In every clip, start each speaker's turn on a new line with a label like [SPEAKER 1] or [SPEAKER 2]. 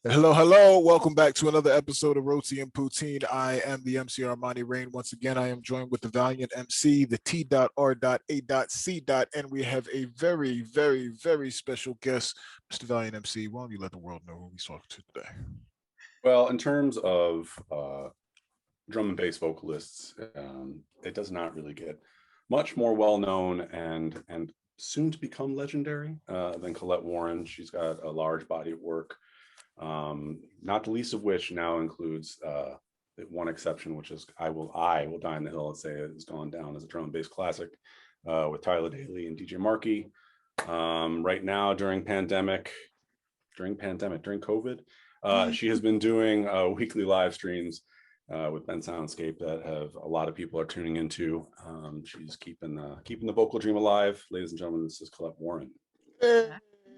[SPEAKER 1] Hello, hello. Welcome back to another episode of Roti and Poutine. I am the MC Armanni Rain. Once again, I am joined with the Valiant Emcee, the T.R.A.C, and we have a very, very, very special guest, Mr. Valiant MC. Why don't you let the world know who we talking to today?
[SPEAKER 2] Well, in terms of drum and bass vocalists, it does not really get much more well known and soon to become legendary than Collette Warren. She's got a large body of work, not the least of which now includes one exception, which is I Will Die on the Hill and Say it has gone down as a drum and bass classic with Tyler Daly and DJ Markey. Right now during COVID, she has been doing weekly live streams with Ben Soundscape that have a lot of people are tuning into. She's keeping the vocal dream alive. Ladies and gentlemen, this is Collette Warren.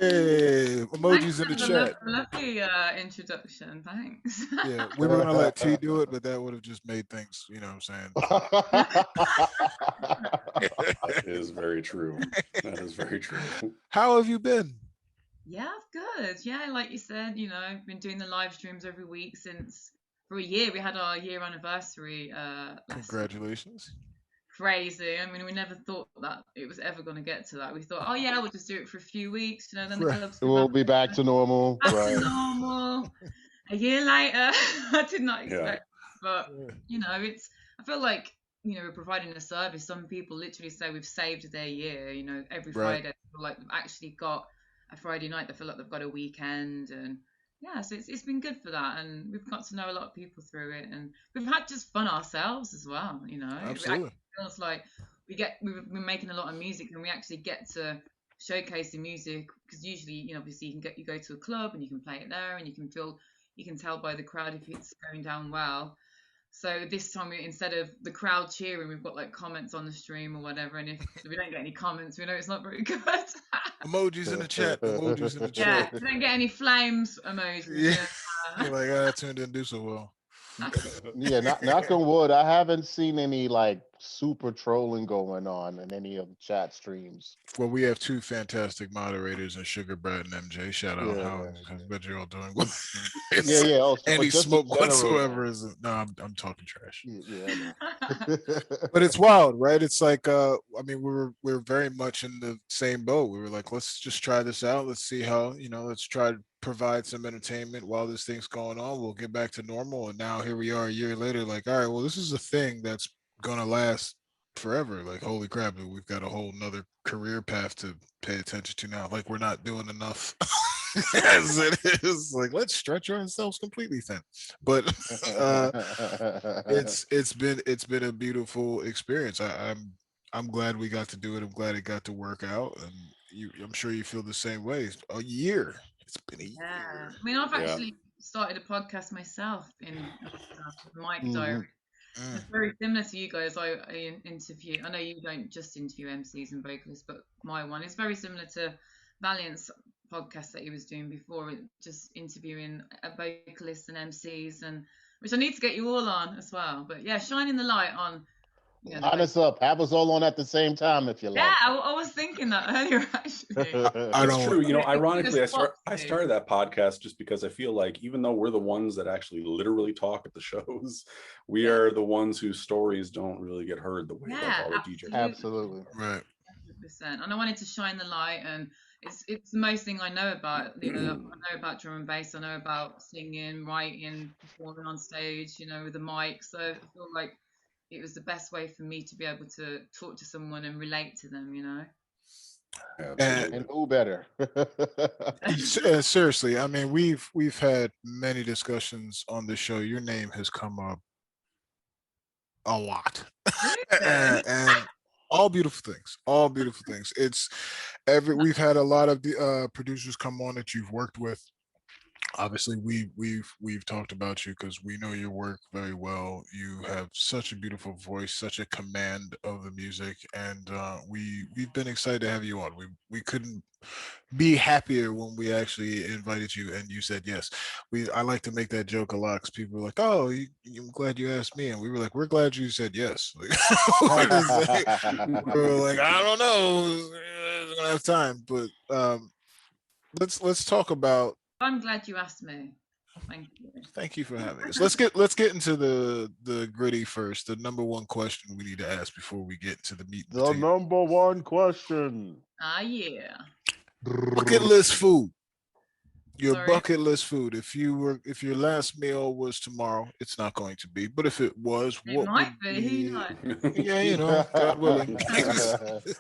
[SPEAKER 1] Hey, emojis in the chat.
[SPEAKER 3] Lovely introduction, thanks.
[SPEAKER 1] Yeah, we were gonna let T do it, but that would have just made things, you know what I'm saying?
[SPEAKER 2] That is very true. That is very true.
[SPEAKER 1] How have you been?
[SPEAKER 3] Yeah, good. Yeah, like you said, I've been doing the live streams every week for a year. We had our year anniversary.
[SPEAKER 1] Congratulations.
[SPEAKER 3] Crazy. I mean, we never thought that it was ever going to get to that. We thought, oh yeah, we'll just do it for a few weeks, then the clubs
[SPEAKER 4] we'll be back to normal.
[SPEAKER 3] Back to normal. A year later, I did not expect, but I feel like we're providing a service. Some people literally say we've saved their year. Every Friday, they feel like they've actually got a Friday night. They feel like they've got a weekend, and so it's been good for that, and we've got to know a lot of people through it, and we've had just fun ourselves as well.
[SPEAKER 1] Absolutely.
[SPEAKER 3] It feels like we've been making a lot of music, and we actually get to showcase the music, because usually obviously you go to a club and you can play it there, and you can tell by the crowd if it's going down well. So this time, instead of the crowd cheering, we've got like comments on the stream or whatever, and if we don't get any comments, we know it's not very good.
[SPEAKER 1] Emojis in the chat. Emojis in the chat.
[SPEAKER 3] Yeah, if we don't get any flames emojis.
[SPEAKER 1] You're like, that tune didn't do so well.
[SPEAKER 4] Yeah, knock on wood. I haven't seen any like super trolling going on in any of the chat streams.
[SPEAKER 1] Well, we have two fantastic moderators in Sugar Brad and MJ. Shout out, how I bet you're all doing well.
[SPEAKER 4] Yeah. Also,
[SPEAKER 1] any smoke whatsoever is no. I'm talking trash. Yeah. But it's wild, right? It's like I mean, we're very much in the same boat. We were like, let's just try this out. Let's see how let's try to provide some entertainment while this thing's going on. We'll get back to normal. And now here we are a year later, like, all right, well, this is a thing that's gonna last forever. Like, holy crap, we've got a whole nother career path to pay attention to now. Like, we're not doing enough as it is. Like, let's stretch ourselves completely thin. But it's been a beautiful experience. I'm glad we got to do it. I'm glad it got to work out, and I'm sure you feel the same way. A year. It's been a year.
[SPEAKER 3] Yeah. I mean, I've actually started a podcast myself in Mike Diary. It's very similar to you guys. I interview. I know you don't just interview MCs and vocalists, but my one is very similar to Valiant's podcast that he was doing before, just interviewing vocalists and MCs, and which I need to get you all on as well. But yeah, shining the light on.
[SPEAKER 4] Line us up. Have us all on at the same time if you like.
[SPEAKER 3] Yeah, I was thinking that earlier actually.
[SPEAKER 2] I don't. True. Ironically, I started that podcast just because I feel like even though we're the ones that actually literally talk at the shows, we are the ones whose stories don't really get heard the way that all the DJs.
[SPEAKER 4] Absolutely.
[SPEAKER 1] Right.
[SPEAKER 3] 100%. And I wanted to shine the light, and it's the most thing I know about. I know about drum and bass. I know about singing, writing, performing on stage. With the mic. So I feel like it was the best way for me to be able to talk to someone and relate to them,
[SPEAKER 4] And who better?
[SPEAKER 1] Seriously, I mean, we've had many discussions on the show. Your name has come up a lot, and all beautiful things. It's we've had a lot of the producers come on that you've worked with. Obviously, we've talked about you because we know your work very well. You have such a beautiful voice, such a command of the music, and we've been excited to have you on. We couldn't be happier when we actually invited you and you said yes. I like to make that joke a lot because people are like, "Oh, I'm glad you asked me," and we were like, "We're glad you said yes." We were like, "I don't know, I don't have time," but let's talk about.
[SPEAKER 3] I'm glad you asked me. Thank you.
[SPEAKER 1] Thank you for having us. Let's get into the gritty first. The number one question we need to ask before we get to the meat and
[SPEAKER 4] The
[SPEAKER 1] potatoes.
[SPEAKER 4] number one question.
[SPEAKER 3] Yeah.
[SPEAKER 1] Bucket list food. Your
[SPEAKER 3] Sorry.
[SPEAKER 1] bucket list food. If your last meal was tomorrow, it's not going to be. But if it was,
[SPEAKER 3] It
[SPEAKER 1] what
[SPEAKER 3] might
[SPEAKER 1] would
[SPEAKER 3] be. Who knows?
[SPEAKER 1] Yeah, you know, God willing.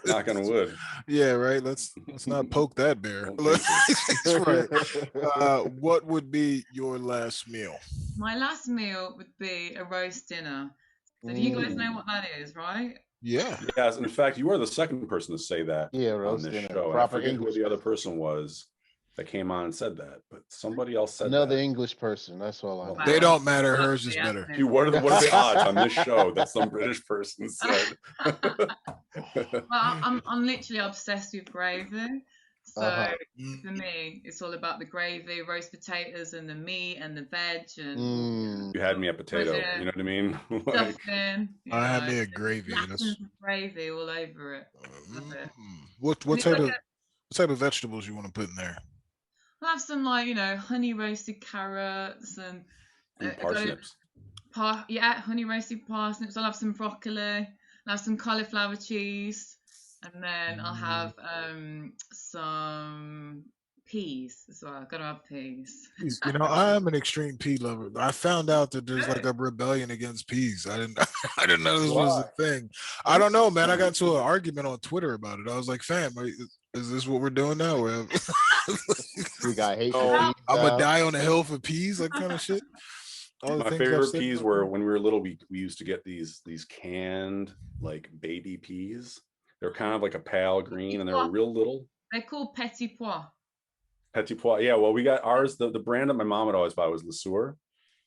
[SPEAKER 2] Knock on wood.
[SPEAKER 1] Yeah, right. Let's not poke that bear.
[SPEAKER 2] Don't
[SPEAKER 1] That's right. What would be your last meal?
[SPEAKER 3] My last meal would be a roast dinner. So do you guys know what that is, right?
[SPEAKER 1] Yeah.
[SPEAKER 2] Yes, in fact, you are the second person to say that
[SPEAKER 4] Yeah,
[SPEAKER 2] on
[SPEAKER 4] roast
[SPEAKER 2] this
[SPEAKER 4] dinner.
[SPEAKER 2] show. And I
[SPEAKER 4] Proper
[SPEAKER 2] forget
[SPEAKER 4] English
[SPEAKER 2] who the other
[SPEAKER 4] person.
[SPEAKER 2] person was that came on and said that, but somebody else said
[SPEAKER 4] Another
[SPEAKER 2] that.
[SPEAKER 4] English person. That's all I know.
[SPEAKER 2] Well,
[SPEAKER 1] They don't matter.
[SPEAKER 3] Well,
[SPEAKER 1] Hers is
[SPEAKER 3] yeah,
[SPEAKER 1] better.
[SPEAKER 2] Dude, what are the odds on this show that some British person said?
[SPEAKER 3] Well, I'm literally obsessed with gravy. So
[SPEAKER 4] Uh-huh.
[SPEAKER 3] for me, it's all about the gravy, roast potatoes, and the meat and the veg and
[SPEAKER 4] Mm.
[SPEAKER 2] You had me a potato.
[SPEAKER 3] Yeah.
[SPEAKER 2] You know what I mean? Like,
[SPEAKER 3] stuffing. You
[SPEAKER 1] I had
[SPEAKER 3] know,
[SPEAKER 1] me a
[SPEAKER 3] just
[SPEAKER 1] gravy.
[SPEAKER 3] lapins of gravy all over it. Love it.
[SPEAKER 1] What
[SPEAKER 3] And it's
[SPEAKER 1] type
[SPEAKER 3] like
[SPEAKER 1] of what type of vegetables you want to put in there?
[SPEAKER 3] I'll have some honey roasted carrots and
[SPEAKER 2] and parsnips.
[SPEAKER 3] honey roasted parsnips. I'll have some broccoli. I'll have some cauliflower cheese, and then I'll have some peas as well. Gotta have peas.
[SPEAKER 1] You know, I am an extreme pea lover. I found out that there's like a rebellion against peas. I didn't I didn't know this was a thing. I don't know, man. I got into an argument on Twitter about it. I was like, fam, is this what we're doing now?
[SPEAKER 4] We got hate.
[SPEAKER 1] I'm gonna die on a hill for peas, like kind of shit.
[SPEAKER 2] My favorite peas were when we were little. We used to get these canned like baby peas. They're kind of like a pale green, and they were real little.
[SPEAKER 3] They're called petit pois.
[SPEAKER 2] Petit pois. Yeah, well, we got ours. The brand that my mom had always bought was Le Sueur.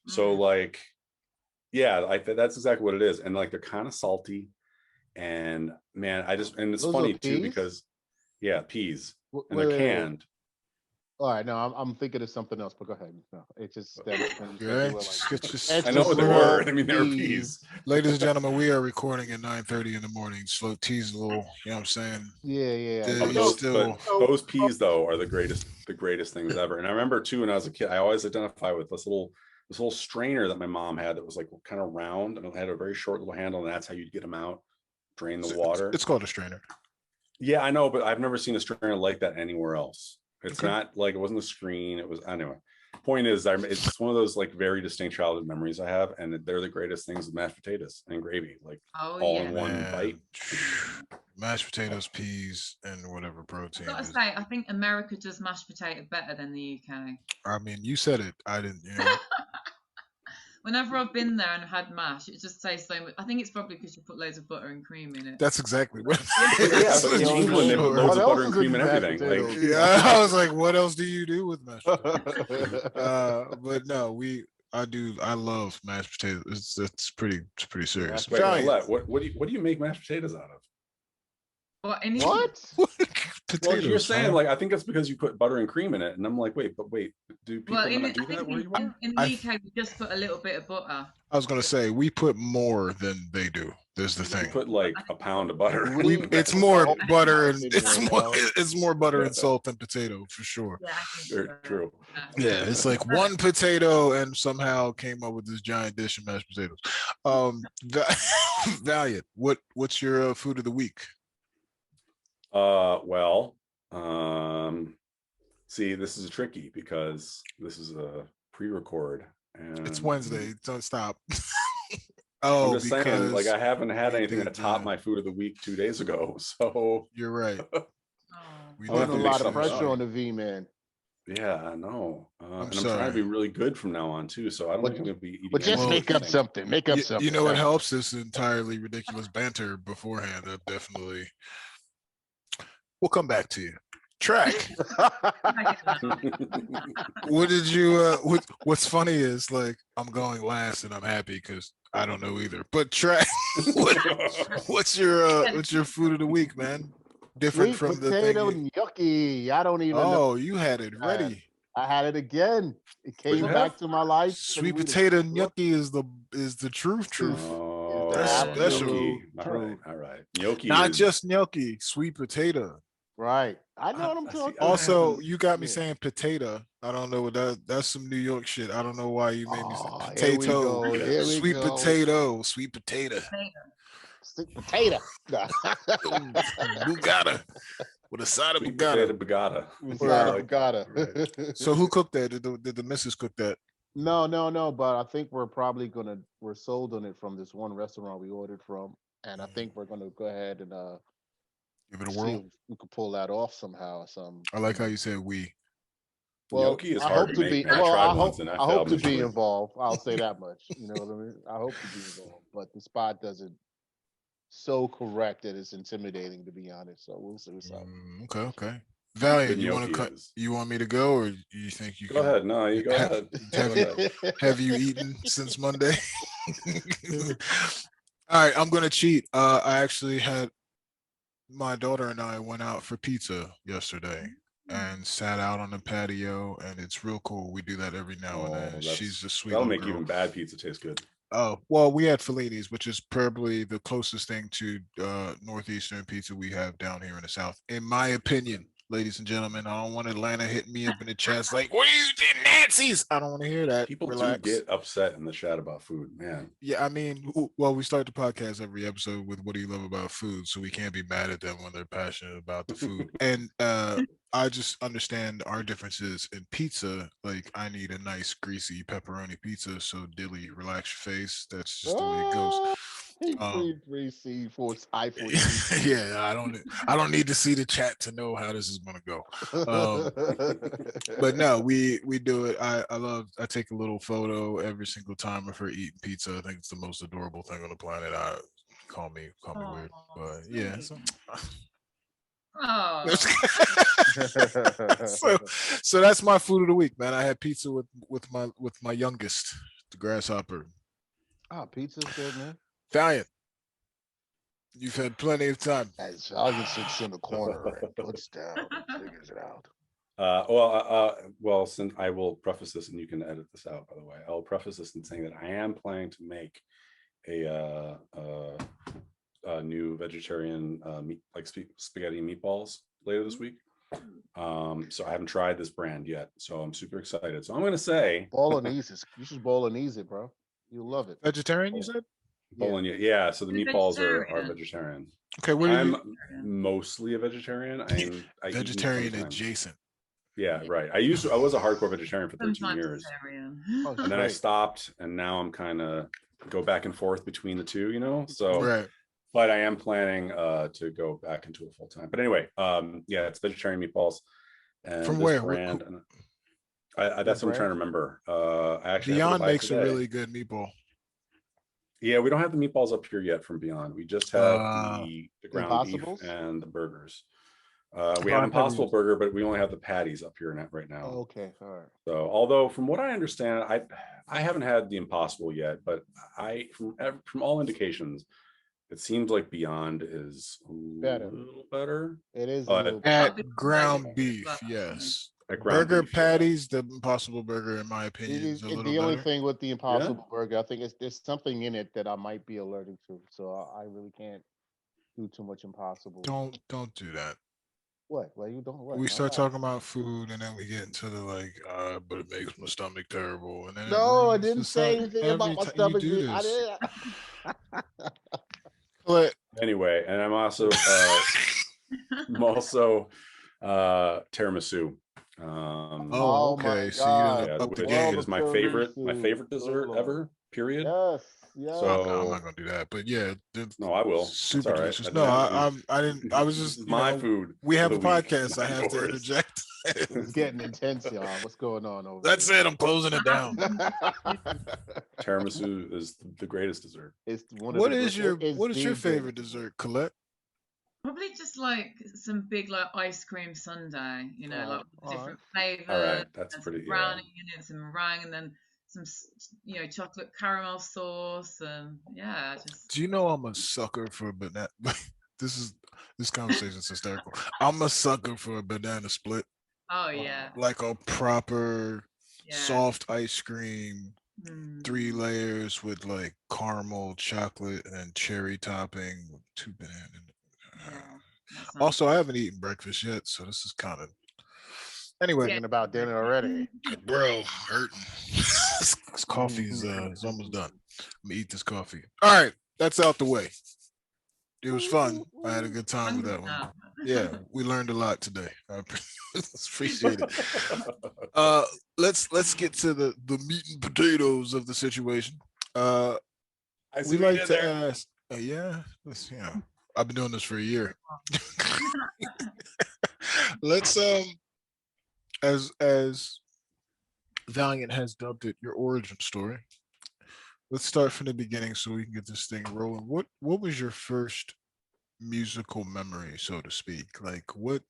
[SPEAKER 2] So like, yeah, that's exactly what it is. And like they're kind of salty. And man, and it's
[SPEAKER 4] Those
[SPEAKER 2] funny
[SPEAKER 4] are
[SPEAKER 2] too
[SPEAKER 4] peas?
[SPEAKER 2] because and
[SPEAKER 4] Wait,
[SPEAKER 2] they're
[SPEAKER 4] wait.
[SPEAKER 2] canned.
[SPEAKER 4] All right, no, I'm thinking of something else, but go ahead. No, it just
[SPEAKER 2] I know what they were. I mean, they were peas.
[SPEAKER 1] Ladies and gentlemen, we are recording at 9:30 in the morning. So tease a little, you know what I'm saying?
[SPEAKER 4] Yeah.
[SPEAKER 2] But those peas though are the greatest things ever. And I remember too, when I was a kid, I always identify with this little strainer that my mom had that was like kind of round and it had a very short little handle, and that's how you'd get them out, drain the water.
[SPEAKER 1] It's called a strainer.
[SPEAKER 2] Yeah, I know, but I've never seen a strainer like that anywhere else. It's not like, it wasn't a screen. It was, anyway. Point is, it's one of those like very distinct childhood memories I have, and they're the greatest things with mashed potatoes and gravy, like all in one bite.
[SPEAKER 1] Mashed potatoes, peas, and whatever protein.
[SPEAKER 3] I've got to say, I think America does mashed potato better than the UK.
[SPEAKER 1] I mean, you said it. I didn't. You know.
[SPEAKER 3] Whenever I've been there and had mash, it just tastes so much. I think it's probably because you put loads of butter and cream in it.
[SPEAKER 1] That's exactly what.
[SPEAKER 2] Yeah, but in England they put loads of butter and cream and everything. Like,
[SPEAKER 1] yeah, I was like, what else do you do with mashed potatoes? But no, I love mashed potatoes. It's pretty serious.
[SPEAKER 2] wait, Collette, what do you make mashed potatoes out of?
[SPEAKER 3] What?
[SPEAKER 2] Well, you're saying like, I think it's because you put butter and cream in it, and I'm like, wait, do people not do that where you are?
[SPEAKER 3] In the UK, we just put a little bit of butter.
[SPEAKER 1] I was gonna say we put more than they do. There's the thing.
[SPEAKER 2] We put like a pound of butter.
[SPEAKER 1] It's more butter and it's more butter and salt than potato for sure.
[SPEAKER 3] Yeah,
[SPEAKER 2] True.
[SPEAKER 1] Yeah, it's like one potato and somehow came up with this giant dish of mashed potatoes. Valiant, what's your food of the week?
[SPEAKER 2] See, this is tricky because this is a pre-record and
[SPEAKER 1] It's Wednesday. Don't stop.
[SPEAKER 2] I'm just saying, like, I haven't had anything that topped my food of the week 2 days ago, so
[SPEAKER 1] you're right.
[SPEAKER 4] There's a lot of pressure on the V, man.
[SPEAKER 2] Yeah, I know. I'm trying to be really good from now on too, so I don't think I'm gonna be eating.
[SPEAKER 4] But just make up something. Make up something.
[SPEAKER 1] You know what helps? This entirely ridiculous banter beforehand. That definitely. We'll come back to you. Track. What did you? What's funny is like I'm going last and I'm happy because I don't know either. But Track, what's your food of the week, man? Different
[SPEAKER 4] Sweet
[SPEAKER 1] from the
[SPEAKER 4] potato
[SPEAKER 1] thing.
[SPEAKER 4] Gnocchi. I don't even know.
[SPEAKER 1] Oh, you had it ready.
[SPEAKER 4] I had it again. It came back to my life.
[SPEAKER 1] Sweet potato gnocchi is the truth.
[SPEAKER 2] Oh,
[SPEAKER 1] that's special.
[SPEAKER 2] All right. Gnocchi.
[SPEAKER 1] Not just gnocchi, sweet potato.
[SPEAKER 4] Right. I know what I'm
[SPEAKER 2] I see.
[SPEAKER 4] talking
[SPEAKER 2] I
[SPEAKER 4] about.
[SPEAKER 1] Also,
[SPEAKER 2] haven't-
[SPEAKER 1] you got me
[SPEAKER 4] Yeah.
[SPEAKER 1] saying potato. I don't know what that's some New York shit. I don't know why you made me say
[SPEAKER 4] Oh, here we
[SPEAKER 1] potato.
[SPEAKER 4] go. Here we
[SPEAKER 1] Sweet
[SPEAKER 4] go.
[SPEAKER 1] potato. Sweet potato.
[SPEAKER 4] Sweet potato.
[SPEAKER 1] Bugatti. With a side of
[SPEAKER 2] Sweet potato
[SPEAKER 1] Bugatti.
[SPEAKER 2] bagata.
[SPEAKER 4] Inside
[SPEAKER 2] I
[SPEAKER 4] of
[SPEAKER 2] like
[SPEAKER 4] Bugatti.
[SPEAKER 2] that. Right.
[SPEAKER 1] So who cooked that? Did the missus cook that?
[SPEAKER 4] No. But I think we're sold on it from this one restaurant we ordered from, and I
[SPEAKER 1] Mhm.
[SPEAKER 4] think we're gonna go ahead and
[SPEAKER 1] Give it a
[SPEAKER 4] see
[SPEAKER 1] whirl.
[SPEAKER 4] if we could pull that off somehow. Some,
[SPEAKER 1] I like how you said we.
[SPEAKER 4] Well,
[SPEAKER 2] Gnocchi is
[SPEAKER 4] I
[SPEAKER 2] hard
[SPEAKER 4] hope
[SPEAKER 2] to
[SPEAKER 4] to
[SPEAKER 2] make,
[SPEAKER 4] be.
[SPEAKER 2] man. I
[SPEAKER 4] Well,
[SPEAKER 2] tried once and I
[SPEAKER 4] I hope
[SPEAKER 2] failed
[SPEAKER 4] to be
[SPEAKER 2] miserably.
[SPEAKER 4] involved. I'll say that much. You know what I mean? I hope to be involved, but the spot doesn't so correct that it's intimidating, to be honest. So we'll see what's up.
[SPEAKER 1] Okay.
[SPEAKER 2] Good
[SPEAKER 1] Valiant, you want to
[SPEAKER 2] gnocchi
[SPEAKER 1] cut?
[SPEAKER 2] is.
[SPEAKER 1] You want me to go, or you think you
[SPEAKER 2] Go
[SPEAKER 1] can?
[SPEAKER 2] ahead. No, you go
[SPEAKER 1] have,
[SPEAKER 2] ahead.
[SPEAKER 1] have
[SPEAKER 2] Go
[SPEAKER 1] you
[SPEAKER 2] ahead.
[SPEAKER 1] have you eaten since Monday? All right, I'm gonna cheat. I actually had my daughter and I went out for pizza yesterday and sat out on the patio, and it's real cool. We do that every now and
[SPEAKER 2] Oh,
[SPEAKER 1] then. She's a sweet
[SPEAKER 2] that'll
[SPEAKER 1] little
[SPEAKER 2] make
[SPEAKER 1] girl.
[SPEAKER 2] even bad pizza taste good.
[SPEAKER 1] Oh, well, we had Fellini's, which is probably the closest thing to northeastern pizza we have down here in the South, in my opinion, ladies and gentlemen. I don't want Atlanta hitting me up in the chest like, "What are you doing, Nazis?" I don't want to hear that.
[SPEAKER 2] People
[SPEAKER 1] Relax.
[SPEAKER 2] do get upset in the chat about food, man.
[SPEAKER 1] Yeah, I mean, well, we start the podcast every episode with "What do you love about food?" So we can't be mad at them when they're passionate about the food. And I just understand our differences in pizza. Like, I need a nice greasy pepperoni pizza. So Dilly, relax your face. That's just the way it goes.
[SPEAKER 4] Three C 4 I 4
[SPEAKER 1] Yeah, I don't need to see the chat to know how this is gonna go. But no, we do it. I take a little photo every single time of her eating pizza. I think it's the most adorable thing on the planet. I call me weird, but yeah.
[SPEAKER 3] Oh,
[SPEAKER 1] So that's my food of the week, man. I had pizza with my youngest, the grasshopper.
[SPEAKER 4] Pizza's good, man.
[SPEAKER 1] Valiant. You've had plenty of time.
[SPEAKER 4] As Valiant sits in the corner and puts down and figures it out.
[SPEAKER 2] Well, since I will preface this, and you can edit this out, by the way. I'll preface this in saying that I am planning to make a new vegetarian meat, like spaghetti and meatballs later this week. So I haven't tried this brand yet, so I'm super excited. So I'm gonna say
[SPEAKER 4] Bolognese. You should Bolognese it, bro. You'll love it.
[SPEAKER 1] Vegetarian, you said?
[SPEAKER 2] bolognese. Yeah, so the
[SPEAKER 3] You're
[SPEAKER 2] meatballs are
[SPEAKER 3] vegetarian?
[SPEAKER 2] vegetarian.
[SPEAKER 1] Okay, what are you?
[SPEAKER 2] I'm mostly a vegetarian. I eat meat
[SPEAKER 1] Vegetarian
[SPEAKER 2] sometimes.
[SPEAKER 1] adjacent.
[SPEAKER 2] Yeah, right. I was a hardcore vegetarian for 13
[SPEAKER 3] Sometimes
[SPEAKER 2] years.
[SPEAKER 3] vegetarian.
[SPEAKER 4] Oh,
[SPEAKER 2] And then I
[SPEAKER 4] great.
[SPEAKER 2] stopped, and now I'm kind of go back and forth between the two, you know. So,
[SPEAKER 1] Right.
[SPEAKER 2] but I am planning to go back into it full time. But anyway, yeah, it's vegetarian meatballs. And
[SPEAKER 1] From
[SPEAKER 2] this
[SPEAKER 1] where?
[SPEAKER 2] brand, and that's what I'm trying to remember. I actually have to
[SPEAKER 1] Beyond
[SPEAKER 2] buy it
[SPEAKER 1] makes a
[SPEAKER 2] today.
[SPEAKER 1] really good meatball.
[SPEAKER 2] Yeah, we don't have the meatballs up here yet from Beyond. We just have the ground beef
[SPEAKER 4] Impossibles?
[SPEAKER 2] and the burgers. We
[SPEAKER 1] Oh,
[SPEAKER 2] have
[SPEAKER 1] I've
[SPEAKER 2] Impossible
[SPEAKER 1] never-
[SPEAKER 2] Burger, but we only have the patties up here right now.
[SPEAKER 4] Oh, okay, all right.
[SPEAKER 2] So, although from what I understand, I haven't had the Impossible yet, but from all indications, it seems like Beyond is a
[SPEAKER 4] Better.
[SPEAKER 2] little better.
[SPEAKER 4] It is a
[SPEAKER 2] But-
[SPEAKER 4] little
[SPEAKER 1] At
[SPEAKER 3] bit
[SPEAKER 1] ground
[SPEAKER 3] like
[SPEAKER 1] beef,
[SPEAKER 3] that.
[SPEAKER 1] yes.
[SPEAKER 2] Like ground
[SPEAKER 1] Burger
[SPEAKER 2] beef, yeah.
[SPEAKER 1] patties, the Impossible Burger, in my
[SPEAKER 4] It
[SPEAKER 1] opinion,
[SPEAKER 4] is
[SPEAKER 1] is a little
[SPEAKER 4] the only
[SPEAKER 1] better.
[SPEAKER 4] thing with the Impossible Burger. I think there's something in it that I might be allergic to, so I really can't do too much Impossible.
[SPEAKER 1] Don't do that.
[SPEAKER 4] What? Well, you don't. What?
[SPEAKER 1] We
[SPEAKER 4] Why
[SPEAKER 1] start
[SPEAKER 4] not?
[SPEAKER 1] talking about food, and then we get into the like, but it makes my stomach terrible. And then
[SPEAKER 4] No, I
[SPEAKER 1] ruins the
[SPEAKER 4] didn't say
[SPEAKER 1] stomach.
[SPEAKER 4] anything
[SPEAKER 1] Every
[SPEAKER 4] about my
[SPEAKER 1] time
[SPEAKER 4] stomach.
[SPEAKER 1] You do
[SPEAKER 4] I
[SPEAKER 1] this.
[SPEAKER 4] didn't.
[SPEAKER 1] But
[SPEAKER 2] Anyway, and I'm also tiramisu.
[SPEAKER 4] Oh my
[SPEAKER 1] okay. So you
[SPEAKER 4] God.
[SPEAKER 2] Yeah,
[SPEAKER 1] done up the
[SPEAKER 2] which
[SPEAKER 1] game.
[SPEAKER 2] is my favorite dessert
[SPEAKER 4] Oh.
[SPEAKER 2] ever. Period.
[SPEAKER 4] Yes. Yes.
[SPEAKER 2] So-
[SPEAKER 1] I'm not gonna do that. But yeah,
[SPEAKER 2] No, I will.
[SPEAKER 1] super
[SPEAKER 2] It's all right.
[SPEAKER 1] delicious.
[SPEAKER 2] At
[SPEAKER 1] No,
[SPEAKER 2] the end,
[SPEAKER 1] I didn't. I was
[SPEAKER 2] this
[SPEAKER 1] just
[SPEAKER 2] is my food.
[SPEAKER 1] We
[SPEAKER 2] for
[SPEAKER 1] have
[SPEAKER 2] the
[SPEAKER 1] a
[SPEAKER 2] week,
[SPEAKER 1] podcast. I
[SPEAKER 2] not
[SPEAKER 1] have to
[SPEAKER 2] yours.
[SPEAKER 1] interject.
[SPEAKER 4] It's getting intense, y'all. What's going on over
[SPEAKER 1] That's it. I'm closing it down.
[SPEAKER 2] Tiramisu is the greatest dessert.
[SPEAKER 4] It's one
[SPEAKER 1] What
[SPEAKER 4] of the,
[SPEAKER 1] is your
[SPEAKER 4] it's
[SPEAKER 1] What is
[SPEAKER 4] the
[SPEAKER 1] your favorite
[SPEAKER 4] greatest
[SPEAKER 1] dessert, Collette?
[SPEAKER 3] Probably just like some big like ice cream sundae, you know,
[SPEAKER 4] Oh,
[SPEAKER 3] like with
[SPEAKER 4] all
[SPEAKER 3] different flavors.
[SPEAKER 2] All right, that's
[SPEAKER 3] and
[SPEAKER 2] pretty.
[SPEAKER 3] some
[SPEAKER 2] Yeah.
[SPEAKER 3] brownie in it, some meringue, and then some chocolate caramel sauce, and yeah, just
[SPEAKER 1] Do you know I'm a sucker for banana? This conversation is hysterical. I'm a sucker for a banana split,
[SPEAKER 3] oh yeah,
[SPEAKER 1] like a proper
[SPEAKER 3] yeah.
[SPEAKER 1] soft ice cream,
[SPEAKER 3] Mm.
[SPEAKER 1] 3 layers with like caramel, chocolate, and cherry topping with 2 bananas.
[SPEAKER 3] Yeah.
[SPEAKER 1] Also, I haven't eaten breakfast yet, so this is kind of. Anyway,
[SPEAKER 4] Thinking about dinner already.
[SPEAKER 1] bro, hurting. This coffee's is almost done. I'm gonna eat this coffee. All right, that's out the way. It was fun. I had a good time with that one. Yeah, we learned a lot today. I appreciate it. Let's get to the meat and potatoes of the situation. We like to ask. Yeah, I've been doing this for a year. Let's as Valiant has dubbed it, your origin story. Let's start from the beginning so we can get this thing rolling. What was your first musical memory, so to speak? Like, what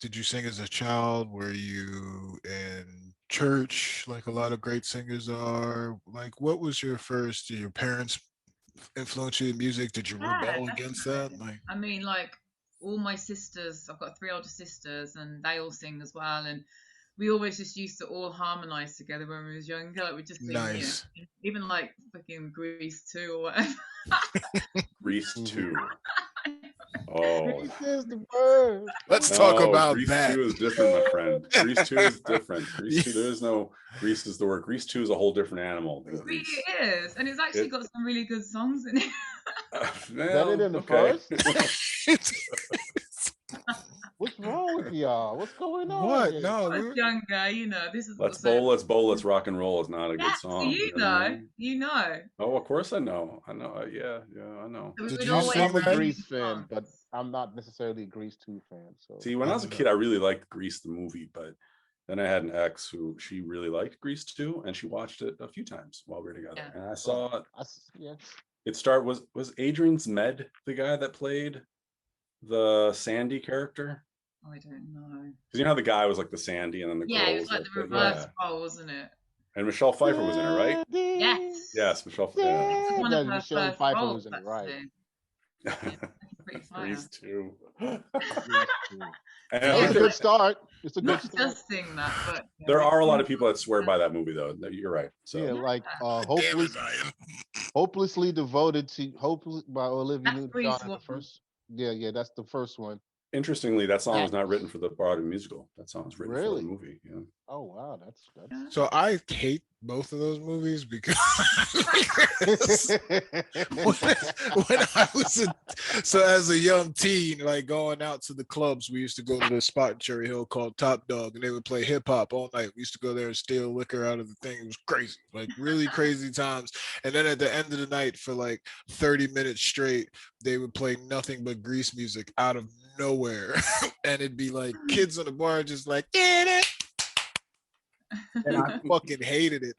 [SPEAKER 1] did you sing as a child? Were you in church like a lot of great singers are? Like, what was your first? Did your parents influence you in music? Did you rebel against that? Like,
[SPEAKER 3] I mean, like all my sisters, I've got 3 older sisters, and they all sing as well. And we always just used to all harmonize together when we was younger. Like we just sing,
[SPEAKER 1] nice.
[SPEAKER 3] Even like fucking Grease 2 or whatever.
[SPEAKER 2] Grease 2. Oh,
[SPEAKER 4] Grease is the word.
[SPEAKER 1] Let's talk about
[SPEAKER 2] Grease
[SPEAKER 1] that.
[SPEAKER 2] 2 is different, my friend. Grease 2 is different. Grease 2, there is no Grease is the word. Grease 2 is a whole different animal.
[SPEAKER 3] It really is, and it's actually got some really good songs in it.
[SPEAKER 4] Better than the first? What's wrong with y'all? What's going on?
[SPEAKER 1] What?
[SPEAKER 4] Here?
[SPEAKER 1] No,
[SPEAKER 3] I was younger, this is.
[SPEAKER 2] Let's bowl, let's rock and roll is not a good song.
[SPEAKER 3] You know.
[SPEAKER 2] Oh, of course I know. I know. Yeah, I know.
[SPEAKER 1] Did you sing
[SPEAKER 4] I'm a
[SPEAKER 1] that?
[SPEAKER 4] Grease fan, but I'm not necessarily a Grease 2 fan. So
[SPEAKER 2] see, when I was a kid, I really liked Grease the movie, but then I had an ex who she really liked Grease 2, and she watched it a few times while we were together. Yeah. And I saw it was Adrian's Med the guy that played the Sandy character?
[SPEAKER 3] I don't know.
[SPEAKER 2] Because you know how the guy was like the Sandy, and then the girl
[SPEAKER 3] it was like the reverse role, wasn't it?
[SPEAKER 2] And Michelle Pfeiffer was in it, right?
[SPEAKER 3] Yes,
[SPEAKER 2] Michelle Pfeiffer.
[SPEAKER 3] One of her
[SPEAKER 4] Michelle Pfeiffer was in it, right?
[SPEAKER 2] Grease 2.
[SPEAKER 4] It's a good start. It's a good start.
[SPEAKER 3] Just sing that, but
[SPEAKER 2] there are a lot of people that swear by that movie, though. You're right. So
[SPEAKER 4] yeah, like hopelessly devoted to hopeless by Olivia Newton-John. The first, yeah, that's the first one.
[SPEAKER 2] Interestingly, that song was not written for the Broadway musical. That song was written for the movie. Yeah.
[SPEAKER 4] Oh wow, that's.
[SPEAKER 1] So I hate both of those movies because when I was as a young teen, like going out to the clubs, we used to go to this spot in Cherry Hill called Top Dog, and they would play hip hop all night. We used to go there and steal liquor out of the thing. It was crazy, like really crazy times. And then at the end of the night, for like 30 minutes straight, they would play nothing but Grease music out of nowhere, and it'd be like kids on the bar just like get it. And I fucking hated it.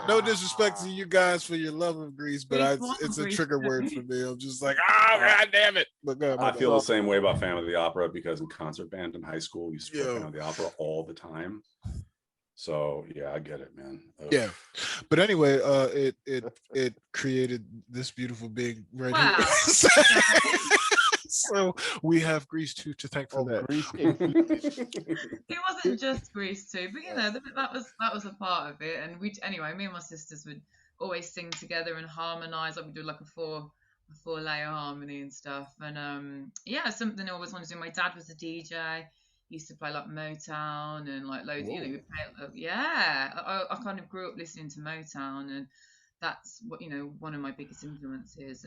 [SPEAKER 1] No disrespect to you guys for your love of Grease, but it's a trigger word for me. I'm just like, god damn it. But
[SPEAKER 2] I feel the same way about Phantom of the Opera because in concert band in high school, we used to play Phantom of the Opera all the time. So yeah, I get it, man.
[SPEAKER 1] Yeah, but anyway, it created this beautiful being right here. So we have Grease 2 to thank for that.
[SPEAKER 3] It wasn't just Grease 2, but that was a part of it. And me and my sisters would always sing together and harmonize. Like we do like a four layer harmony and stuff. And something I always wanted to do. My dad was a DJ. He used to play like Motown and like loads. We play, I kind of grew up listening to Motown, and that's what one of my biggest influences.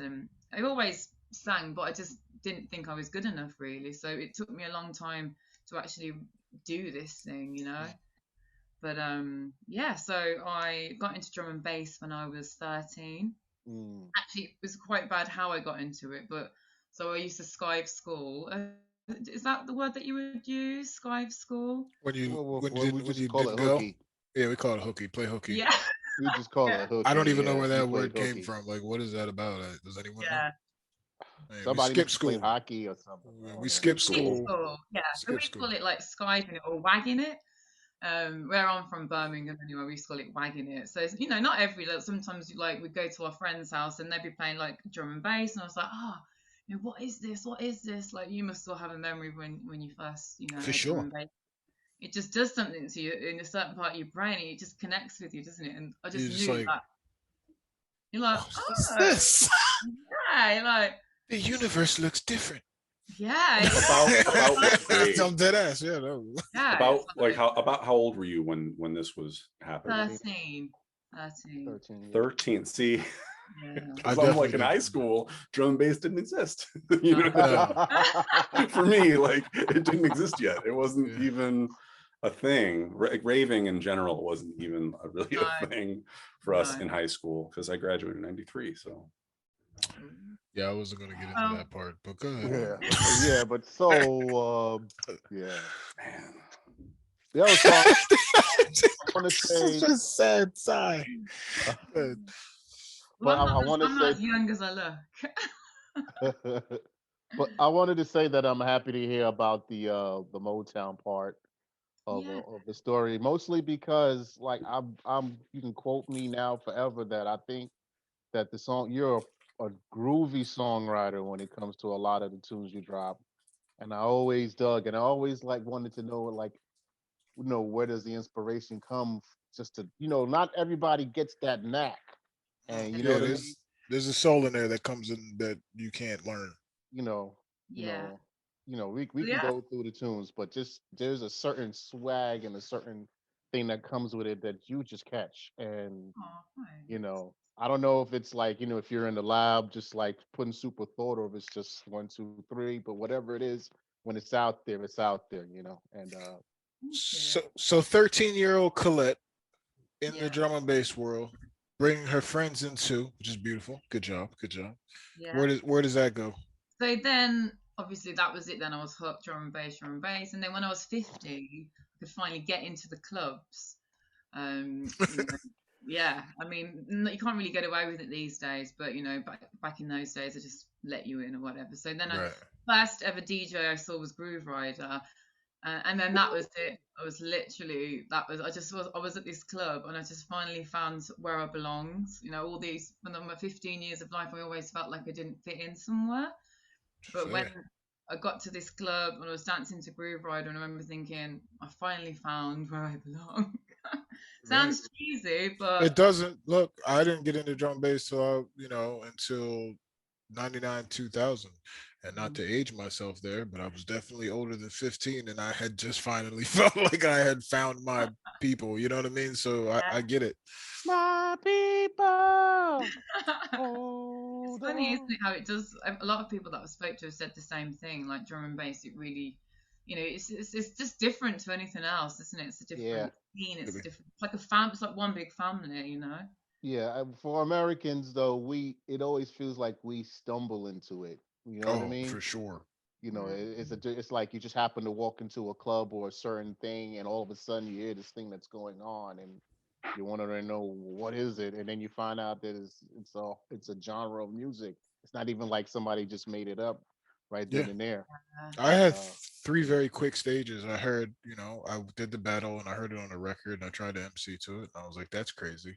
[SPEAKER 3] I always sang, but I just didn't think I was good enough, really. So it took me a long time to actually do this thing, But so I got into drum and bass when I was 13. Actually, it was quite bad how I got into it, but so I used to skive school. Is that the word that you would use, skive school?
[SPEAKER 1] When you
[SPEAKER 4] call it hooky.
[SPEAKER 1] Yeah, we call it hooky. Play hooky.
[SPEAKER 3] Yeah.
[SPEAKER 4] We just call it hooky.
[SPEAKER 1] I don't even know where that word came from. Like, what is that about? Does anyone know? Hey,
[SPEAKER 4] somebody skipped school, hockey or something.
[SPEAKER 1] We skipped school.
[SPEAKER 3] Yeah, so we call it like skiving it or wagging it. Where I'm from, Birmingham, anyway, we call it wagging it. So not every. Like, sometimes we go to our friend's house and they'd be playing like drum and bass, and I was like, what is this? What is this? Like, you must still have a memory when you first,
[SPEAKER 1] For sure.
[SPEAKER 3] Drum and bass. It just does something to you in a certain part of your brain, and it just connects with you, doesn't it? And I just knew that. You're like,
[SPEAKER 1] what's this?
[SPEAKER 3] Yeah, you're like,
[SPEAKER 1] The universe looks different.
[SPEAKER 3] Yeah.
[SPEAKER 2] About what grade?
[SPEAKER 1] I'm dead ass. Yeah. No.
[SPEAKER 3] Yeah,
[SPEAKER 2] About
[SPEAKER 3] it's
[SPEAKER 2] how old were you when this was happening?
[SPEAKER 3] 13.
[SPEAKER 2] 13. See,
[SPEAKER 3] Yeah.
[SPEAKER 1] I
[SPEAKER 2] because I'm like
[SPEAKER 1] definitely
[SPEAKER 2] in high
[SPEAKER 1] didn't.
[SPEAKER 2] school, drum and bass didn't exist. You know,
[SPEAKER 1] No.
[SPEAKER 2] for me, like it didn't exist yet. It wasn't
[SPEAKER 1] Yeah.
[SPEAKER 2] even a thing. Raving in general wasn't even really
[SPEAKER 3] No.
[SPEAKER 2] a thing for us
[SPEAKER 3] No.
[SPEAKER 2] in high school because I graduated in '93. So
[SPEAKER 1] Yeah, I wasn't gonna get into
[SPEAKER 3] Oh.
[SPEAKER 1] that part, but go ahead.
[SPEAKER 4] Yeah, but so yeah.
[SPEAKER 2] man,
[SPEAKER 4] Yeah, so I want to say,
[SPEAKER 1] Such a sad sigh.
[SPEAKER 3] Well,
[SPEAKER 4] but I
[SPEAKER 3] I'm
[SPEAKER 4] want to
[SPEAKER 3] not as
[SPEAKER 4] say,
[SPEAKER 3] young as I look.
[SPEAKER 4] but I wanted to say that I'm happy to hear about the Motown part
[SPEAKER 3] Yeah.
[SPEAKER 4] of the story, mostly because like I'm you can quote me now forever that I think that the song you're a groovy songwriter when it comes to a lot of the tunes you drop, and I always dug and I always like wanted to know like where does the inspiration come just to not everybody gets that knack, and you know
[SPEAKER 1] Yeah,
[SPEAKER 4] what I mean.
[SPEAKER 1] there's a soul in there that comes in that you can't learn.
[SPEAKER 4] You know, you
[SPEAKER 3] Yeah.
[SPEAKER 4] know, we can
[SPEAKER 3] Yeah.
[SPEAKER 4] go through the tunes, but just there's a certain swag and a certain thing that comes with it that you just catch. And
[SPEAKER 3] Oh, thanks.
[SPEAKER 4] I don't know if it's like if you're in the lab just like putting super thought, or if it's just one, two, three, but whatever it is, when it's out there, it's out there. And
[SPEAKER 3] Thank you.
[SPEAKER 1] So 13-year-old Collette in the
[SPEAKER 3] Yeah.
[SPEAKER 1] drum and bass world, bringing her friends into, which is beautiful. Good job, good job.
[SPEAKER 3] Yeah.
[SPEAKER 1] Where does that go?
[SPEAKER 3] So then, obviously, that was it. Then I was hooked drum and bass. And then when I was 50, I could finally get into the clubs. You know, yeah. I mean, you can't really get away with it these days, but back in those days, they just let you in or whatever. So then,
[SPEAKER 1] Right.
[SPEAKER 3] first ever DJ I saw was Groove Rider. And then that was it. I was literally I was at this club and I just finally found where I belonged. All these when I'm 15 years of life, I always felt like I didn't fit in somewhere. But when I got to this club and I was dancing to Groove Rider, and I remember thinking, I finally found where I belong. Sounds cheesy, but
[SPEAKER 1] It doesn't look. I didn't get into drum bass till until 99 2000, and not to age myself there, but I was definitely older than 15, and I had just finally felt like I had found my people. You know what I mean? So I get it.
[SPEAKER 4] my people.
[SPEAKER 3] it's funny, isn't it, how it does? A lot of people that I've spoke to have said the same thing. Like drum and bass, it really, it's just different to anything else, isn't it? It's a different scene. It's different. It's like a fam. It's like one big family.
[SPEAKER 4] Yeah, for Americans though, it always feels like we stumble into it. You know what I
[SPEAKER 1] Oh,
[SPEAKER 4] mean?
[SPEAKER 1] for sure.
[SPEAKER 4] It's like you just happen to walk into a club or a certain thing, and all of a sudden you hear this thing that's going on, and you want to know what is it, and then you find out that it's a genre of music. It's not even like somebody just made it up right
[SPEAKER 1] Yeah.
[SPEAKER 4] then and there.
[SPEAKER 1] I had 3 very quick stages. I heard, I did the battle and I heard it on the record and I tried to MC to it. And I was like, that's crazy.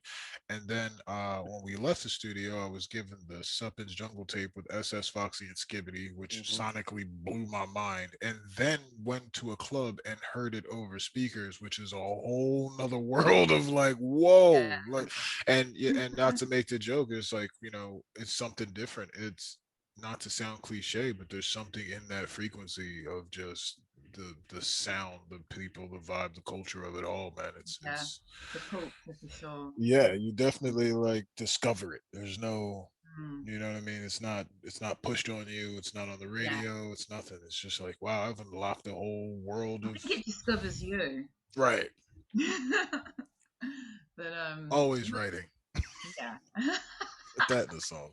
[SPEAKER 1] And then when we left the studio, I was given the Suppins Jungle tape with SS Foxy and Skibbity, which sonically blew my mind. And then went to a club and heard it over speakers, which is a whole nother world of like, whoa.
[SPEAKER 3] Yeah.
[SPEAKER 1] Like, and not to make the joke, it's like, it's something different. It's not to sound cliche, but there's something in that frequency of just the sound, the people, the vibe, the culture of it all, man. It's
[SPEAKER 3] the culture for sure.
[SPEAKER 1] yeah, you definitely like discover it. There's no,
[SPEAKER 3] Mm.
[SPEAKER 1] you know what I mean? It's not pushed on you. It's not on the radio. It's nothing. It's just like, wow, I've unlocked the whole world
[SPEAKER 3] I
[SPEAKER 1] of
[SPEAKER 3] think it discovers you.
[SPEAKER 1] right.
[SPEAKER 3] But
[SPEAKER 1] Always writing.
[SPEAKER 3] yeah.
[SPEAKER 1] Put that in the song.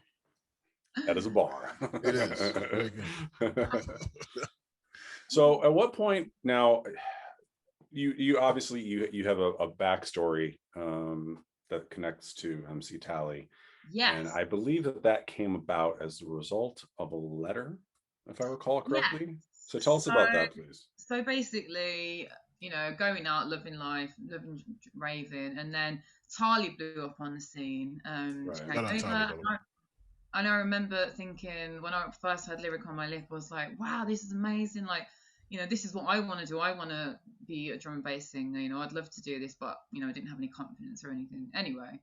[SPEAKER 2] that is a bar.
[SPEAKER 1] It is.
[SPEAKER 2] So at what point now, you obviously you have a backstory that connects to MC Tally.
[SPEAKER 3] Yes.
[SPEAKER 2] And I believe that came about as a result of a letter, if I recall correctly. Yes. So tell us about that, please.
[SPEAKER 3] So basically, going out, loving life, loving raving, and then Tali blew up on the scene. And I remember thinking when I first had Lyric on my lip, I was like, wow, this is amazing. Like, this is what I want to do. I want to be a drum and bass singer. I'd love to do this, but, I didn't have any confidence or anything. Anyway,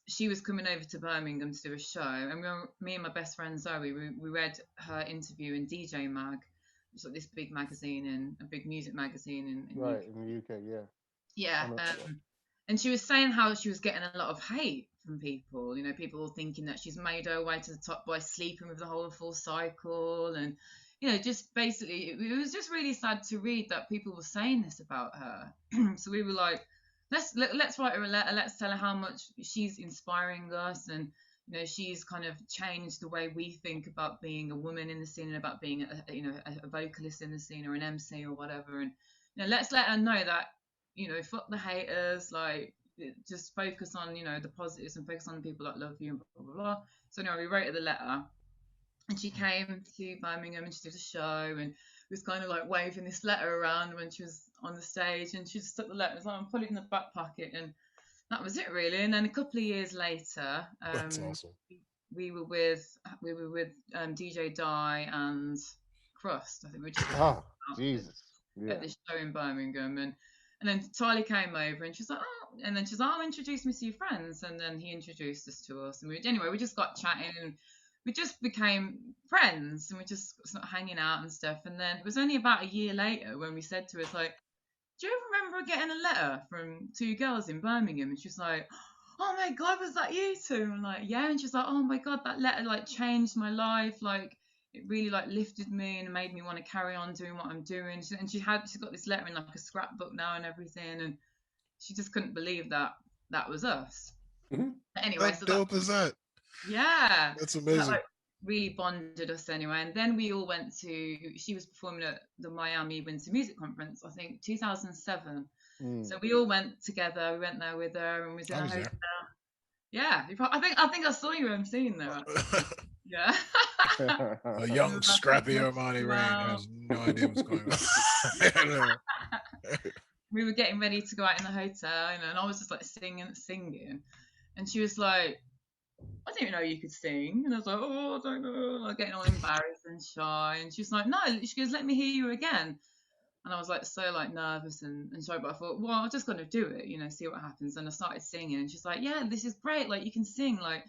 [SPEAKER 3] she was coming over to Birmingham to do a show, and me and my best friend Zoe, we read her interview in DJ Mag, which is like this big magazine and a big music magazine in
[SPEAKER 4] Right,
[SPEAKER 3] UK.
[SPEAKER 4] in the UK, yeah.
[SPEAKER 3] Yeah, and she was saying how she was getting a lot of hate from people. You know, people thinking that she's made her way to the top by sleeping with the whole full cycle, and you know, just basically, it was just really sad to read that people were saying this about her. So we were like, let's write her a letter. Let's tell her how much she's inspiring us, and you know, she's kind of changed the way we think about being a woman in the scene and about being a vocalist in the scene or an MC or whatever. And you know, let's let her know that, you know, fuck the haters, like just focus on, you know, the positives and focus on the people that love you and blah blah blah. So anyway, we wrote her the letter, and she came to Birmingham and she did a show and was kind of like waving this letter around when she was on the stage, and she just took the letter and was like, I'm put it in the back pocket, and that was it really. And then a couple of years later,
[SPEAKER 1] That's awesome.
[SPEAKER 3] we were with DJ Die and Crust. I think we just
[SPEAKER 4] Jesus. Yeah.
[SPEAKER 3] at this show in Birmingham, and then Tyler came over and she's like, oh, and then she's like, oh, introduce me to your friends, and then he introduced us to us, and we just got chatting and we just became friends, and we just sort of hanging out and stuff. And then it was only about a year later when we said to her, like, do you remember getting a letter from two girls in Birmingham? And she's like, oh my God, was that you two? And I'm like, yeah. And she's like, oh my God, that letter like changed my life. Like it really like lifted me and made me want to carry on doing what I'm doing. And she's got this letter in like a scrapbook now and everything. And she just couldn't believe that was us.
[SPEAKER 2] Mm-hmm.
[SPEAKER 3] But anyway,
[SPEAKER 1] how dope is that?
[SPEAKER 3] Yeah.
[SPEAKER 1] That's amazing.
[SPEAKER 3] That, like, really bonded us anyway. And then we all went to, she was performing at the Miami Winter Music Conference, I think 2007. So we all went together. We went there with her and we was in a hotel. There. Yeah, I think I saw you emceeing there. Yeah.
[SPEAKER 1] A young, scrappy Armanni Rain has no idea what's going on.
[SPEAKER 3] We were getting ready to go out in the hotel, and I was just like singing, and she was like, I didn't know you could sing. And I was like, oh, I don't know. Like getting all embarrassed and shy. And she's like, no. She goes, let me hear you again. And I was like so like nervous and shy, but I thought, well, I'm just gonna do it, you know, see what happens. And I started singing, and she's like, yeah, this is great. Like you can sing, like.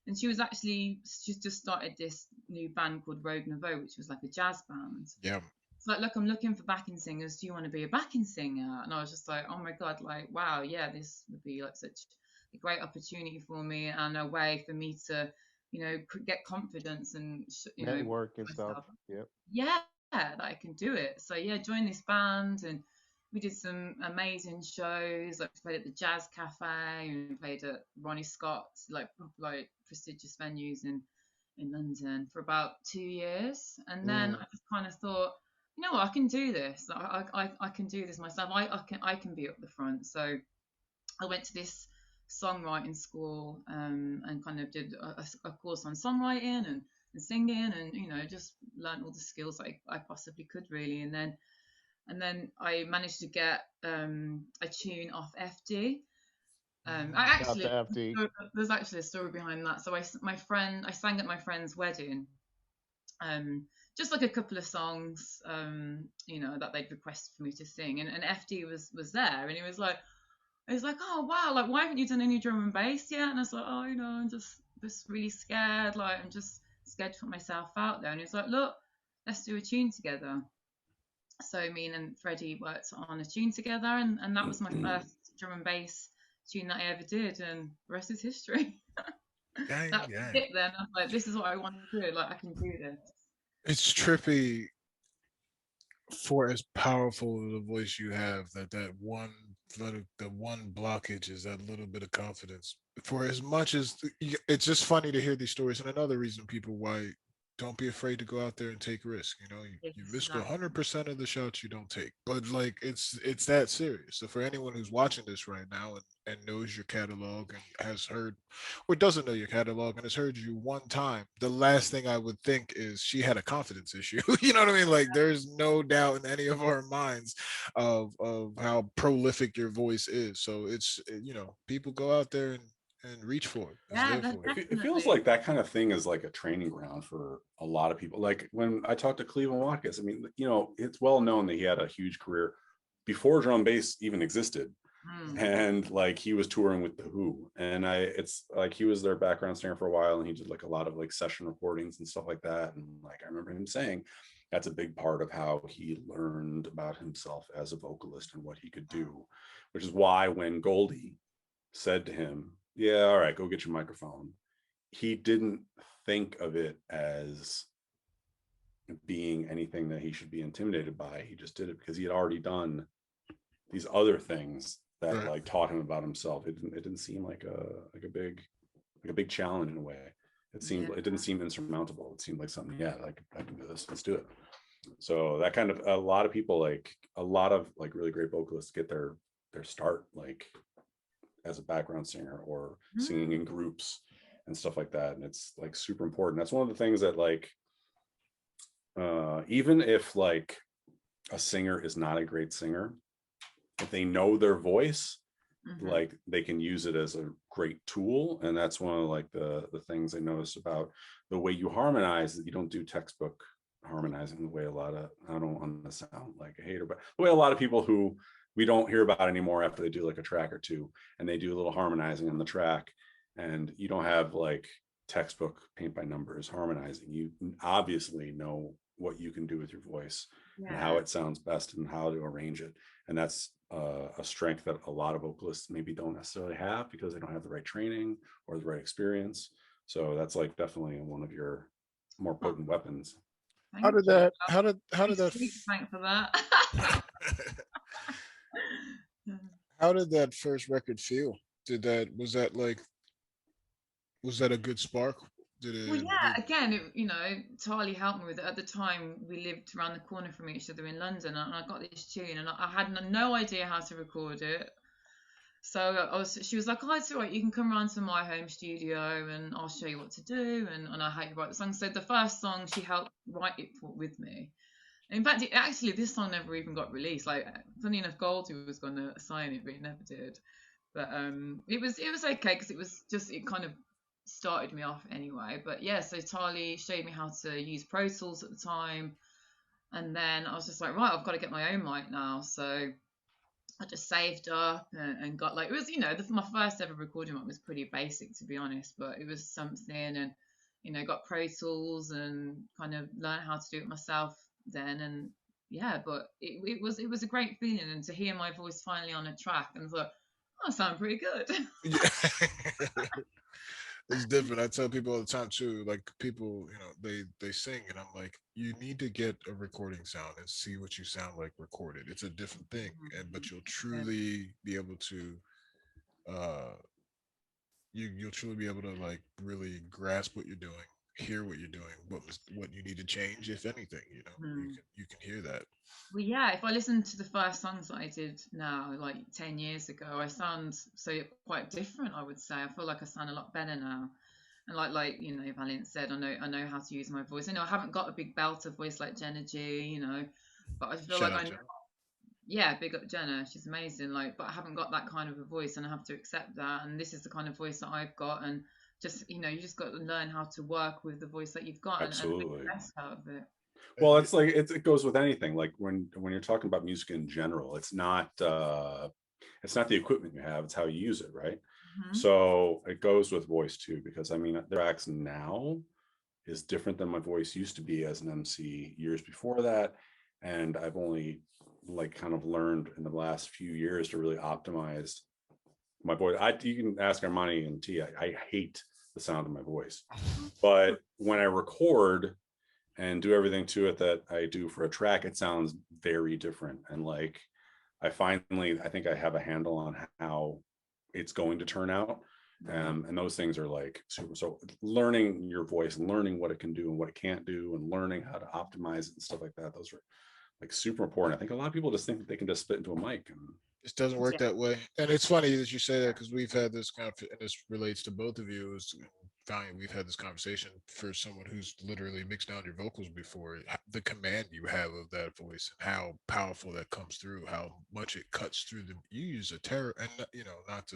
[SPEAKER 3] And she's just started this new band called Rogue Nouveau, which was like a jazz band.
[SPEAKER 1] Yeah.
[SPEAKER 3] It's like, look, I'm looking for backing singers. Do you want to be a backing singer? And I was just like, oh my God, like, wow, yeah, this would be like such a great opportunity for me and a way for me to, you know, get confidence and
[SPEAKER 4] network and stuff. Yep.
[SPEAKER 3] Yeah, that I can do it. So yeah, joined this band and we did some amazing shows. Like we played at the Jazz Cafe and we played at Ronnie Scott's, like prestigious venues in London for about 2 years. And then I just kind of thought, you know what, I can do this. I can do this myself. I can be up the front. So I went to this songwriting school and kind of did a course on songwriting and singing, and you know, just learned all the skills I possibly could really. And then I managed to get a tune off FD. There's actually a story behind that. So I sang at my friend's wedding, just like a couple of songs, you know, that they'd requested for me to sing, and FD was there, and he was like, oh wow, like why haven't you done any drum and bass yet? And I was like, oh, you know, I'm just really scared, like I'm just scared to put myself out there. And he was like, look, let's do a tune together. So me and Freddie worked on a tune together, and that was my first drum and bass tune that I ever did, and the rest is history. That was it then. I was like, this is what I want to do, like I can do this.
[SPEAKER 1] It's trippy for as powerful of a voice you have, that one blockage is that little bit of confidence. For as much as it's just funny to hear these stories, and another reason people why don't be afraid to go out there and take risks. You know, you miss 100% of the shots you don't take, but like it's that serious. So for anyone who's watching this right now and knows your catalog and has heard or doesn't know your catalog and has heard you one time, the last thing I would think is she had a confidence issue. You know what I mean? Like there's no doubt in any of our minds of how prolific your voice is. So it's, you know, people go out there and reach for it.
[SPEAKER 2] It feels like that kind of thing is like a training ground for a lot of people. Like when I talked to Cleveland Watkins, I mean, you know, it's well known that he had a huge career before drum bass even existed. And like he was touring with the Who, and it's like he was their background singer for a while, and he did like a lot of like session recordings and stuff like that. And like I remember him saying that's a big part of how he learned about himself as a vocalist and what he could do, which is why when Goldie said to him, yeah, all right, go get your microphone, he didn't think of it as being anything that he should be intimidated by. He just did it because he had already done these other things that like taught him about himself. It didn't seem like a big challenge in a way. It seemed it didn't seem insurmountable. It seemed like something, yeah, like I can do this, let's do it. So that kind of, a lot of people, like a lot of like really great vocalists get their start like as a background singer or singing in groups and stuff like that. And it's like super important. That's one of the things that like even if like a singer is not a great singer, if they know their voice, like they can use it as a great tool. And that's one of like the things I noticed about the way you harmonize, that you don't do textbook harmonizing the way a lot of, I don't want to sound like a hater, but the way a lot of people who we don't hear about anymore after they do like a track or two and they do a little harmonizing on the track, and you don't have like textbook paint by numbers harmonizing. You obviously know what you can do with your voice and how it sounds best and how to arrange it. And that's a strength that a lot of vocalists maybe don't necessarily have because they don't have the right training or the right experience. So that's like definitely one of your more potent weapons.
[SPEAKER 1] How did that
[SPEAKER 3] Thanks for that.
[SPEAKER 1] how did that first record feel? Was that a good spark?
[SPEAKER 3] Well, yeah, again, Charlie helped me with it. At the time, we lived around the corner from each other in London, and I got this tune, and I had no idea how to record it. So she was like, oh, it's all right, you can come around to my home studio and I'll show you what to do, and I how you write the song. So the first song, she helped write it with me. In fact, actually, this song never even got released. Like, funny enough, Goldie was going to sign it, but it never did. But it was okay because it kind of started me off anyway. But yeah, so Charlie showed me how to use Pro Tools at the time, and then I was just like, right, I've got to get my own mic now. So I just saved up and got like, it was, my first ever recording mic was pretty basic, to be honest, but it was something. And got Pro Tools and kind of learned how to do it myself then. And yeah, but it was a great feeling, and to hear my voice finally on a track and thought, oh, I sound pretty good.
[SPEAKER 1] It's different. I tell people all the time too, like people, they sing and I'm like, you need to get a recording sound and see what you sound like recorded. It's a different thing. But you'll truly be able to you'll truly be able to like really grasp what you're doing, hear what you're doing, what you need to change, if anything, you can hear that.
[SPEAKER 3] Well, yeah, if I listen to the first songs that I did now, like 10 years ago, I sound so quite different, I would say. I feel like I sound a lot better now. And like Valiant said, I know how to use my voice. I haven't got a big belter voice like Jenna G, but I feel like yeah, big up Jenna, she's amazing. Like, but I haven't got that kind of a voice, and I have to accept that. And this is the kind of voice that I've got, and just you just got to learn how to work with the voice that you've got and make the best out of it.
[SPEAKER 2] Well, it's like it goes with anything. Like when you're talking about music in general, it's not the equipment you have; it's how you use it, right? So it goes with voice too, because I mean, their acts now is different than my voice used to be as an MC years before that, and I've only like kind of learned in the last few years to really optimize my voice. You can ask Armanni and T. I hate the sound of my voice, but when I record and do everything to it that I do for a track, it sounds very different. And like, I think I have a handle on how it's going to turn out. And those things are like super. So learning your voice, learning what it can do and what it can't do, and learning how to optimize it and stuff like that. Those are like super important. I think a lot of people just think that they can just spit into a mic. And
[SPEAKER 1] it doesn't work that way. And it's funny that you say that, because we've had this and this relates to both of you. Valiant, we've had this conversation for someone who's literally mixed down your vocals before, the command you have of that voice and how powerful that comes through, how much it cuts through you use a and not to,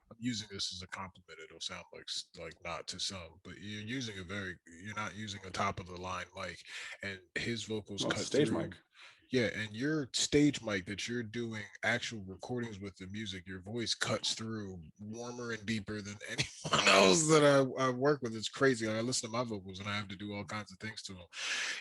[SPEAKER 1] I'm using this as a compliment, it'll sound like not to some, but you're not using a top of the line mic, and his vocals cut
[SPEAKER 2] stage
[SPEAKER 1] through.
[SPEAKER 2] mic.
[SPEAKER 1] Yeah, and your stage mic that you're doing actual recordings with the music, your voice cuts through warmer and deeper than anyone else that I work with. It's crazy. Like, I listen to my vocals and I have to do all kinds of things to them.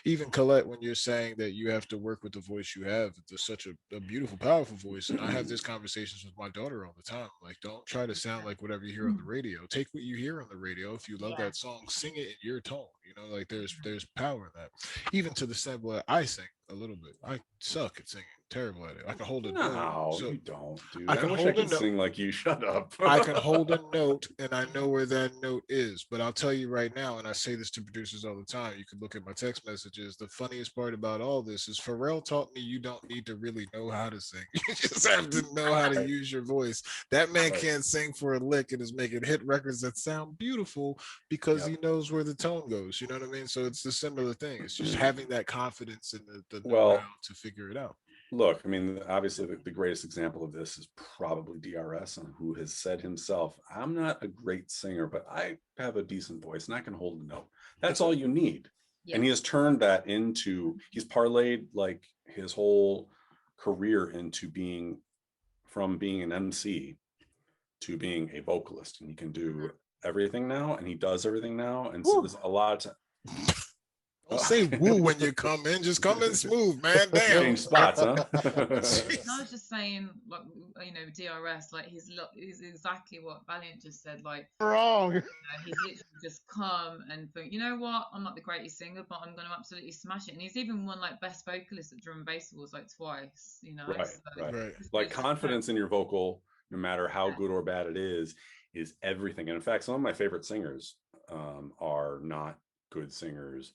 [SPEAKER 1] Even Collette, when you're saying that you have to work with the voice you have, it's such a beautiful, powerful voice. And I have these conversations with my daughter all the time. Like, don't try to sound like whatever you hear on the radio. Take what you hear on the radio. If you love
[SPEAKER 3] Yeah.
[SPEAKER 1] that song, sing it in your tone. You know, like there's power in that. Even to the extent where I sing a little bit. I suck at singing. Terrible at it. I can hold a note.
[SPEAKER 2] No,
[SPEAKER 1] So
[SPEAKER 2] you don't, dude.
[SPEAKER 1] I
[SPEAKER 2] I
[SPEAKER 1] can
[SPEAKER 2] wish I
[SPEAKER 1] hold a
[SPEAKER 2] could
[SPEAKER 1] note.
[SPEAKER 2] sing like you. Shut up.
[SPEAKER 1] I can hold a note and I know where that note is. But I'll tell you right now, and I say this to producers all the time, you can look at my text messages. The funniest part about all this is Pharrell taught me you don't need to really know how to sing. You just have to know how to
[SPEAKER 2] Right.
[SPEAKER 1] use your voice. That man
[SPEAKER 2] Right.
[SPEAKER 1] can't sing for a lick and is making hit records that sound beautiful because
[SPEAKER 2] Yep.
[SPEAKER 1] he knows where the tone goes. You know what I mean? So it's a similar thing. It's just having that confidence in the know-how
[SPEAKER 2] Well,
[SPEAKER 1] to figure it out.
[SPEAKER 2] look, I mean, obviously, the greatest example of this is probably T.R.A.C, who has said himself, I'm not a great singer, but I have a decent voice and I can hold a note. That's all you need.
[SPEAKER 3] Yeah.
[SPEAKER 2] And he has turned that into, he's parlayed like his whole career into being, from being an MC to being a vocalist. And he can do everything now, and he does everything now. And so
[SPEAKER 4] Woo.
[SPEAKER 2] there's a lot of
[SPEAKER 1] Don't say woo when you come in. Just come in smooth, man. Damn.
[SPEAKER 2] change spots, huh?
[SPEAKER 3] I was just saying, like, you know, DRS, like he's exactly what Valiant just said. Like,
[SPEAKER 4] Wrong.
[SPEAKER 3] you know, he's literally just come and think, you know what, I'm not the greatest singer, but I'm going to absolutely smash it. And he's even won like best vocalist at Drum and Bass Awards like twice. You know,
[SPEAKER 2] Right,
[SPEAKER 3] so
[SPEAKER 2] right.
[SPEAKER 1] Right.
[SPEAKER 2] Like confidence in your vocal, no matter how good or bad it is everything. And in fact, some of my favorite singers are not good singers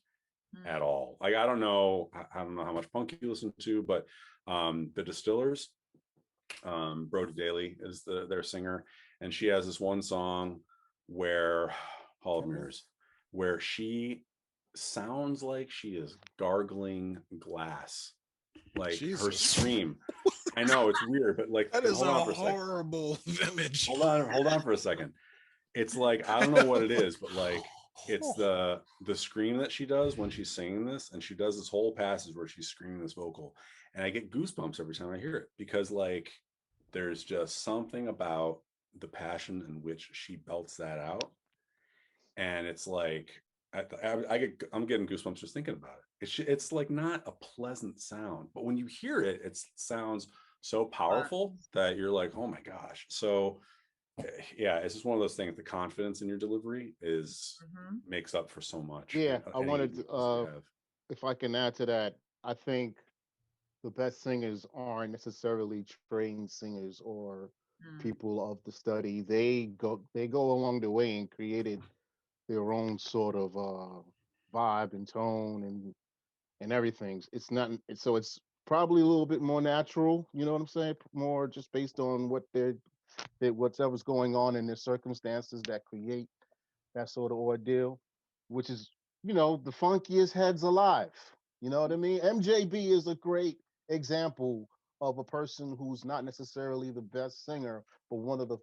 [SPEAKER 2] at all. Like I don't know how much punk you listen to, but the Distillers, Brody Daly is their singer, and she has this one song where Hall of Mirrors, where she sounds like she is gargling glass, like her
[SPEAKER 1] Jesus.
[SPEAKER 2] scream. I know it's weird, but like
[SPEAKER 1] That is
[SPEAKER 2] hold
[SPEAKER 1] a
[SPEAKER 2] on for a second.
[SPEAKER 1] horrible image.
[SPEAKER 2] Hold on for a second. It's like I don't know what it is, but like it's the scream that she does when she's singing this, and she does this whole passage where she's screaming this vocal, and I get goosebumps every time I hear it, because like there's just something about the passion in which she belts that out, and it's like I'm getting goosebumps just thinking about it. It's like not a pleasant sound, but when you hear it, it sounds so powerful that you're like, oh my gosh. So yeah, it's just one of those things. The confidence in your delivery makes up for so much.
[SPEAKER 4] Yeah, I wanted to, if I can add to that, I think the best singers aren't necessarily trained singers or people of the study. They go along the way and created their own sort of vibe and tone and everything. It's not so it's probably a little bit more natural. You know what I'm saying? More just based on what whatever's going on in their circumstances that create that sort of ordeal, which is, the funkiest heads alive. You know what I mean? MJB is a great example of a person who's not necessarily the best singer, but one of the,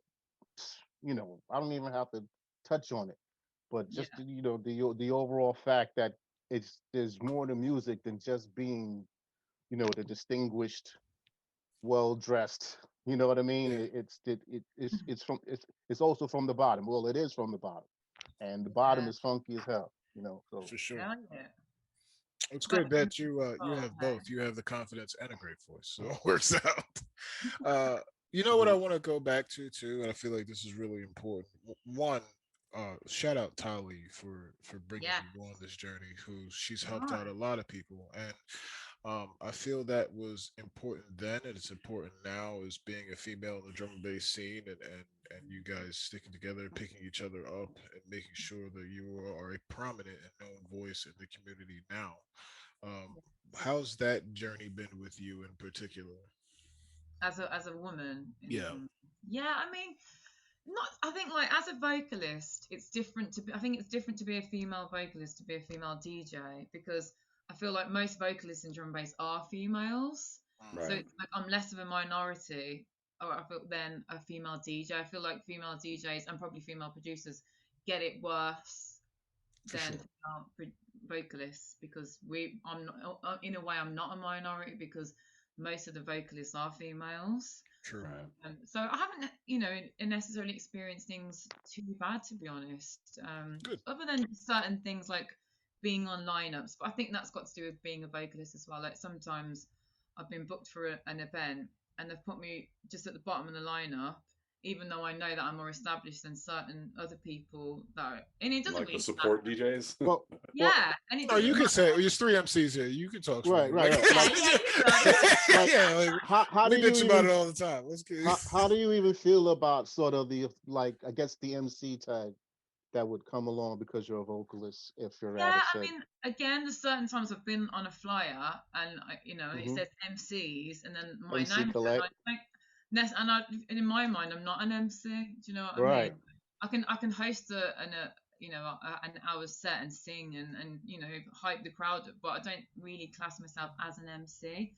[SPEAKER 4] I don't even have to touch on it, but just the overall fact that there's more to music than just being, the distinguished, well dressed. You know what I mean? It's also from the bottom. Well, it is from the bottom, and the bottom is funky as hell. So
[SPEAKER 1] For sure.
[SPEAKER 3] Yeah.
[SPEAKER 1] It's good that you have both. You have the confidence and a great voice, so it works out. You know what I want to go back to too, and I feel like this is really important. One, shout out Tali for bringing you on this journey. She's helped out a lot of people, and I feel that was important then, and it's important now as being a female in the drum and bass scene, and you guys sticking together, picking each other up, and making sure that you are a prominent and known voice in the community now. How's that journey been with you in particular?
[SPEAKER 3] As a woman.
[SPEAKER 1] Yeah.
[SPEAKER 3] Yeah, I mean, not. I think like as a vocalist, it's different to. I think it's different to be a female vocalist to be a female DJ, because I feel like most vocalists in drum and bass are females.
[SPEAKER 2] Right.
[SPEAKER 3] So it's like I'm less of a minority, or I feel, than a female DJ. I feel like female DJs and probably female producers get it worse than vocalists because I'm not, in a way, I'm not a minority because most of the vocalists are females.
[SPEAKER 1] True.
[SPEAKER 3] So I haven't, necessarily experienced things too bad, to be honest.
[SPEAKER 1] Good.
[SPEAKER 3] Other than certain things like being on lineups, but I think that's got to do with being a vocalist as well. Like sometimes I've been booked for an event and they've put me just at the bottom of the lineup, even though I know that I'm more established than certain other people and it doesn't
[SPEAKER 2] like
[SPEAKER 3] really
[SPEAKER 2] the support
[SPEAKER 3] matter.
[SPEAKER 2] DJs.
[SPEAKER 3] Yeah, and it
[SPEAKER 1] no, you
[SPEAKER 3] doesn't
[SPEAKER 1] can say
[SPEAKER 3] matter.
[SPEAKER 1] there's 3 MCs here. You can talk.
[SPEAKER 4] Right.
[SPEAKER 1] How
[SPEAKER 4] do
[SPEAKER 1] we bitch
[SPEAKER 4] you
[SPEAKER 1] about
[SPEAKER 4] even,
[SPEAKER 1] it all the time. Let's get.
[SPEAKER 4] how do you even feel about sort of the I guess the MC tag that would come along because you're a vocalist if you're at
[SPEAKER 3] Yeah,
[SPEAKER 4] a
[SPEAKER 3] I
[SPEAKER 4] set?
[SPEAKER 3] mean, again, there's certain times I've been on a flyer and and it
[SPEAKER 4] Mhm.
[SPEAKER 3] says MCs and then my
[SPEAKER 4] MC
[SPEAKER 3] name's
[SPEAKER 4] Collette.
[SPEAKER 3] and in my mind I'm not an MC. Do you know what I
[SPEAKER 4] Right.
[SPEAKER 3] mean? I can host an hour set and sing and hype the crowd up, but I don't really class myself as an MC.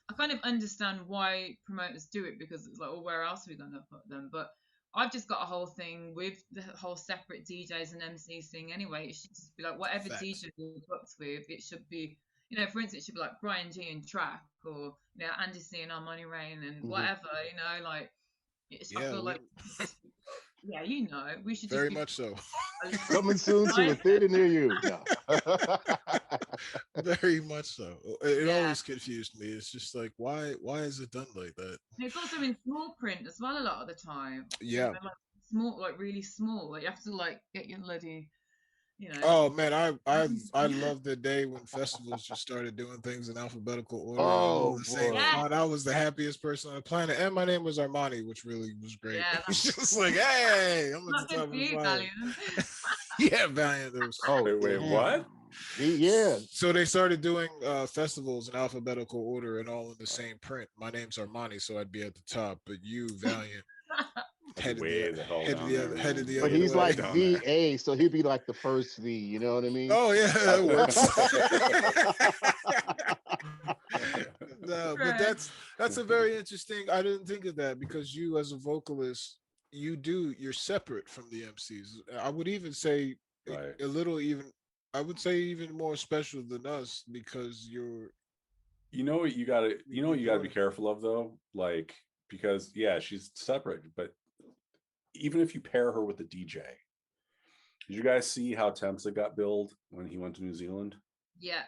[SPEAKER 3] I kind of understand why promoters do it because it's like, well, where else are we going to put them? But I've just got a whole thing with the whole separate DJs and MCs thing anyway. It should just be like whatever
[SPEAKER 1] Facts.
[SPEAKER 3] DJ you're booked with, it should be, for instance, it should be like Brian G and T.R.A.C or, Andy C and Armanni Rain and whatever, like, I feel like, we should just
[SPEAKER 1] Very
[SPEAKER 3] be
[SPEAKER 1] much so.
[SPEAKER 4] Coming soon to a theater near you. No.
[SPEAKER 1] Very much so. It
[SPEAKER 3] Yeah.
[SPEAKER 1] always confused me. It's just like, why is it done like that?
[SPEAKER 3] And it's also in small print as well a lot of the time.
[SPEAKER 1] Yeah.
[SPEAKER 3] Like small, like really small. Like you have to like get your bloody,
[SPEAKER 1] Oh man, I love the day when festivals just started doing things in alphabetical order.
[SPEAKER 4] Oh,
[SPEAKER 1] The same
[SPEAKER 4] boy.
[SPEAKER 1] font. I was the happiest person on the planet, and my name was Armanni, which really was great.
[SPEAKER 3] Yeah,
[SPEAKER 1] It's just like, hey, I'm at
[SPEAKER 3] not
[SPEAKER 1] the top
[SPEAKER 3] good
[SPEAKER 1] of
[SPEAKER 3] for
[SPEAKER 1] the
[SPEAKER 3] you,
[SPEAKER 1] line.
[SPEAKER 3] Valiant.
[SPEAKER 1] Yeah, Valiant. There was.
[SPEAKER 4] Oh,
[SPEAKER 2] Wait,
[SPEAKER 4] damn.
[SPEAKER 2] what?
[SPEAKER 4] Yeah.
[SPEAKER 1] So they started doing festivals in alphabetical order and all in the same print. My name's Armanni, so I'd be at the top, but you, Valiant, headed
[SPEAKER 2] Way the hell down there,
[SPEAKER 1] headed the
[SPEAKER 2] man.
[SPEAKER 4] But
[SPEAKER 1] other
[SPEAKER 4] he's
[SPEAKER 1] way.
[SPEAKER 4] like
[SPEAKER 2] down there.
[SPEAKER 4] VA, so he'd be like the first V, you know what I mean?
[SPEAKER 1] Oh yeah, that works. No, but
[SPEAKER 3] Right.
[SPEAKER 1] that's a very interesting. I didn't think of that because you, as a vocalist, you're separate from the MCs. I would even say
[SPEAKER 2] Right.
[SPEAKER 1] a little even. I would say even more special than us because you're.
[SPEAKER 2] You know what you gotta be careful of though, like, because yeah, she's separate, but even if you pair her with a DJ, did you guys see how Temsa got billed when he went to New Zealand?
[SPEAKER 3] Yeah.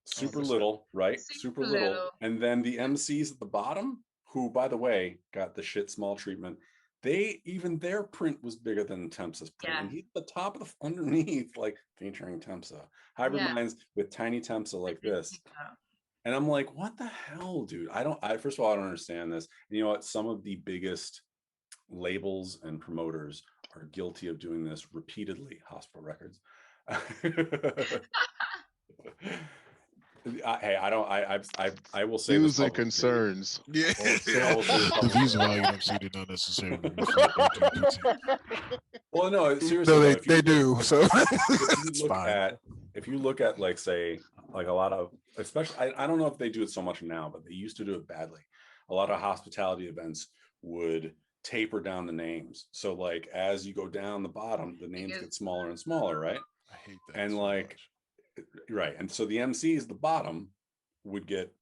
[SPEAKER 2] Super
[SPEAKER 1] 100%.
[SPEAKER 2] little, right?
[SPEAKER 3] Super
[SPEAKER 2] Super little.
[SPEAKER 3] little.
[SPEAKER 2] And then the MCs at the bottom, who by the way got the shit small treatment, even their print was bigger than Temsa's print.
[SPEAKER 3] Yeah.
[SPEAKER 2] And he's at the top of the underneath, like featuring Temsa. Hybrid
[SPEAKER 3] Yeah.
[SPEAKER 2] Minds with tiny Temsa like this.
[SPEAKER 3] Yeah.
[SPEAKER 2] And I'm like, what the hell, dude? First of all, I don't understand this. And you know what? Some of the biggest labels and promoters are guilty of doing this repeatedly. Hospital Records. I will say
[SPEAKER 4] Views
[SPEAKER 2] this
[SPEAKER 4] and
[SPEAKER 2] publicly.
[SPEAKER 4] concerns.
[SPEAKER 1] Yeah.
[SPEAKER 2] I will say this
[SPEAKER 1] The views of
[SPEAKER 2] publicly.
[SPEAKER 1] Valiant MC did not necessarily reflect Roti and Poutine.
[SPEAKER 2] Well, no, seriously.
[SPEAKER 1] No,
[SPEAKER 2] though, if you
[SPEAKER 1] they
[SPEAKER 2] look-
[SPEAKER 1] do. So
[SPEAKER 2] if
[SPEAKER 1] it's
[SPEAKER 2] you look
[SPEAKER 1] fine.
[SPEAKER 2] if you look at like, say, like a lot of, especially, I don't know if they do it so much now, but they used to do it badly. A lot of hospitality events would taper down the names, so like as you go down the bottom, the names get smaller and smaller, right?
[SPEAKER 1] I hate that.
[SPEAKER 2] And
[SPEAKER 1] so
[SPEAKER 2] like,
[SPEAKER 1] much.
[SPEAKER 2] right, and so the MCs, the bottom, would get,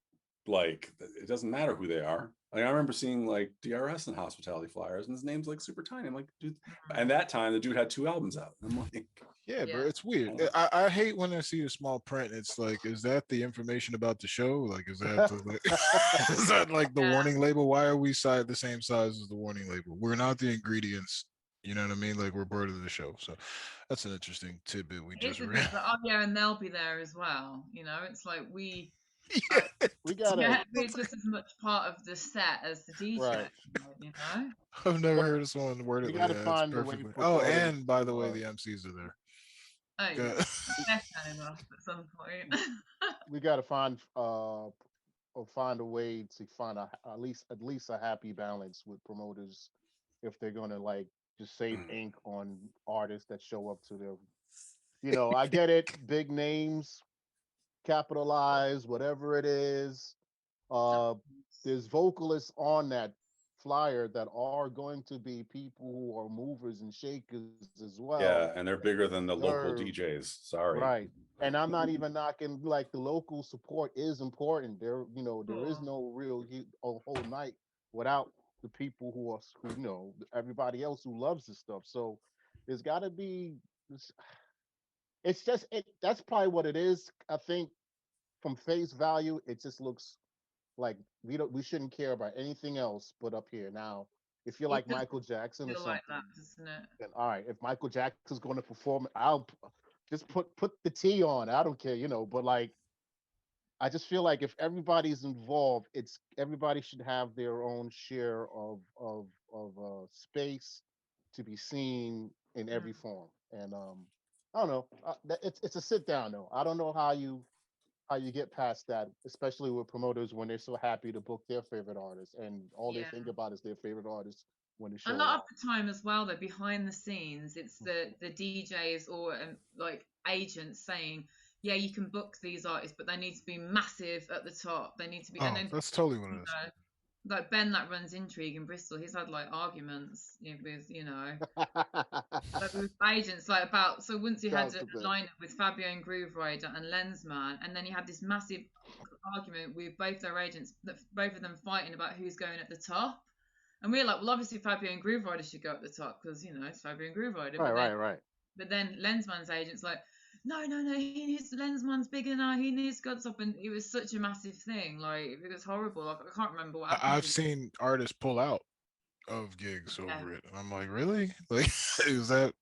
[SPEAKER 2] like, it doesn't matter who they are. Like, I remember seeing like T.R.A.C in hospitality flyers, and his name's like super tiny. I'm like, dude. And that time, the dude had 2 albums out. I'm like,
[SPEAKER 1] Yeah, bro,
[SPEAKER 3] Yeah.
[SPEAKER 1] it's weird. I hate when I see the small print. It's like, is that the information about the show? Like, is that is that like the
[SPEAKER 3] Yeah.
[SPEAKER 1] warning label? Why are we the same size as the warning label? We're not the ingredients. You know what I mean? Like, we're part of the show. So that's an interesting tidbit we just
[SPEAKER 3] It's
[SPEAKER 1] read.
[SPEAKER 3] like, oh yeah, and they'll be there as well. It's like we
[SPEAKER 4] We gotta.
[SPEAKER 3] yeah, we're just as much part of the set as the DJ.
[SPEAKER 4] Right.
[SPEAKER 1] I've never heard of someone word
[SPEAKER 4] We
[SPEAKER 1] it like
[SPEAKER 4] gotta
[SPEAKER 1] that.
[SPEAKER 4] find
[SPEAKER 1] It's
[SPEAKER 4] a way
[SPEAKER 1] perfectly.
[SPEAKER 4] for
[SPEAKER 1] Oh,
[SPEAKER 4] artists
[SPEAKER 1] and by the way,
[SPEAKER 4] to,
[SPEAKER 1] the MCs are there.
[SPEAKER 3] Oh yeah,
[SPEAKER 1] Good.
[SPEAKER 3] they're enough at some point.
[SPEAKER 4] We gotta find or find a way to find at least a happy balance with promoters if they're gonna like just save ink on artists that show up to their. I get it, big names, capitalize, whatever it is. There's vocalists on that flyer that are going to be people who are movers and shakers as well.
[SPEAKER 2] Yeah, and they're bigger than the local
[SPEAKER 4] Deserve-
[SPEAKER 2] DJs. Sorry.
[SPEAKER 4] Right. And I'm not even knocking, like, the local support is important. There, there is
[SPEAKER 3] Sure.
[SPEAKER 4] no real a whole night without the people who are, everybody else who loves this stuff. So there's got to be. It's just that's probably what it is. I think from face value, it just looks like we shouldn't care about anything else but up here. Now, if you're
[SPEAKER 3] It
[SPEAKER 4] like
[SPEAKER 3] does
[SPEAKER 4] Michael Jackson or
[SPEAKER 3] feel
[SPEAKER 4] something,
[SPEAKER 3] like that, doesn't it?
[SPEAKER 4] then all right. If Michael Jackson's going to perform, I'll just put the T on. I don't care, but like, I just feel like if everybody's involved, everybody should have their own share of space to be seen in every form. And I don't know. It's a sit down though. I don't know how you get past that, especially with promoters when they're so happy to book their favorite artists and all they
[SPEAKER 3] Yeah.
[SPEAKER 4] think about is their favorite artists when they show
[SPEAKER 3] A lot
[SPEAKER 4] up.
[SPEAKER 3] of the time as well, though, behind the scenes, it's the DJs or like agents saying, "Yeah, you can book these artists, but they need to be massive at the top. They need to be."
[SPEAKER 1] Oh,
[SPEAKER 3] And then,
[SPEAKER 1] that's totally what it is.
[SPEAKER 3] like Ben that runs Intrigue in Bristol, he's had like arguments with like, with agents like about. So once he had
[SPEAKER 4] Shout
[SPEAKER 3] a
[SPEAKER 4] out to Ben.
[SPEAKER 3] lineup with Fabio and Groove Rider and Lensman, and then he had this massive argument with both their agents, that both of them fighting about who's going at the top. And we're like, well, obviously Fabio and Groove Rider should go at the top because it's Fabio and Groove Rider.
[SPEAKER 4] Right.
[SPEAKER 3] But then Lensman's agent's like, no, he needs Lensman's bigger now. He needs to go at the top, and it was such a massive thing. Like it was horrible. Like I can't remember what happened.
[SPEAKER 1] I've seen artists pull out of gigs over it. I'm like, really? Like, is it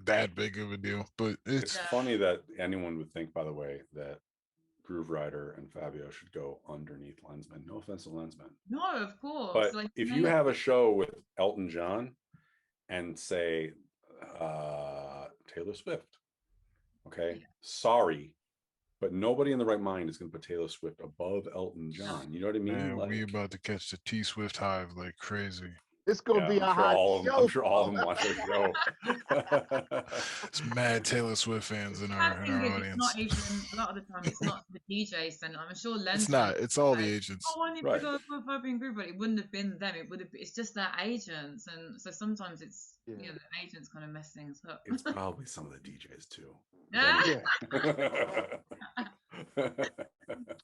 [SPEAKER 1] that big of a deal? But
[SPEAKER 2] It's funny that anyone would think, by the way, that Groove Rider and Fabio should go underneath Lensman. No offense to Lensman.
[SPEAKER 3] No, of course.
[SPEAKER 2] But
[SPEAKER 3] like,
[SPEAKER 2] if you have a show with Elton John and say Taylor Swift, okay, sorry, but nobody in the right mind is going to put Taylor Swift above Elton John. You know what I mean?
[SPEAKER 1] Man,
[SPEAKER 2] Like,
[SPEAKER 1] we about to catch the T Swift hive like crazy.
[SPEAKER 4] It's gonna be a hot show.
[SPEAKER 2] I'm sure all of them watch their show.
[SPEAKER 1] It's mad Taylor Swift fans in our audience.
[SPEAKER 3] It's not even a lot of the time. It's not the DJ sending. I'm sure Lensman.
[SPEAKER 1] It's not. It's all the agents.
[SPEAKER 3] Oh, I need to go for Fabio and Groove, but it wouldn't have been them. It would have. It's just their agents, and so sometimes it's the agents kind of mess things up.
[SPEAKER 2] It's probably some of the DJs too.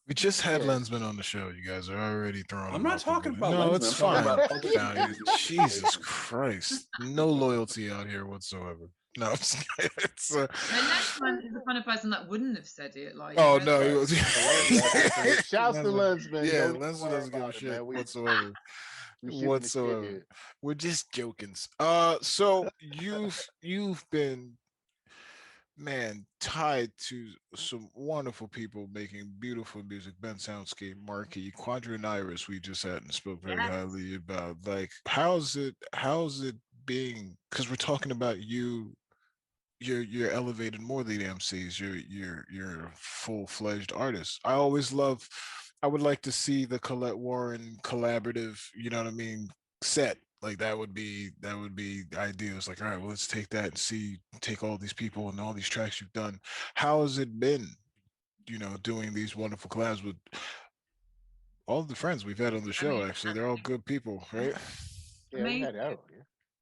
[SPEAKER 1] We just had Lensman on the show. You guys are already throwing.
[SPEAKER 2] I'm not talking about.
[SPEAKER 1] No,
[SPEAKER 2] Lensman.
[SPEAKER 1] it's
[SPEAKER 2] I'm
[SPEAKER 1] fine.
[SPEAKER 2] talking about
[SPEAKER 1] No, Jesus Christ, no loyalty out here whatsoever. No, I'm just kidding.
[SPEAKER 3] Lensman is the kind of person that wouldn't have said it. Like,
[SPEAKER 1] oh no, he was.
[SPEAKER 4] Shouts to Lensman.
[SPEAKER 1] Yeah, Lensman doesn't give a shit whatsoever. Whatsoever. We're just joking. So you've been, man, tied to some wonderful people making beautiful music. Ben Soundscape, Marquee, Quadrant Iris, we just had and spoke very highly about. Like, how's it being? Because we're talking about you're elevated more than MCs. You're a full-fledged artist. I would like to see the Collette Warren collaborative, you know what I mean, set. Like that would be ideal. It's like, all right, well, let's take that and take all these people and all these tracks you've done. How has it been, doing these wonderful collabs with all the friends we've had on the show? Actually, they're all good people, right?
[SPEAKER 4] Yeah, we had that.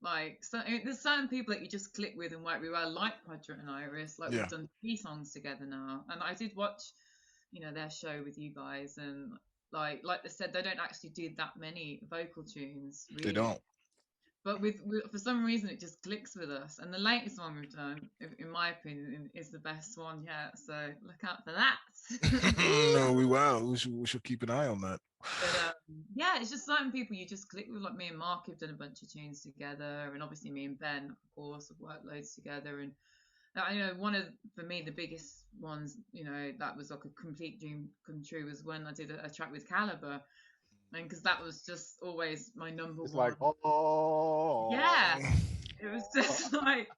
[SPEAKER 3] Like, so there's certain people that you just click with and work really well, like Quadrant and Iris. Like we've done 3 songs together now, and I did watch, their show with you guys, and like they said, they don't actually do that many vocal tunes. Really.
[SPEAKER 1] They don't.
[SPEAKER 3] But with for some reason, it just clicks with us. And the latest one we've done, in my opinion, is the best one yet. So look out for that.
[SPEAKER 1] No, we should keep an eye on that.
[SPEAKER 3] But yeah, it's just certain people you just click with. Like me and Mark have done a bunch of tunes together, and obviously me and Ben, of course, have worked loads together. And I know for me, the biggest ones, that was like a complete dream come true was when I did a track with Caliber. And because that was just always my number
[SPEAKER 4] it's
[SPEAKER 3] one.
[SPEAKER 4] Like, oh.
[SPEAKER 3] Yeah. It was just like,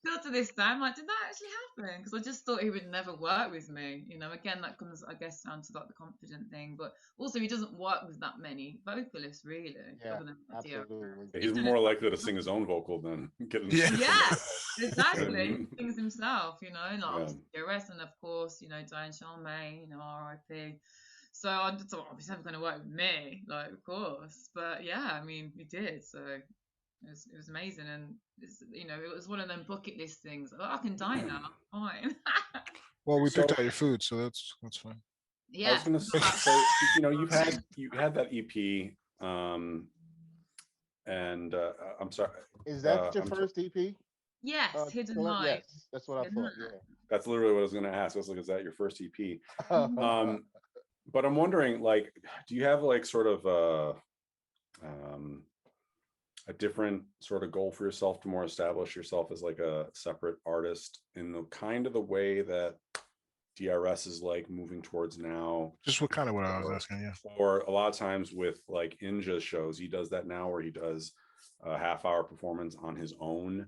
[SPEAKER 3] still to this day, I'm like, did that actually happen? Because I just thought he would never work with me. Again, that comes, I guess, down to like the confident thing. But also, he doesn't work with that many vocalists, really.
[SPEAKER 4] Yeah, absolutely.
[SPEAKER 2] He's more likely to sing his own vocal than get him.
[SPEAKER 3] Yeah, exactly. He sings himself, like T.R.A.C, and of course, Diane Charmaine, R.I.P. So I just thought, oh, it's never going to work with me, like, of course. But yeah, I mean, we did. So it was amazing, and it's, it was one of them bucket list things. Oh, I can die now, fine.
[SPEAKER 1] Well, we picked
[SPEAKER 2] So
[SPEAKER 1] out your food, so that's fine.
[SPEAKER 2] I was
[SPEAKER 3] Yeah.
[SPEAKER 2] gonna say, so you had that EP, and I'm sorry,
[SPEAKER 4] Is that your
[SPEAKER 2] I'm
[SPEAKER 4] first EP?
[SPEAKER 3] Yes, Hidden
[SPEAKER 4] Collette?
[SPEAKER 3] Light.
[SPEAKER 4] Yes, that's what I
[SPEAKER 3] Hidden
[SPEAKER 4] thought.
[SPEAKER 3] Light.
[SPEAKER 2] that's literally what I was gonna ask. I was like, is that your first EP?
[SPEAKER 4] Yeah.
[SPEAKER 2] But I'm wondering, like, do you have like sort of a different sort of goal for yourself to more establish yourself as like a separate artist in the kind of the way that DRS is like moving towards now?
[SPEAKER 1] Just what I was asking, yeah.
[SPEAKER 2] Or a lot of times with like Inja's shows, he does that now where he does a half-hour performance on his own.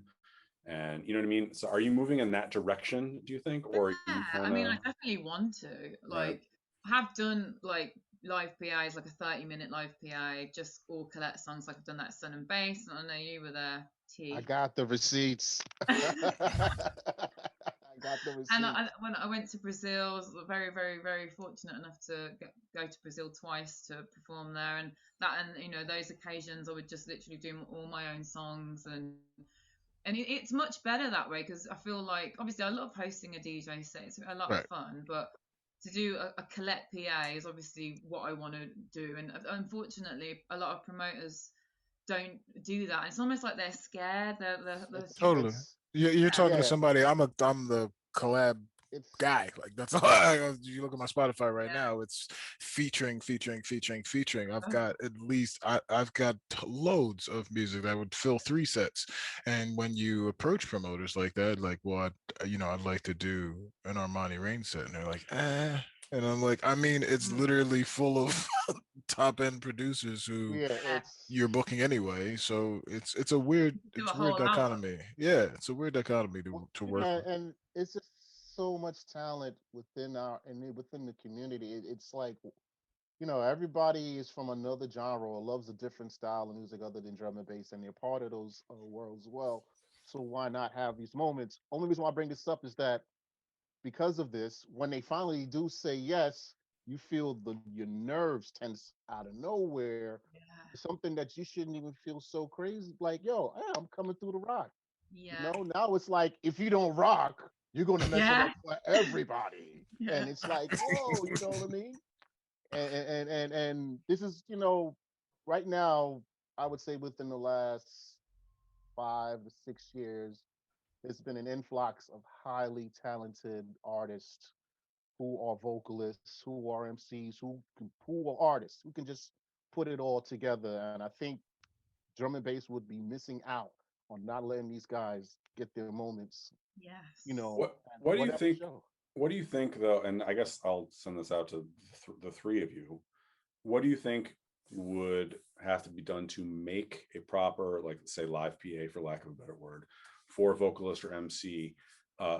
[SPEAKER 2] And you know what I mean? So are you moving in that direction, do you think? Or are you
[SPEAKER 3] Yeah,
[SPEAKER 2] kind
[SPEAKER 3] I
[SPEAKER 2] of
[SPEAKER 3] mean, I definitely want to.
[SPEAKER 2] Right.
[SPEAKER 3] Like, I have done like live PAs, like a 30-minute live PA, just all Collette songs. Like I've done that Sun and Bass, and I know you were there, T.
[SPEAKER 4] I got the receipts. I got the receipts.
[SPEAKER 3] And when I went to Brazil, I was very, very, very fortunate enough to go to Brazil twice to perform there. And those occasions, I would just literally do all my own songs, and it's much better that way, because I feel like, obviously I love hosting a DJ set, it's a lot of
[SPEAKER 1] Right.
[SPEAKER 3] fun, but to do a Collette PA is obviously what I want to do, and unfortunately a lot of promoters don't do that. It's almost like they're scared. They're
[SPEAKER 1] Totally. You're talking to somebody. I'm the collab
[SPEAKER 4] it's
[SPEAKER 1] guy. Like that's all. You look at my Spotify right now. It's featuring. I've got at least I've got loads of music that would fill 3 sets. And when you approach promoters like that, like, well, I'd like to do an Armanni rain set, and they're like, eh. And I'm like, I mean, it's literally full of top end producers who you're booking anyway. So it's a weird dichotomy. Yeah, it's a weird dichotomy to work with.
[SPEAKER 4] And it's just so much talent within within the community. It's like, everybody is from another genre or loves a different style of music other than drum and bass, and they're part of those worlds as well. So why not have these moments? Only reason why I bring this up is that because of this, when they finally do say yes, you feel your nerves tense out of nowhere. It's something that you shouldn't even feel so crazy. Like, yo, I'm coming through the rock.
[SPEAKER 3] Yeah.
[SPEAKER 4] Now it's like, if you don't rock, you're gonna mess it up for everybody. And it's like, whoa, you know what I mean? And this is, right now, I would say within the last 5 to 6 years, there's been an influx of highly talented artists who are vocalists, who are MCs, who are artists, who can just put it all together. And I think drum and bass would be missing out on not letting these guys get their moments.
[SPEAKER 3] Yes.
[SPEAKER 2] What do you think? What do you think, though? And I guess I'll send this out to the 3 of you. What do you think would have to be done to make a proper, like, say, live PA, for lack of a better word, for vocalist or MC,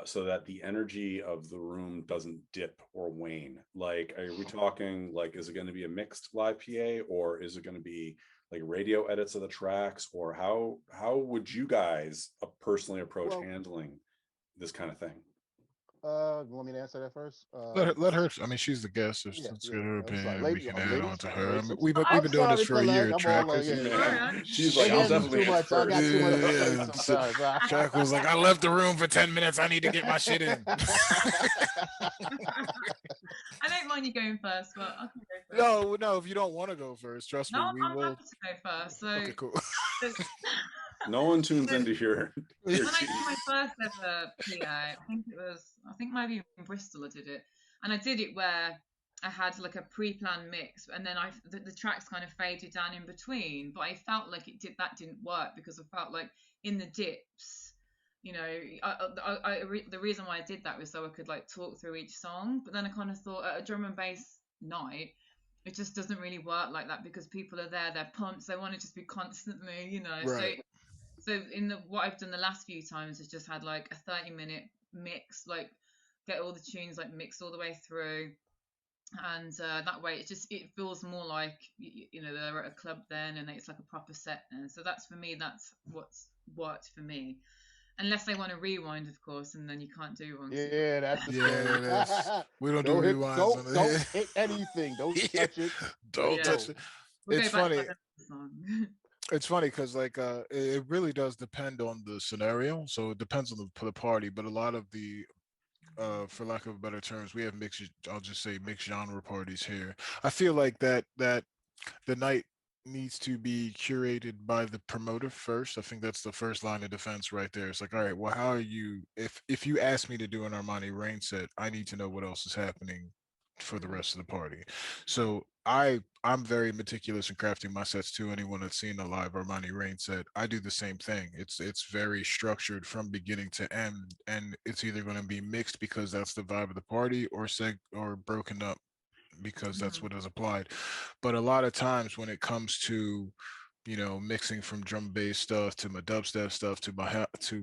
[SPEAKER 2] so that the energy of the room doesn't dip or wane? Like, are we talking, like, is it going to be a mixed live PA, or is it going to be like radio edits of the tracks, or how would you guys personally approach handling this kind of thing?
[SPEAKER 4] You want me to answer that first?
[SPEAKER 1] Let her. I mean, she's the guest. Let's get her opinion. We can add on to her. I mean, we've been doing this for a year. Track.
[SPEAKER 2] She's like, I'll definitely
[SPEAKER 4] too much. I got too much.
[SPEAKER 1] Track was like, I left the room for 10 minutes. I need to get my shit in.
[SPEAKER 3] I don't mind you going first, but I can go first.
[SPEAKER 1] No. If you don't want to go first, trust me, we will.
[SPEAKER 3] I'm happy to go first. So,
[SPEAKER 1] okay, cool.
[SPEAKER 2] No one tunes into your.
[SPEAKER 3] When I did my first ever PA, I think maybe in Bristol I did it, and I did it where I had like a pre-planned mix, and then the tracks kind of faded down in between. But I felt like that didn't work, because I felt like in the dips, the reason why I did that was so I could like talk through each song. But then I kind of thought, at a drum and bass night, it just doesn't really work like that, because people are there, they're pumped, they want to just be constantly,
[SPEAKER 1] Right.
[SPEAKER 3] So what I've done the last few times is just had like a 30-minute mix, like get all the tunes like mixed all the way through, and that way it feels more like they're at a club then, and it's like a proper set then. So that's, for me, that's what's worked for me. unless they want to rewind, of course, and then you can't do one.
[SPEAKER 4] Yeah, that's the
[SPEAKER 1] Yeah, we don't do
[SPEAKER 4] don't hit,
[SPEAKER 1] rewinds on
[SPEAKER 4] don't
[SPEAKER 1] it.
[SPEAKER 4] hit anything. Don't
[SPEAKER 1] Yeah,
[SPEAKER 4] touch it. Let
[SPEAKER 1] don't
[SPEAKER 4] it
[SPEAKER 1] touch
[SPEAKER 4] go.
[SPEAKER 1] it.
[SPEAKER 3] We'll
[SPEAKER 1] It's
[SPEAKER 3] go back to
[SPEAKER 1] funny.
[SPEAKER 3] the song.
[SPEAKER 1] It's funny because like it really does depend on the scenario. So it depends on the party, but a lot of the for lack of better terms, we have mixed, I'll just say mixed genre parties here. I feel like that the night needs to be curated by the promoter first. I think that's the first line of defense right there. It's like, all right, well, how are you, if you ask me to do an Armani Rain set, I need to know what else is happening for the rest of the party. So I'm very meticulous in crafting my sets too. Anyone that's seen a live Armani Rain set, I do the same thing. It's very structured from beginning to end, and it's either going to be mixed because that's the vibe of the party, or broken up because that's what is applied. But a lot of times when it comes to, mixing from drum bass stuff to my dubstep stuff to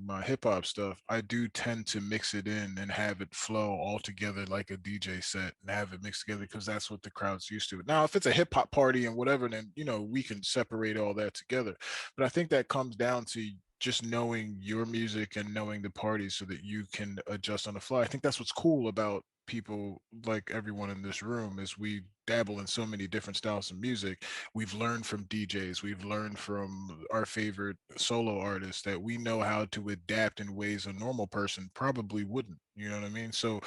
[SPEAKER 1] my hip hop stuff, I do tend to mix it in and have it flow all together like a DJ set and have it mixed together because that's what the crowd's used to. Now, if it's a hip hop party and whatever, then we can separate all that together. But I think that comes down to just knowing your music and knowing the party so that you can adjust on the fly. I think that's what's cool about people like everyone in this room is we dabble in so many different styles of music. We've learned from DJs, we've learned from our favorite solo artists that we know how to adapt in ways a normal person probably wouldn't. You know what I mean? So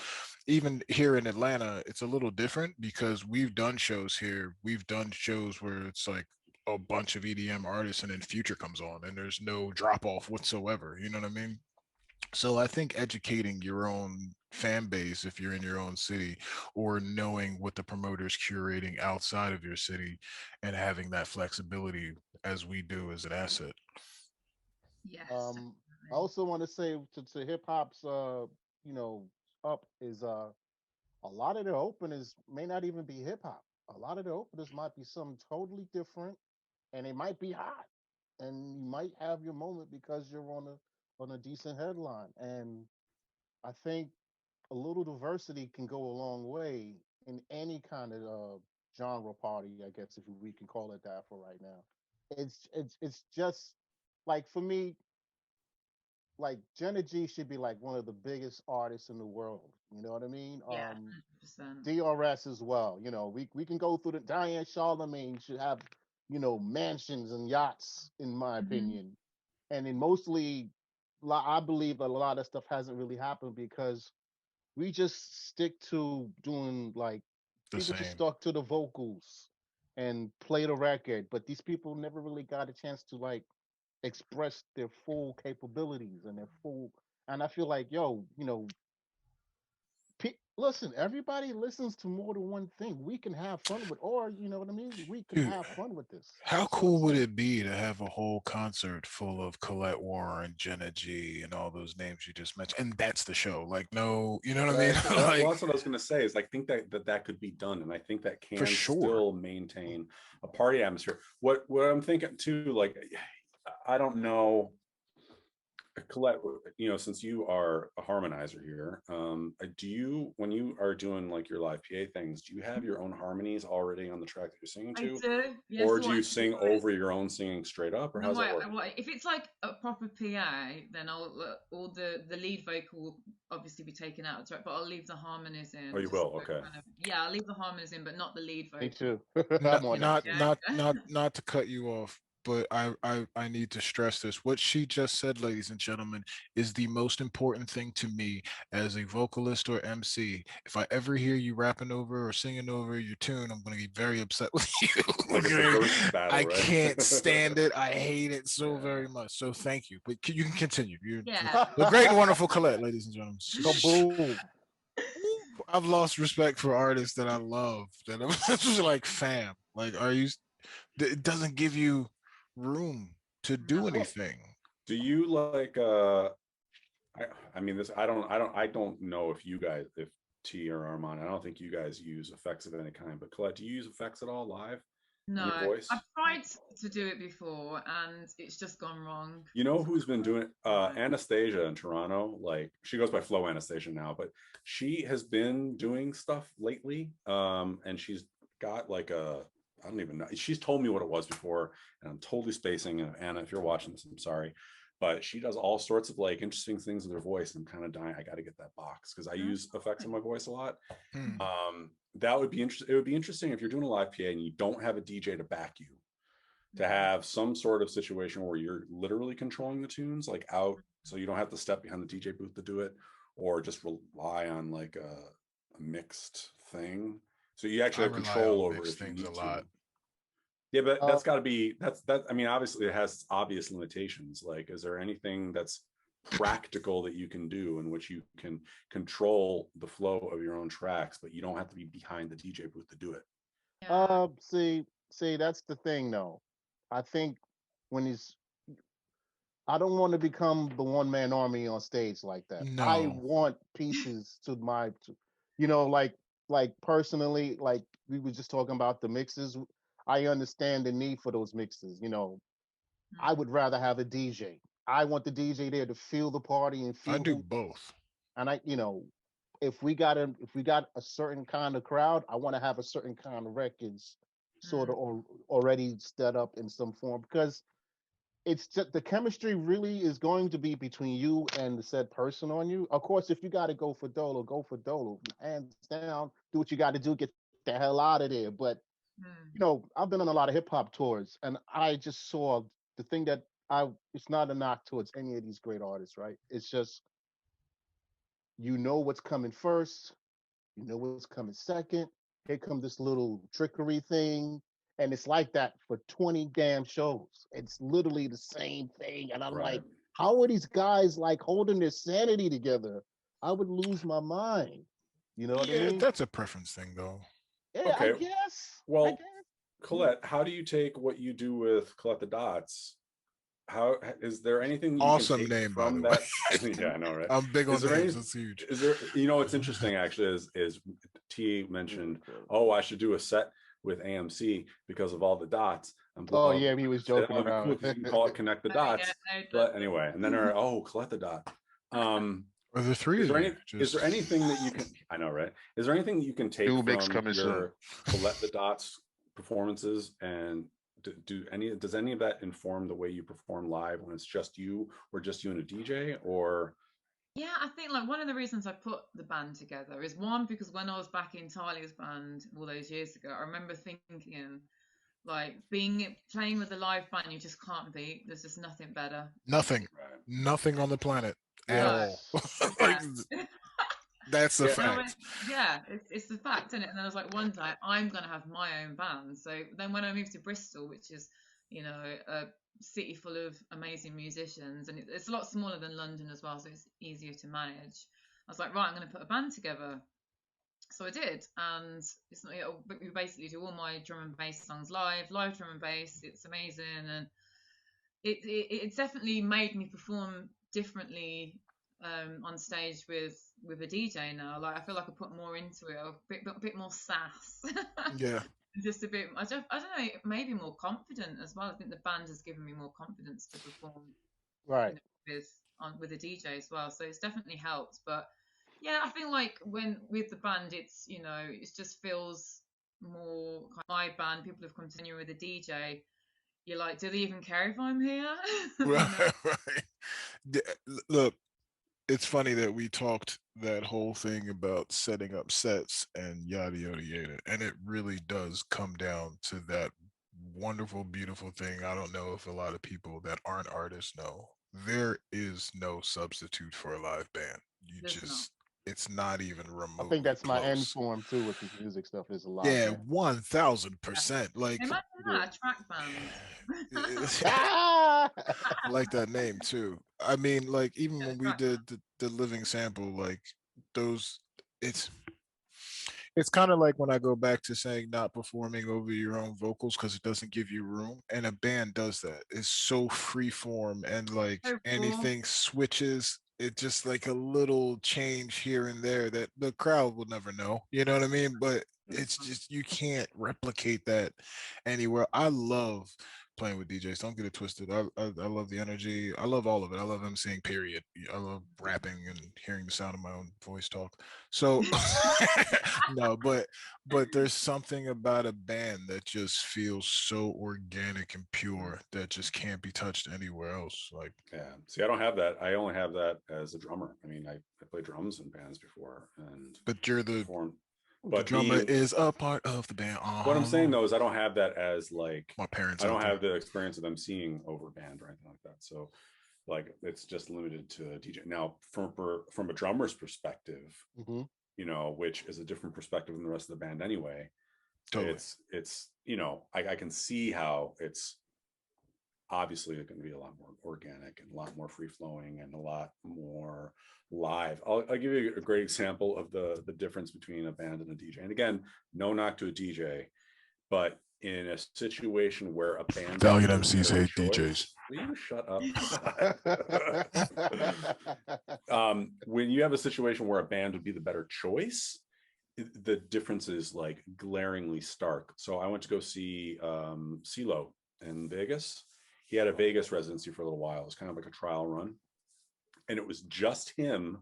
[SPEAKER 1] even here in Atlanta, it's a little different because we've done shows here. We've done shows where it's like a bunch of EDM artists and then Future comes on and there's no drop off whatsoever. You know what I mean? So I think educating your own fan base if you're in your own city, or knowing what the promoter's curating outside of your city and having that flexibility as we do is an asset.
[SPEAKER 3] Yes.
[SPEAKER 4] I also want to say to hip hop's you know, up is a lot of the openers may not even be hip hop. A lot of the openers might be something totally different, and it might be hot, and you might have your moment because you're on a decent headline. And I think a little diversity can go a long way in any kind of genre party, I guess, if we can call it that for right now. It's just like for me, like Jenna G should be like one of the biggest artists in the world. You know what I mean?
[SPEAKER 3] Yeah, 100%.
[SPEAKER 4] DRS as well. You know, we can go through the Diane Charlemagne should have, mansions and yachts, in my opinion. And then mostly, I believe a lot of stuff hasn't really happened because we just stick to doing like
[SPEAKER 1] The
[SPEAKER 4] people just
[SPEAKER 1] same.
[SPEAKER 4] stuck to the vocals and play the record, but these people never really got a chance to like express their full capabilities and their full. And I feel like, yo, listen, everybody listens to more than one thing. We can have fun with, or you know what I mean. We can
[SPEAKER 1] Dude,
[SPEAKER 4] have fun with this.
[SPEAKER 1] how
[SPEAKER 4] That's all I'm
[SPEAKER 1] cool would
[SPEAKER 4] saying.
[SPEAKER 1] it be to have a whole concert full of Collette Warren, Jenna G, and all those names you just mentioned? And that's the show. Like, no, you know what I mean?
[SPEAKER 2] Well,
[SPEAKER 1] Like,
[SPEAKER 2] that's what I was going to say. Is I think that could be done, and I think that
[SPEAKER 1] for
[SPEAKER 2] can
[SPEAKER 1] sure.
[SPEAKER 2] still maintain a party atmosphere. What I'm thinking too, like, I don't know, Colette, since you are a harmonizer here, do you, when you are doing like your live PA things, do you have your own harmonies already on the track that you're singing
[SPEAKER 3] I
[SPEAKER 2] to?
[SPEAKER 3] do. Yes,
[SPEAKER 2] Or
[SPEAKER 3] so
[SPEAKER 2] do you sing over your own singing straight up, or
[SPEAKER 3] no,
[SPEAKER 2] how's that work?
[SPEAKER 3] if it's like a proper PA, then I'll all the lead vocal will obviously be taken out of the track, but I'll leave the harmonies in.
[SPEAKER 2] Oh, you will? Okay.
[SPEAKER 3] Yeah, I'll leave the harmonies in, but not the lead vocal.
[SPEAKER 4] Me too.
[SPEAKER 1] not
[SPEAKER 4] I'm on that.
[SPEAKER 1] not
[SPEAKER 3] Yeah.
[SPEAKER 1] not to cut you off, but I need to stress this. What she just said, ladies and gentlemen, is the most important thing to me as a vocalist or MC. If I ever hear you rapping over or singing over your tune, I'm going to be very upset with you.
[SPEAKER 2] Like it's a versus battle,
[SPEAKER 1] I
[SPEAKER 2] right?
[SPEAKER 1] can't stand it. I hate it so very much. So thank you. But you can continue. You're the great and wonderful Collette, ladies and gentlemen.
[SPEAKER 4] Kaboom.
[SPEAKER 1] I've lost respect for artists that I love. That I'm just like, fam. Like, are you? It doesn't give you room to do anything.
[SPEAKER 2] Do you like I mean this I don't know if you guys, if T or Armand, I don't think you guys use effects of any kind, but Colette, do you use effects at all live?
[SPEAKER 3] No,
[SPEAKER 2] your voice?
[SPEAKER 3] I've tried to do it before and it's just gone wrong.
[SPEAKER 2] You know who's been doing it? Anastasia in Toronto. Like, she goes by Flow Anastasia now, but she has been doing stuff lately. And she's got like I don't even know. She's told me what it was before, and I'm totally spacing. And Anna, if you're watching this, I'm sorry. but she does all sorts of like interesting things with her voice. And I'm kind of dying. I got to get that box because I use effects on my voice a lot. That would be interesting. It would be interesting if you're doing a live PA and you don't have a DJ to back you, to have some sort of situation where you're literally controlling the tunes like out, so you don't have to step behind the DJ booth to do it, or just rely on like a mixed thing. So you actually have control over if you need a lot. Yeah, but that's got to be that. I mean, obviously it has obvious limitations. Like, is there anything that's practical that you can do in which you can control the flow of your own tracks, but you don't have to be behind the DJ booth to do it?
[SPEAKER 4] See, that's the thing though. I think I don't want to become the one-man army on stage like that.
[SPEAKER 1] No.
[SPEAKER 4] I want pieces like personally, like we were just talking about the mixes. I understand the need for those mixes. I would rather have a DJ. I want the DJ there to feel the party and feel.
[SPEAKER 1] I do both.
[SPEAKER 4] And if we got a certain kind of crowd, I want to have a certain kind of records sort of already set up in some form, because it's just the chemistry really is going to be between you and the said person on you. Of course, if you got to go for Dolo, go for Dolo. Hands down, do what you got to do, get the hell out of there. But, I've been on a lot of hip hop tours, and I just saw the thing that it's not a knock towards any of these great artists, right? It's just, what's coming first, what's coming second. Here comes this little trickery thing. And it's like that for 20 damn shows. It's literally the same thing. And I'm like, how are these guys like holding their sanity together? I would lose my mind. You know what I mean?
[SPEAKER 1] That's a preference thing though.
[SPEAKER 4] Yeah, okay. I guess.
[SPEAKER 2] Well, Collette, how do you take what you do with Collette the Dots? How is there anything you
[SPEAKER 1] awesome
[SPEAKER 2] can take
[SPEAKER 1] name
[SPEAKER 2] from
[SPEAKER 1] by
[SPEAKER 2] that?
[SPEAKER 1] the way.
[SPEAKER 2] Yeah, I know, right?
[SPEAKER 1] I'm big on names. It's huge.
[SPEAKER 2] Is there, what's interesting actually is T mentioned, I should do a set with AMC because of all the dots.
[SPEAKER 4] Yeah, he was joking around.
[SPEAKER 2] Cool, you can call it Connect the Dots. But anyway, and then Collette the Dot.
[SPEAKER 1] Are there three?
[SPEAKER 2] Is there anything that you can? I know, right? Is there anything that you can take from your Collette the Dots performances, and does any of that inform the way you perform live when it's just you, or just you and a DJ, or?
[SPEAKER 3] Yeah, I think like one of the reasons I put the band together is one, because when I was back in Talia's band all those years ago, I remember thinking like playing with a live band, you just can't beat. There's just nothing better.
[SPEAKER 1] Nothing on the planet at all. That's a fact.
[SPEAKER 3] It's the fact, isn't it? And then I was like, one day I'm gonna have my own band. So then when I moved to Bristol, which is a city full of amazing musicians, and it's a lot smaller than London as well, so it's easier to manage. I was like, right, I'm going to put a band together. So I did, and we basically do all my drum and bass songs live drum and bass. It's amazing, and it's definitely made me perform differently on stage with a DJ now. Like I feel like I put more into it, a bit more sass.
[SPEAKER 1] Yeah.
[SPEAKER 3] Just a bit, I don't know, maybe more confident as well. I think the band has given me more confidence to perform with a DJ as well. So it's definitely helped. But yeah, I feel like when with the band, it's it just feels more kind of my band. People have come to me with a DJ. You're like, do they even care if I'm here?
[SPEAKER 1] Right. Look, it's funny that we talked that whole thing about setting up sets and yada yada yada, and it really does come down to that wonderful, beautiful thing. I don't know if a lot of people that aren't artists know. There is no substitute for a live band. It's not even remote.
[SPEAKER 4] I think that's my end form too with the music stuff. Is a lot.
[SPEAKER 1] Yeah, 1000%. Like
[SPEAKER 3] imagine that, a track band.
[SPEAKER 1] I like that name too. I mean, like even when we did the living sample, like those, it's kind of like when I go back to saying not performing over your own vocals because it doesn't give you room, and a band does that. It's so free form, and like anything switches. It's just like a little change here and there that the crowd will never know. You know what I mean? But it's just, you can't replicate that anywhere. I love playing with DJs. Don't get it twisted. I love the energy. I love all of it. I love emceeing, period. I love rapping and hearing the sound of my own voice talk. So no, but there's something about a band that just feels so organic and pure that just can't be touched anywhere else. Like,
[SPEAKER 2] yeah. See, I don't have that. I only have that as a drummer. I mean, I played drums in bands before, and
[SPEAKER 1] but you're the
[SPEAKER 2] performed.
[SPEAKER 1] the
[SPEAKER 2] But
[SPEAKER 1] drummer
[SPEAKER 2] being,
[SPEAKER 1] is a part of the band.
[SPEAKER 2] what I'm saying though is I don't have that as like,
[SPEAKER 1] My parents
[SPEAKER 2] I
[SPEAKER 1] out
[SPEAKER 2] don't
[SPEAKER 1] there.
[SPEAKER 2] have the experience of them seeing over band or anything like that. So like it's just limited to a DJ. Now from a drummer's perspective,
[SPEAKER 4] Mhm.
[SPEAKER 2] you know, which is a different perspective than the rest of the band anyway.
[SPEAKER 1] Totally.
[SPEAKER 2] It's you know, I can see how it's obviously going to be a lot more organic and a lot more free flowing and a lot more live. I'll give you a great example of the difference between a band and a DJ. And again, no knock to a DJ, but in a situation where a band
[SPEAKER 1] Valiant
[SPEAKER 2] would be
[SPEAKER 1] MCs
[SPEAKER 2] better
[SPEAKER 1] hate
[SPEAKER 2] choice-
[SPEAKER 1] DJs.
[SPEAKER 2] Will you shut up? When you have a situation where a band would be the better choice, the difference is like glaringly stark. So I went to go see CeeLo in Vegas. He had a Vegas residency for a little while. It was kind of like a trial run. And it was just him,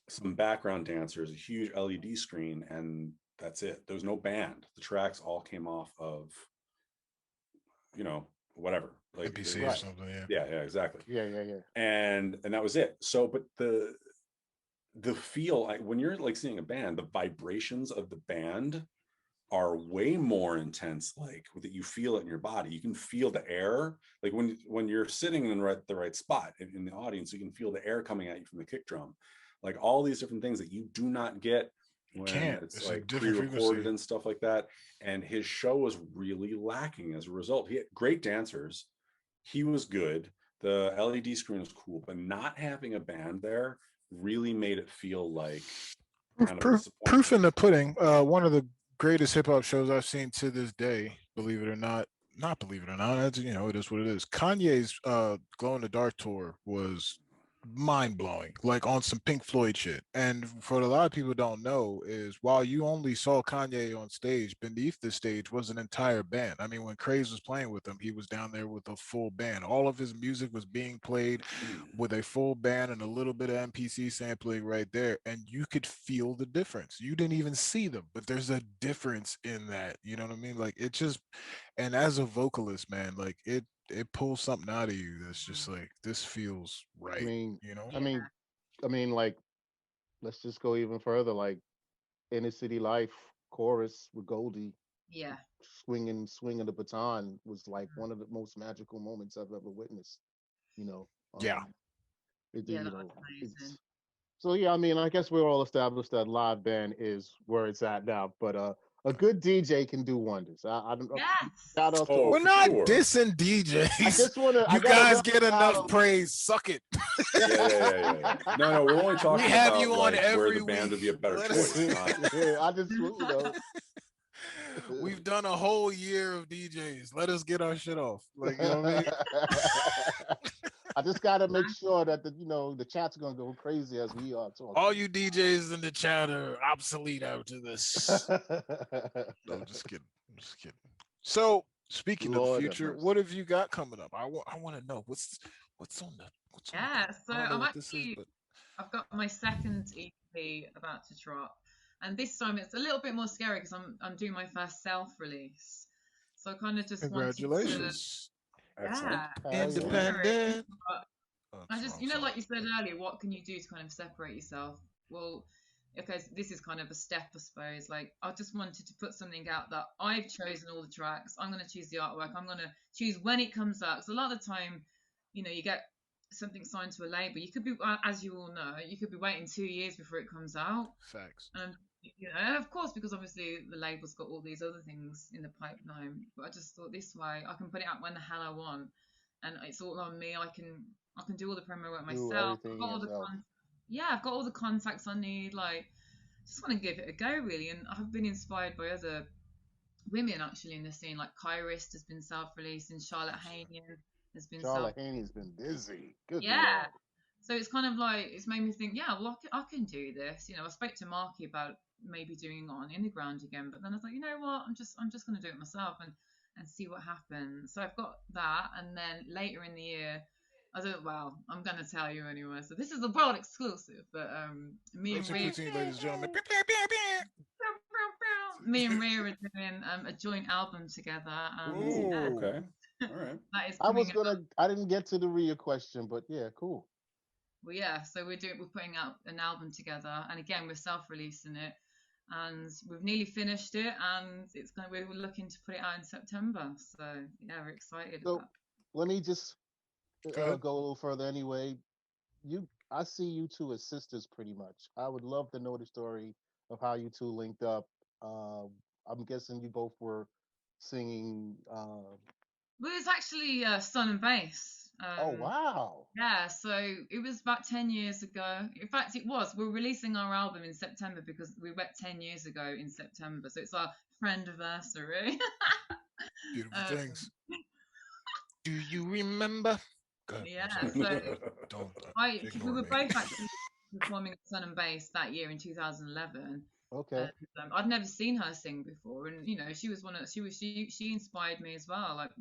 [SPEAKER 2] some background dancers, a huge LED screen, and that's it. There was no band. The tracks all came off of, you know, whatever. Like
[SPEAKER 1] NPC
[SPEAKER 2] it
[SPEAKER 1] or
[SPEAKER 2] was-
[SPEAKER 1] something, yeah.
[SPEAKER 2] yeah, exactly.
[SPEAKER 4] Yeah.
[SPEAKER 2] And that was it. So, but the feel, when you're like seeing a band, the vibrations of the band are way more intense, like that you feel it in your body. You can feel the air, like when you're sitting in the right spot in the audience, you can feel the air coming at you from the kick drum, like all these different things that you do not get when it's
[SPEAKER 1] a
[SPEAKER 2] like
[SPEAKER 1] different
[SPEAKER 2] pre-recorded
[SPEAKER 1] frequency.
[SPEAKER 2] and stuff like that. And his show was really lacking as a result. He had great dancers, he was good, the LED screen was cool, but not having a band there really made it feel like kind of
[SPEAKER 1] Proof in
[SPEAKER 2] disappointing.
[SPEAKER 1] the pudding. One of the greatest hip hop shows I've seen to this day, believe it or not. Not believe it or not, that's, you know, it is what it is. Kanye's Glow in the Dark tour was mind blowing, like on some Pink Floyd shit. And for a lot of people don't know is while you only saw Kanye on stage, beneath the stage was an entire band. I mean, when Craze was playing with him, he was down there with a full band. All of his music was being played with a full band and a little bit of MPC sampling right there, and you could feel the difference. You didn't even see them, but there's a difference in that. You know what I mean? Like it just, and as a vocalist, man, like it pulls something out of you that's just like this feels right. You know?
[SPEAKER 4] I mean, like, let's just go even further. Like, Inner City Life chorus with Goldie
[SPEAKER 3] Yeah.
[SPEAKER 4] swinging the baton was like one of the most magical moments I've ever witnessed. You know.
[SPEAKER 1] Yeah.
[SPEAKER 3] Yeah,
[SPEAKER 4] You
[SPEAKER 3] that
[SPEAKER 4] know,
[SPEAKER 3] was amazing.
[SPEAKER 4] so yeah, I mean, I guess we're all established that live band is where it's at now. But a good DJ can do wonders. I don't.
[SPEAKER 3] Yes.
[SPEAKER 4] Shout out to
[SPEAKER 2] Oh,
[SPEAKER 1] We're
[SPEAKER 2] for
[SPEAKER 1] not
[SPEAKER 2] sure.
[SPEAKER 1] dissing DJs.
[SPEAKER 4] I just want to.
[SPEAKER 1] You guys get enough praise. Suck it.
[SPEAKER 2] Yeah. No, we're only talking
[SPEAKER 1] We have
[SPEAKER 2] about
[SPEAKER 1] you on
[SPEAKER 2] like,
[SPEAKER 1] every
[SPEAKER 2] where the band would be a
[SPEAKER 1] week.
[SPEAKER 2] better
[SPEAKER 1] Let
[SPEAKER 2] choice.
[SPEAKER 1] us-
[SPEAKER 4] Yeah, I just, you know.
[SPEAKER 1] We've done a whole year of DJs. Let us get our shit off. Like, you know what I mean?
[SPEAKER 4] I just got to make sure that the chat's gonna go crazy as we are talking.
[SPEAKER 1] All you DJs in the chat are obsolete after this. No, I'm just kidding. So, speaking of
[SPEAKER 4] Lord
[SPEAKER 1] the
[SPEAKER 4] have
[SPEAKER 1] future,
[SPEAKER 4] mercy.
[SPEAKER 1] what have you got coming up? I want to know what's on the
[SPEAKER 3] Yeah, so
[SPEAKER 1] I don't know
[SPEAKER 3] I'm
[SPEAKER 1] what this is,
[SPEAKER 3] actually,
[SPEAKER 1] but
[SPEAKER 3] I've got my second EP about to drop, and this time it's a little bit more scary because I'm doing my first self-release. So I kind of just
[SPEAKER 1] congratulations.
[SPEAKER 2] Excellent.
[SPEAKER 3] yeah, it's scary,
[SPEAKER 1] Independent.
[SPEAKER 3] but
[SPEAKER 1] Oh,
[SPEAKER 3] I
[SPEAKER 1] sorry,
[SPEAKER 3] just,
[SPEAKER 1] I'm sorry.
[SPEAKER 3] like you said earlier, what can you do to kind of separate yourself? Well, okay, so this is kind of a step, I suppose. Like, I just wanted to put something out that I've chosen all the tracks. I'm going to choose the artwork. I'm going to choose when it comes out. So a lot of the time, you get something signed to a label. You could be, as you all know, you could be waiting 2 years before it comes out.
[SPEAKER 1] Facts.
[SPEAKER 3] And and of course, because obviously the label's got all these other things in the pipeline. But I just thought this way, I can put it out when the hell I want, and it's all on me. I can do all the promo work
[SPEAKER 4] Do
[SPEAKER 3] myself.
[SPEAKER 4] everything
[SPEAKER 3] I've got all the
[SPEAKER 4] yourself.
[SPEAKER 3] I've got all the contacts I need. Like, just want to give it a go, really. And I've been inspired by other women actually in the scene, like Kyrist has been self-released, and Charlotte Hanian has been
[SPEAKER 4] Charlotte Haney's been busy. Good
[SPEAKER 3] yeah.
[SPEAKER 4] Lord.
[SPEAKER 3] So it's kind of like, it's made me think, yeah, well, I can do this. I spoke to Marky about maybe doing it on Underground again, but then I was like, you know what, I'm just going to do it myself. And and see what happens. So I've got that, and then later in the year, well, I'm gonna tell you anyway. So this is a world exclusive, but me and
[SPEAKER 1] Roti and
[SPEAKER 3] Rhea,
[SPEAKER 1] Poutine, ladies and gentlemen.
[SPEAKER 3] me and Rhea are doing a joint album together, and
[SPEAKER 2] Ooh,
[SPEAKER 3] yeah,
[SPEAKER 2] okay. All right.
[SPEAKER 3] that is
[SPEAKER 4] I was
[SPEAKER 3] coming
[SPEAKER 4] gonna. I didn't get to the Rhea question, but yeah, cool.
[SPEAKER 3] Well, yeah, so we're putting out an album together, and again, we're self-releasing it, and we've nearly finished it, and we're looking to put it out in September. So yeah, we're excited
[SPEAKER 4] So
[SPEAKER 3] about.
[SPEAKER 4] let me just
[SPEAKER 1] Go ahead.
[SPEAKER 4] go a little further. Anyway, I see you two as sisters, pretty much. I would love to know the story of how you two linked up. I'm guessing you both were singing.
[SPEAKER 3] Well, it was actually Sun and Bass.
[SPEAKER 4] Oh wow!
[SPEAKER 3] Yeah, so it was about 10 years ago. In fact, it was. We're releasing our album in September because we went 10 years ago in September. So it's our friend-versary.
[SPEAKER 1] Beautiful things. Do you remember?
[SPEAKER 3] Yeah, so
[SPEAKER 1] Don't
[SPEAKER 3] we were
[SPEAKER 1] me.
[SPEAKER 3] both actually performing at Sun and Bass that year in 2011.
[SPEAKER 4] Okay.
[SPEAKER 3] I'd never seen her sing before, and she was she inspired me as well. Like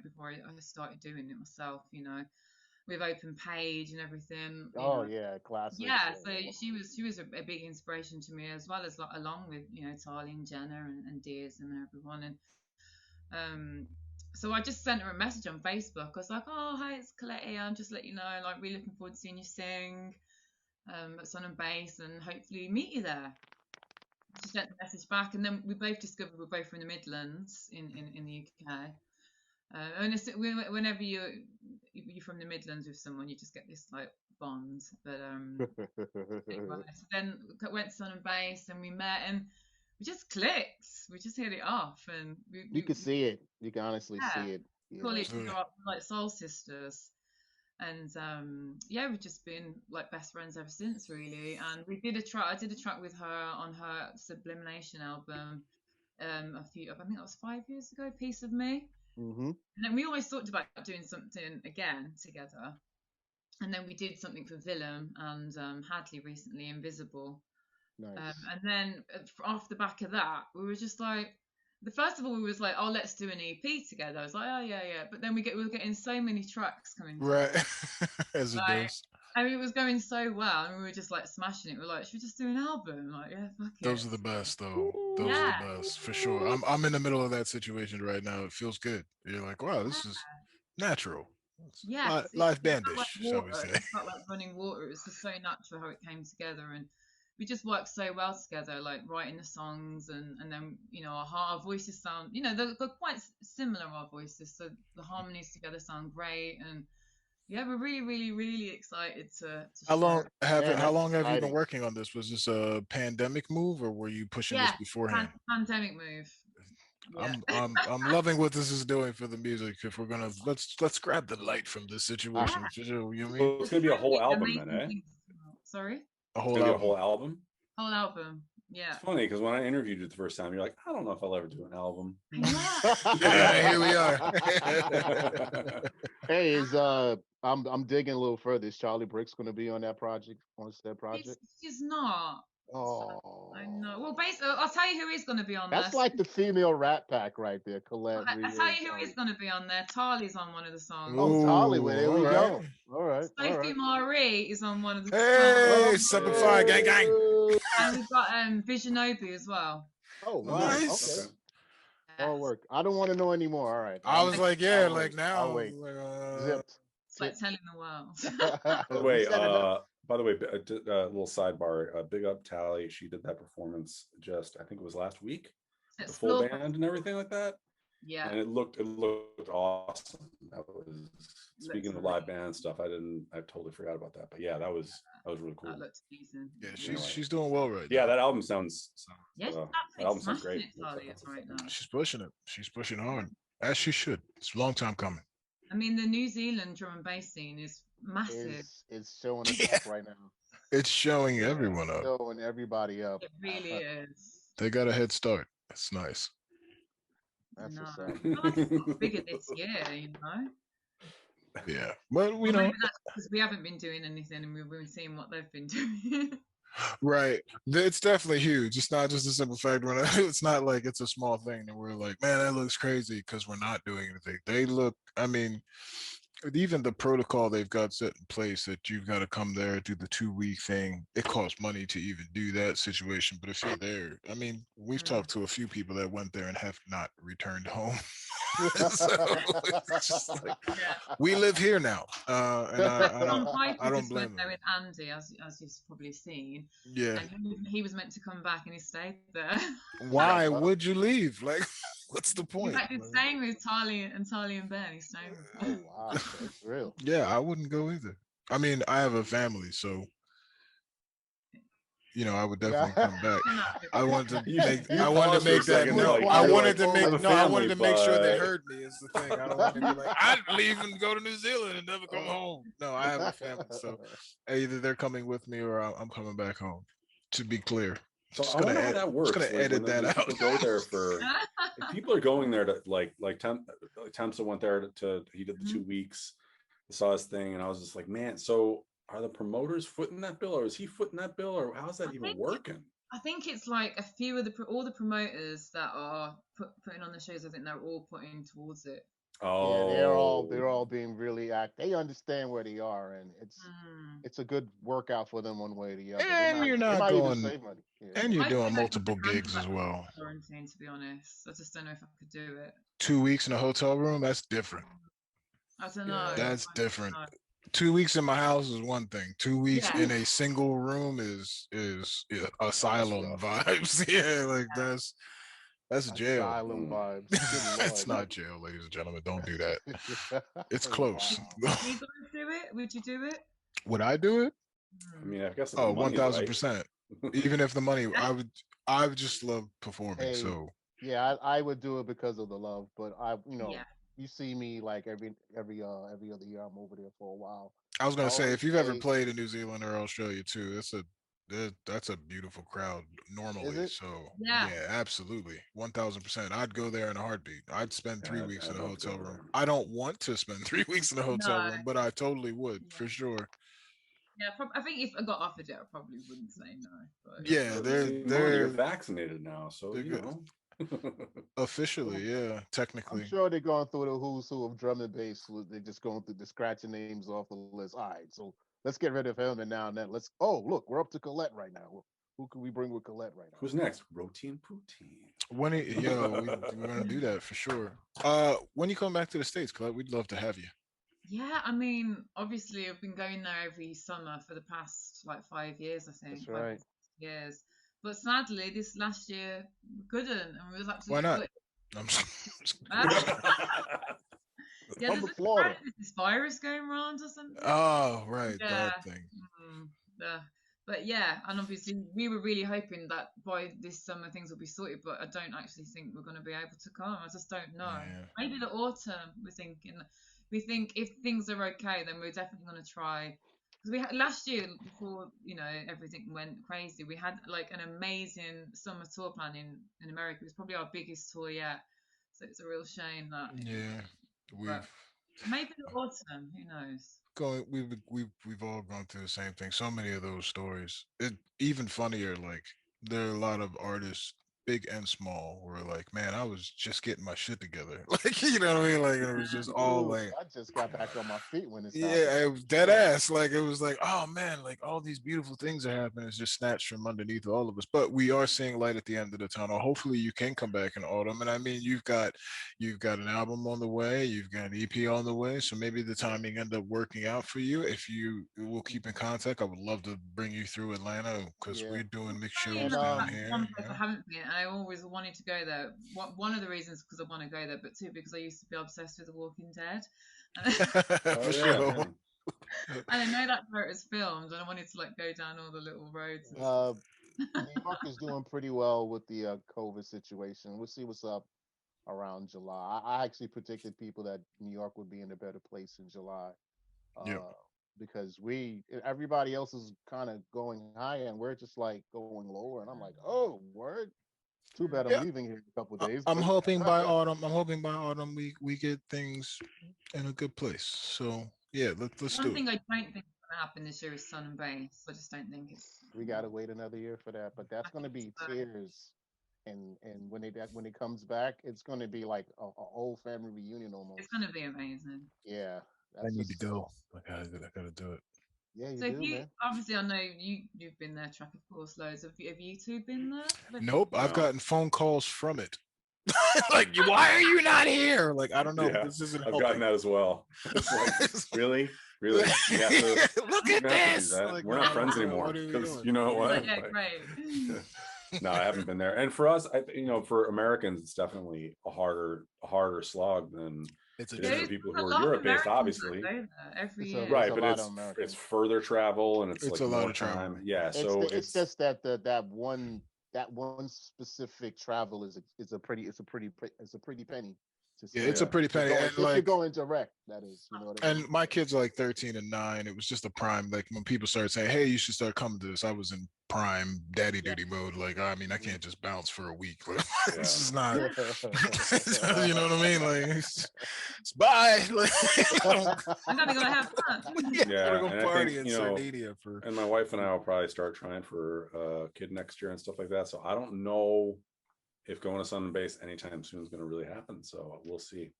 [SPEAKER 3] before I started doing it myself, with Open Page and everything.
[SPEAKER 4] Yeah, classic.
[SPEAKER 3] Yeah, so she was a big inspiration to me as well as along with T.R.A.C and Jenna and Dears and everyone. And so I just sent her a message on Facebook. I was like, oh hi, it's Collette here. I'm just letting you know, like really looking forward to seeing you sing at Sun and Bass and hopefully meet you there. She sent the message back, and then we both discovered we're both from the Midlands in the UK. And whenever you're from the Midlands with someone, you just get this like bond. But so then went to Sun and Bass, and we met, and we just clicked. We just hit it off, and
[SPEAKER 4] you can see it. You can honestly see it.
[SPEAKER 3] Yeah. Call each other like soul sisters. And we've just been like best friends ever since, really. And we did a track. I did a track with her on her Sublimation album. I think that was 5 years ago. Piece of Me.
[SPEAKER 4] Mm-hmm.
[SPEAKER 3] And then we always talked about doing something again together. And then we did something for Willem and Hadley recently, Invisible.
[SPEAKER 4] Nice.
[SPEAKER 3] And then off the back of that, we were just like. The first of all, we was like, oh, let's do an EP together. I was like, oh yeah. But then we were getting so many tracks coming.
[SPEAKER 1] Right, as it does.
[SPEAKER 3] I mean, it was going so well, and we were just like smashing it. We're like, should we just do an album? Like, yeah, fuck it.
[SPEAKER 1] Those are the best, though. Those are the best for sure. I'm in the middle of that situation right now. It feels good. You're like, wow, this is natural.
[SPEAKER 3] Yeah,
[SPEAKER 1] live bandish,
[SPEAKER 3] like
[SPEAKER 1] shall we say?
[SPEAKER 3] It felt like running water. It was just so natural how it came together, and we just worked so well together, like writing the songs, and then our voices sound, they're quite similar, our voices, so the harmonies together sound great, and yeah, we're really, really, really excited to
[SPEAKER 1] how long have you been
[SPEAKER 4] exciting.
[SPEAKER 1] working on this? Was this a pandemic move, or were you pushing this beforehand?
[SPEAKER 3] Pandemic move.
[SPEAKER 1] Yeah. I'm loving what this is doing for the music. If we're gonna let's grab the light from this situation. You mean?
[SPEAKER 2] So it's gonna be a whole album then, eh?
[SPEAKER 3] Sorry.
[SPEAKER 2] A whole album.
[SPEAKER 3] Whole album. Yeah.
[SPEAKER 2] It's funny because when I interviewed you the first time, you're like, I don't know if I'll ever do an album.
[SPEAKER 1] Yeah, here we are.
[SPEAKER 4] Hey, I'm digging a little further. Is Charlie Bricks going to be on that project? On said project?
[SPEAKER 3] She's not.
[SPEAKER 4] Oh,
[SPEAKER 3] I know. Well, basically, I'll tell you who is going to be on
[SPEAKER 4] that's
[SPEAKER 3] there.
[SPEAKER 4] like the female Rat Pack right there, Collette.
[SPEAKER 3] I'll tell you who is going to be on there. Tali's on one of the songs.
[SPEAKER 4] Oh, Tali, well, there we go. All right.
[SPEAKER 3] Sophie Marie is on one of the
[SPEAKER 1] songs. Hey, 7-5, gang, gang.
[SPEAKER 3] And we've got Visionobi as well.
[SPEAKER 4] Oh, wow.
[SPEAKER 1] Nice.
[SPEAKER 4] Okay. All work. I don't want to know anymore. All right.
[SPEAKER 1] I was like, yeah, like now.
[SPEAKER 4] I'll wait. Zipped.
[SPEAKER 3] It's like telling the world.
[SPEAKER 2] Wait, by the way, a little sidebar. Big up Tali. She did that performance just, I think it was last week. The full band and everything like that.
[SPEAKER 3] Yeah.
[SPEAKER 2] And it looked awesome. That was speaking of live band stuff. I totally forgot about that. But yeah, that was really cool.
[SPEAKER 3] That looks decent.
[SPEAKER 1] Yeah, she's doing well right now.
[SPEAKER 2] Yeah, that album sounds
[SPEAKER 3] that
[SPEAKER 2] album sounds great.
[SPEAKER 3] Right now.
[SPEAKER 1] She's pushing it. She's pushing hard. As she should. It's a long time coming.
[SPEAKER 3] I mean, the New Zealand drum and bass scene is massive.
[SPEAKER 4] It's showing us up right now.
[SPEAKER 1] It's showing everyone up.
[SPEAKER 4] Showing everybody up.
[SPEAKER 3] It really is.
[SPEAKER 1] They got a head start. It's nice.
[SPEAKER 4] That's what's
[SPEAKER 3] up. It's bigger this year,
[SPEAKER 1] Yeah. Well, we know.
[SPEAKER 3] That's because we haven't been doing anything and we've been seeing what they've been doing.
[SPEAKER 1] Right. It's definitely huge. It's not just a simple fact when it's not like it's a small thing and we're like, man, that looks crazy because we're not doing anything. They look, I mean, even the protocol they've got set in place that you've got to come there, do the 2 week thing. It costs money to even do that situation. But if you're there, I mean, we've talked to a few people that went there and have not returned home. So it's just like we live here now, and I don't
[SPEAKER 3] just went
[SPEAKER 1] blame
[SPEAKER 3] there
[SPEAKER 1] them.
[SPEAKER 3] with Andy, as you've probably seen,
[SPEAKER 1] Yeah.
[SPEAKER 3] and he was meant to come back and he stayed there.
[SPEAKER 1] Why would you leave? Like, what's the
[SPEAKER 3] He's
[SPEAKER 1] point?
[SPEAKER 3] actually staying with Tali and Ben. He's staying with
[SPEAKER 4] Oh
[SPEAKER 3] them.
[SPEAKER 4] wow, that's real.
[SPEAKER 1] Yeah, I wouldn't go either. I mean, I have a family, so I would definitely come back. I wanted to make
[SPEAKER 2] You
[SPEAKER 1] I wanted
[SPEAKER 2] paused
[SPEAKER 1] to
[SPEAKER 2] for a
[SPEAKER 1] make that
[SPEAKER 2] second,
[SPEAKER 1] no.
[SPEAKER 2] like,
[SPEAKER 1] I
[SPEAKER 2] you're
[SPEAKER 1] wanted
[SPEAKER 2] like,
[SPEAKER 1] to
[SPEAKER 2] "I have
[SPEAKER 1] make
[SPEAKER 2] a
[SPEAKER 1] no. I wanted
[SPEAKER 2] family,
[SPEAKER 1] to make sure they
[SPEAKER 2] but-"
[SPEAKER 1] heard me. Is the thing. I don't want to be like I'd leave and go to New Zealand and never come home. No, I have a family, so either they're coming with me or I'm coming back home. To be clear,
[SPEAKER 2] So I wonder how that
[SPEAKER 1] just
[SPEAKER 2] works.
[SPEAKER 1] gonna
[SPEAKER 2] Like
[SPEAKER 1] edit
[SPEAKER 2] when
[SPEAKER 1] that out.
[SPEAKER 2] people go there for, if people are going there to like Tempsa went there to he did the 2 weeks, saw his thing, and I was just like, man, so are the promoters footing that bill, or is he footing that bill, or how's that even working?
[SPEAKER 3] I think it's like a few of all the promoters that are putting on the shows. I think they're all putting towards it.
[SPEAKER 4] Yeah,
[SPEAKER 2] Oh,
[SPEAKER 4] they're all being really They understand where they are, and it's a good workout for them one way or the other.
[SPEAKER 1] And you're
[SPEAKER 4] They
[SPEAKER 1] not
[SPEAKER 4] might even
[SPEAKER 1] going,
[SPEAKER 4] save money. Yeah.
[SPEAKER 1] and you're
[SPEAKER 3] I don't
[SPEAKER 1] doing
[SPEAKER 3] know if I
[SPEAKER 1] multiple
[SPEAKER 3] could handle
[SPEAKER 1] gigs as well.
[SPEAKER 3] quarantine, to be honest. I just don't know if I could do it.
[SPEAKER 1] 2 weeks in a hotel room, that's different.
[SPEAKER 3] I don't know.
[SPEAKER 1] That's
[SPEAKER 3] I
[SPEAKER 1] different.
[SPEAKER 3] don't know.
[SPEAKER 1] 2 weeks in my house is one thing. 2 weeks
[SPEAKER 3] Yeah.
[SPEAKER 1] in a single room is asylum vibes. Yeah, like that's jail.
[SPEAKER 4] Asylum vibes.
[SPEAKER 1] That's not jail, ladies and gentlemen. Don't do that. It's close.
[SPEAKER 4] Wow.
[SPEAKER 3] Would you guys do it? Would you do it?
[SPEAKER 1] Would I do it?
[SPEAKER 2] I mean, I guess if
[SPEAKER 1] Oh,
[SPEAKER 2] the money's right.
[SPEAKER 1] 1000%. Even if the money, I would just love performing.
[SPEAKER 4] Hey,
[SPEAKER 1] So
[SPEAKER 4] yeah, I would do it because of the love, but
[SPEAKER 3] Yeah.
[SPEAKER 4] you see me like every other year. I'm over there for a while.
[SPEAKER 1] I was
[SPEAKER 4] I
[SPEAKER 1] gonna say,
[SPEAKER 4] always
[SPEAKER 1] if you've ever
[SPEAKER 4] say,
[SPEAKER 1] played in New Zealand or Australia too, that's a beautiful crowd
[SPEAKER 4] is
[SPEAKER 1] normally.
[SPEAKER 4] it?
[SPEAKER 1] So
[SPEAKER 3] Yeah.
[SPEAKER 1] yeah, absolutely, 1000%. I'd go there in a heartbeat. I'd spend 3 weeks in
[SPEAKER 2] I'd
[SPEAKER 1] a
[SPEAKER 2] love to
[SPEAKER 1] hotel
[SPEAKER 2] go
[SPEAKER 1] room.
[SPEAKER 2] there.
[SPEAKER 1] I don't want to spend 3 weeks in a hotel
[SPEAKER 3] No.
[SPEAKER 1] room, but I totally would for sure.
[SPEAKER 3] Yeah, I think if I got offered it, I probably wouldn't say no. But
[SPEAKER 1] Yeah,
[SPEAKER 2] You're vaccinated now, so you know.
[SPEAKER 1] officially, yeah,
[SPEAKER 4] I'm
[SPEAKER 1] technically.
[SPEAKER 4] sure they're going through the who's who of drum and bass. They're just going through the scratching names off the list. All right, so let's get rid of him, and now and then let's. Oh, look, we're up to Collette right now. Who can we bring with Collette right now?
[SPEAKER 2] Who's next? Roti and Poutine.
[SPEAKER 1] We're gonna do that for sure. When you come back to the States, Colette, we'd love to have you.
[SPEAKER 3] yeah, I mean, obviously, I've been going there every summer for the past like 5 years, I think.
[SPEAKER 4] That's
[SPEAKER 3] 5
[SPEAKER 4] right.
[SPEAKER 3] years. But sadly, this last year we couldn't, and we was
[SPEAKER 1] Why
[SPEAKER 3] absolutely.
[SPEAKER 1] not? I'm
[SPEAKER 3] Yeah,
[SPEAKER 4] Come
[SPEAKER 3] there's
[SPEAKER 4] to Florida.
[SPEAKER 3] this virus going around or something.
[SPEAKER 1] Oh, right,
[SPEAKER 3] Yeah.
[SPEAKER 1] that thing.
[SPEAKER 3] Yeah. But yeah, and obviously we were really hoping that by this summer things will be sorted, but I don't actually think we're going to be able to come. I just don't know.
[SPEAKER 1] Yeah.
[SPEAKER 3] Maybe the autumn. We're thinking. We think if things are okay, then we're definitely going to try. Because we had last year, before everything went crazy, we had like an amazing summer tour plan in America. It was probably our biggest tour yet. So it's a real shame that.
[SPEAKER 1] Yeah,
[SPEAKER 3] But maybe the autumn. Who knows?
[SPEAKER 1] we've all gone through the same thing. So many of those stories. It even funnier. Like there are a lot of artists, big and small, where like, man, I was just getting my shit together. Like you know what I mean? Like it was just all like.
[SPEAKER 4] I just got back on my feet when it's
[SPEAKER 1] Yeah, it was dead ass. Like it was like, oh man, like all these beautiful things are happening. It's just snatched from underneath all of us. But we are seeing light at the end of the tunnel. Hopefully you can come back in autumn. And I mean you've got an album on the way, you've got an EP on the way. So maybe the timing end up working out for you. If you will keep in contact, I would love to bring you through Atlanta because we're doing mixed shows down here.
[SPEAKER 3] One place I haven't been, and I always wanted to go there. One of the reasons because I want to go there, but two because I used to be obsessed with The Walking Dead.
[SPEAKER 1] For sure.
[SPEAKER 3] And I know that's where it was filmed, and I wanted to like go down all the little roads.
[SPEAKER 4] New York is doing pretty well with the COVID situation. We'll see what's up around July. I actually predicted people that New York would be in a better place in July.
[SPEAKER 1] Yep.
[SPEAKER 4] Because everybody else is kind of going higher and we're just like going lower. And I'm like, oh, word. Too bad I'm leaving here in a couple of days.
[SPEAKER 1] I'm hoping by autumn we get things in a good place. So yeah, let's do it.
[SPEAKER 3] One thing I don't think going to happen this year is Sun and Bass. I just don't think it's.
[SPEAKER 4] We gotta wait another year for that, but that's
[SPEAKER 3] I
[SPEAKER 4] gonna
[SPEAKER 3] think
[SPEAKER 4] be
[SPEAKER 3] so.
[SPEAKER 4] tears. And when it comes back, it's gonna be like a old family reunion
[SPEAKER 3] It's
[SPEAKER 4] almost.
[SPEAKER 3] going to be amazing.
[SPEAKER 4] Yeah,
[SPEAKER 1] I
[SPEAKER 4] that's
[SPEAKER 1] need to
[SPEAKER 4] just
[SPEAKER 1] go. I gotta do it.
[SPEAKER 4] yeah, you
[SPEAKER 3] So if
[SPEAKER 4] do,
[SPEAKER 3] you
[SPEAKER 4] man.
[SPEAKER 3] obviously, I know you've been there, track of course, loads. Have you two been there?
[SPEAKER 1] Nope, I've
[SPEAKER 2] No.
[SPEAKER 1] gotten phone calls from it. Like, why are you not here? Like, I don't know, but
[SPEAKER 2] Yeah,
[SPEAKER 1] this isn't
[SPEAKER 2] I've
[SPEAKER 1] helping.
[SPEAKER 2] gotten that as well. It's like, really? You have to,
[SPEAKER 1] Look
[SPEAKER 2] you
[SPEAKER 1] at
[SPEAKER 2] have to do
[SPEAKER 1] this.
[SPEAKER 2] that.
[SPEAKER 1] Like,
[SPEAKER 2] We're not friends
[SPEAKER 1] what
[SPEAKER 2] anymore
[SPEAKER 1] are we
[SPEAKER 2] because
[SPEAKER 1] doing?
[SPEAKER 2] you know
[SPEAKER 3] Like,
[SPEAKER 2] what?
[SPEAKER 3] yeah,
[SPEAKER 2] Like,
[SPEAKER 3] great.
[SPEAKER 2] no, I haven't been there. And for us, for Americans, it's definitely a harder slog than
[SPEAKER 1] It's a
[SPEAKER 2] it is
[SPEAKER 3] There
[SPEAKER 2] for
[SPEAKER 3] is
[SPEAKER 1] trip.
[SPEAKER 2] people
[SPEAKER 3] a
[SPEAKER 2] who are
[SPEAKER 3] lot of
[SPEAKER 2] Europe-based,
[SPEAKER 3] Americans that
[SPEAKER 2] obviously.
[SPEAKER 3] go there every
[SPEAKER 4] It's
[SPEAKER 3] year.
[SPEAKER 2] Right,
[SPEAKER 4] a
[SPEAKER 2] but
[SPEAKER 4] lot of
[SPEAKER 2] it's
[SPEAKER 4] Americans.
[SPEAKER 2] further travel and it's
[SPEAKER 1] It's
[SPEAKER 2] like
[SPEAKER 1] a lot
[SPEAKER 2] more
[SPEAKER 1] of travel.
[SPEAKER 2] time. Yeah,
[SPEAKER 4] It's
[SPEAKER 2] so
[SPEAKER 4] it's just that that one specific travel is a pretty penny to
[SPEAKER 1] Yeah,
[SPEAKER 4] spend.
[SPEAKER 1] it's a
[SPEAKER 2] yeah.
[SPEAKER 1] pretty
[SPEAKER 4] If you're
[SPEAKER 1] penny.
[SPEAKER 4] going,
[SPEAKER 1] And
[SPEAKER 4] if you're
[SPEAKER 1] like,
[SPEAKER 4] going direct, that is, you know what I mean?
[SPEAKER 1] and my kids are like 13 and 9. It was just a prime. Like when people started saying, "Hey, you should start coming to this," I was in prime daddy duty mode. Like, I mean, I can't just bounce for a week. Like,
[SPEAKER 2] Yeah.
[SPEAKER 1] this is not. You know what I mean? Like, it's bye. Like,
[SPEAKER 3] I'm gonna go have fun.
[SPEAKER 1] yeah,
[SPEAKER 2] Yeah,
[SPEAKER 1] we're gonna
[SPEAKER 2] and I
[SPEAKER 1] party
[SPEAKER 2] think,
[SPEAKER 1] in Sardinia for.
[SPEAKER 2] and my wife and I will probably start trying for a kid next year and stuff like that. So I don't know if going to Sun and Base anytime soon is going to really happen. So we'll see.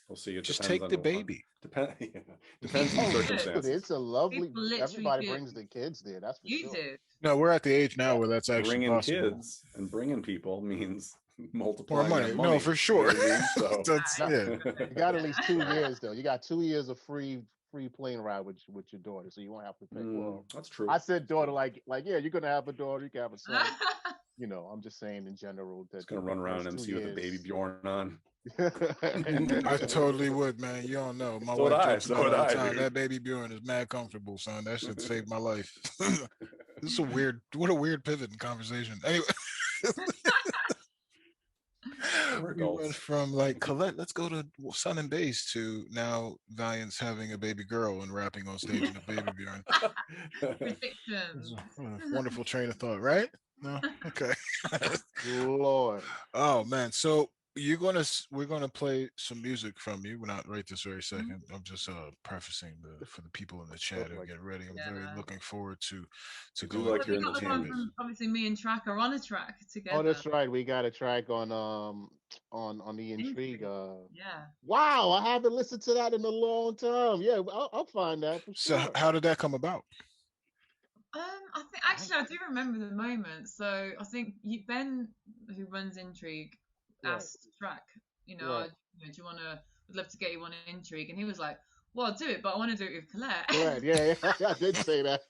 [SPEAKER 2] We'll see. It
[SPEAKER 1] Just
[SPEAKER 2] depends
[SPEAKER 1] take the
[SPEAKER 2] on
[SPEAKER 1] baby.
[SPEAKER 2] Depends on the
[SPEAKER 4] Oh, dude,
[SPEAKER 2] circumstances.
[SPEAKER 4] it's a lovely.
[SPEAKER 3] People literally
[SPEAKER 4] Everybody
[SPEAKER 3] do.
[SPEAKER 4] brings their kids there. That's for
[SPEAKER 3] You
[SPEAKER 4] sure.
[SPEAKER 3] do.
[SPEAKER 1] No, we're at the age now where that's actually
[SPEAKER 2] Bringing
[SPEAKER 1] possible.
[SPEAKER 2] kids and bringing people means
[SPEAKER 1] More
[SPEAKER 2] multiplying
[SPEAKER 1] money.
[SPEAKER 2] that
[SPEAKER 1] No,
[SPEAKER 2] money.
[SPEAKER 1] for
[SPEAKER 2] You
[SPEAKER 1] sure.
[SPEAKER 2] know what I mean? So
[SPEAKER 1] That's
[SPEAKER 4] Now,
[SPEAKER 1] yeah.
[SPEAKER 4] you got at least 2 years though. You got 2 years of free plane ride with your daughter, so you won't have to pay. Well,
[SPEAKER 2] that's true.
[SPEAKER 4] I said daughter like yeah, you're gonna have a daughter, you can have a son. You know, I'm just saying in general that
[SPEAKER 2] It's gonna run around MC with a baby Bjorn on.
[SPEAKER 1] I totally would, man. You don't know. My
[SPEAKER 2] So would
[SPEAKER 1] wife
[SPEAKER 2] I,
[SPEAKER 1] jokes
[SPEAKER 2] so
[SPEAKER 1] about it
[SPEAKER 2] would
[SPEAKER 1] all the
[SPEAKER 2] I,
[SPEAKER 1] time.
[SPEAKER 2] dude.
[SPEAKER 1] That baby Bjorn is mad comfortable, son. That shit saved my life. This is a weird, what a weird pivot in conversation. Anyway,
[SPEAKER 2] We're
[SPEAKER 1] we went
[SPEAKER 2] adults.
[SPEAKER 1] from like Collette, let's go to Sun and Bass to now Valiant's having a baby girl and rapping on stage in a baby Bjorn.
[SPEAKER 3] Predictions.
[SPEAKER 1] Wonderful train of thought, right? No, okay.
[SPEAKER 4] Lord.
[SPEAKER 1] Oh man, so we're gonna play some music from you. We're not right this very second. I'm just prefacing for the people in the chat who get ready. I'm very looking forward to
[SPEAKER 2] I do
[SPEAKER 1] going.
[SPEAKER 2] like
[SPEAKER 3] Well,
[SPEAKER 2] hearing
[SPEAKER 3] we
[SPEAKER 2] the
[SPEAKER 3] got the one
[SPEAKER 2] changes.
[SPEAKER 3] from obviously me and Track are on a track together.
[SPEAKER 4] Oh, that's right. We got a track on the Intrigue.
[SPEAKER 3] Yeah.
[SPEAKER 4] Wow, I haven't listened to that in a long time. Yeah, I'll find that for
[SPEAKER 1] So
[SPEAKER 4] sure.
[SPEAKER 1] how did that come about?
[SPEAKER 3] I think actually I do remember the moment. So I think Ben, who runs Intrigue,
[SPEAKER 4] Right.
[SPEAKER 3] asked Track,
[SPEAKER 4] Right.
[SPEAKER 3] do you want to? Would love to get you on Intrigue, and he was like, "Well, I'll do it, but I want to do it with Collette."
[SPEAKER 4] Right. Yeah, I did say that.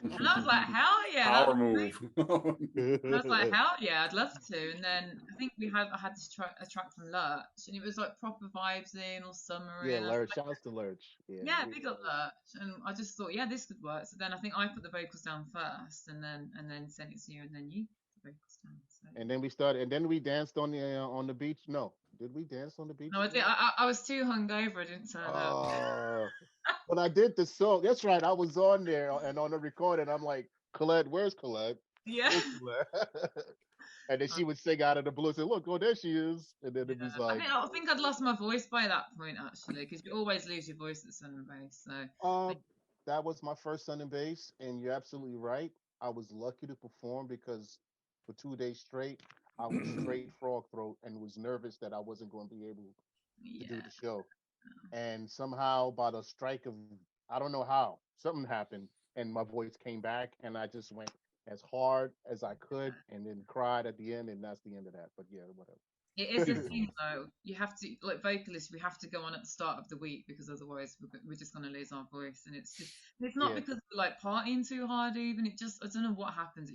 [SPEAKER 3] And I was like, "Hell yeah!"
[SPEAKER 2] Power move.
[SPEAKER 3] And I was like, "Hell yeah, I'd love to." And then I think I had this a track from Lurch, and it was like proper vibes in, all summery.
[SPEAKER 4] Yeah,
[SPEAKER 3] and I was
[SPEAKER 4] Lurch.
[SPEAKER 3] like,
[SPEAKER 4] Shouts to Lurch.
[SPEAKER 3] yeah, big up Lurch. And I just thought, yeah, this could work. So then I think I put the vocals down first, and then sent it to you, and then you put the vocals down. So.
[SPEAKER 4] And then we danced on the beach. No, did we dance on the beach?
[SPEAKER 3] No, I did. I was too hungover. I didn't turn up.
[SPEAKER 4] Oh, but I did the song. That's right. I was on there and on the recording. I'm like, Collette, where's Collette?
[SPEAKER 3] Yeah.
[SPEAKER 4] Where's Collette? And then she would sing out of the blue, say, "Look, oh, there she is." And then it was like,
[SPEAKER 3] I think I'd lost my voice by that point actually, because you always lose your voice at Sun and Bass. So.
[SPEAKER 4] that was my first Sun and Bass, and you're absolutely right. I was lucky to perform because for 2 days straight, I was straight frog throat and was nervous that I wasn't going to be able to do the show. And somehow, by the strike of, I don't know how, something happened, and my voice came back, and I just went as hard as I could, and then cried at the end, and that's the end of that. But yeah, whatever.
[SPEAKER 3] It is a thing though. You have to, like vocalists, we have to go on at the start of the week because otherwise we're just going to lose our voice. And it's not because we're like partying too hard. Even it just, I don't know what happens.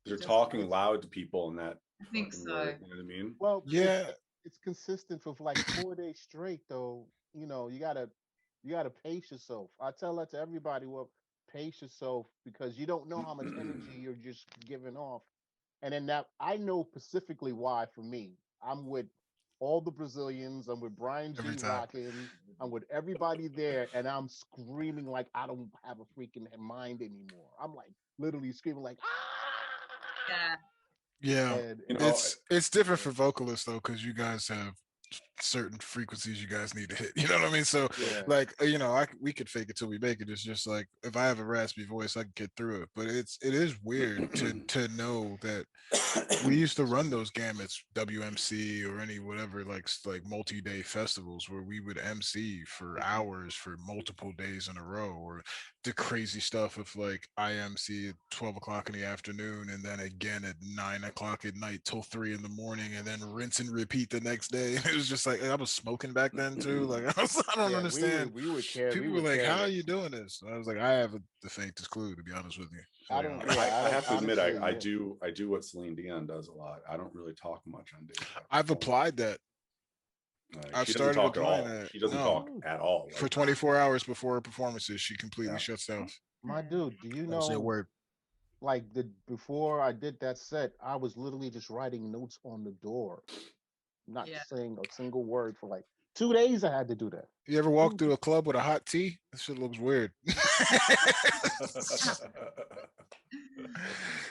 [SPEAKER 2] You're talking loud to people in that.
[SPEAKER 3] I think so.
[SPEAKER 2] Word, you know what I mean?
[SPEAKER 4] Well,
[SPEAKER 1] Yeah,
[SPEAKER 4] it's consistent for like 4 days straight, though. You know, you gotta pace yourself. I tell that to everybody. Well, pace yourself because you don't know how much energy you're just giving off. And then that I know specifically why for me. I'm with all the Brazilians. I'm with Brian G.
[SPEAKER 1] Every time.
[SPEAKER 4] rocking. I'm with everybody there, and I'm screaming like I don't have a freaking mind anymore. I'm like literally screaming like ah.
[SPEAKER 3] Yeah.
[SPEAKER 1] yeah.
[SPEAKER 4] And
[SPEAKER 2] You know,
[SPEAKER 1] It's different for vocalists though, because you guys have certain frequencies you guys need to hit. You know what I mean? So
[SPEAKER 4] Yeah.
[SPEAKER 1] like, we could fake it till we make it. It's just like if I have a raspy voice, I can get through it. But it is weird to know that we used to run those gamuts, WMC or any whatever, like multi-day festivals where we would MC for hours for multiple days in a row, or the crazy stuff of like IMC at 12 o'clock in the afternoon and then again at 9 o'clock at night till 3 in the morning and then rinse and repeat the next day. And it was just like I was smoking back then too. Like I don't understand.
[SPEAKER 4] We would care.
[SPEAKER 1] People were like, "How are you doing this?" I was like, "I haven't the faintest clue, to be honest with you." So,
[SPEAKER 4] I don't.
[SPEAKER 2] I
[SPEAKER 4] Yeah,
[SPEAKER 2] have to admit,
[SPEAKER 4] honestly,
[SPEAKER 2] I do what Celine Dion does a lot. I don't really talk much on days.
[SPEAKER 1] I've applied that. I've
[SPEAKER 2] she
[SPEAKER 1] started
[SPEAKER 2] doesn't talk at all.
[SPEAKER 1] applying that.
[SPEAKER 2] She doesn't talk at all.
[SPEAKER 1] For 24 hours before her performances, she completely shuts down.
[SPEAKER 4] My dude, do you
[SPEAKER 1] Don't say a
[SPEAKER 4] know?
[SPEAKER 1] word.
[SPEAKER 4] Like before I did that set, I was literally just writing notes on the door, not saying a single word for like 2 days. I had to do that.
[SPEAKER 1] You ever walk through a club with a hot tea? That shit looks weird.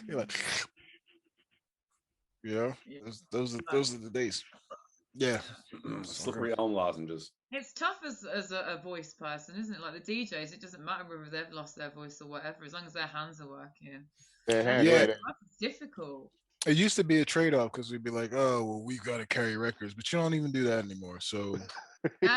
[SPEAKER 1] You're like, those are the days. Yeah.
[SPEAKER 2] Slippery elm lozenges.
[SPEAKER 3] It's tough as a voice person, isn't it? Like the DJs, it doesn't matter whether they've lost their voice or whatever, as long as their hands are working. It's difficult.
[SPEAKER 1] It used to be a trade-off because we'd be like, "Oh, well, we got to carry records," but you don't even do that anymore. So, you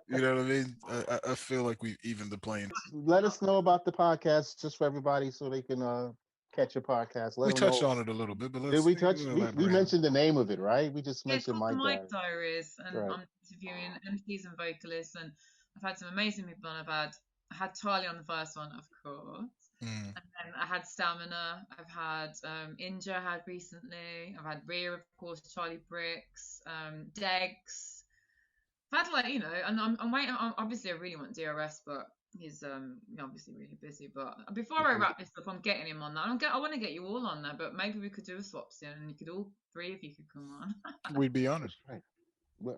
[SPEAKER 1] know what I mean? I feel like we've evened the playing.
[SPEAKER 4] Let us know about the podcast just for everybody so they can catch your podcast.
[SPEAKER 1] We touched on it a little bit, but
[SPEAKER 4] did we touch? We mentioned the name of it, right? We just mentioned
[SPEAKER 3] Mic Diaries, and I'm interviewing MCs and vocalists, and I've had some amazing people on. I had Charlie on the first one, of course, and then I had Stamina. I've had Inja had recently. I've had Rhea, of course, Charlie Bricks, Degs. I've had and I'm waiting. Obviously, I really want T.R.A.C, but he's obviously really busy. But before I wrap this up, I'm getting him on that. I want to get you all on there, but maybe we could do a swap soon, and you could all three of you could come on.
[SPEAKER 1] We'd be honest, right?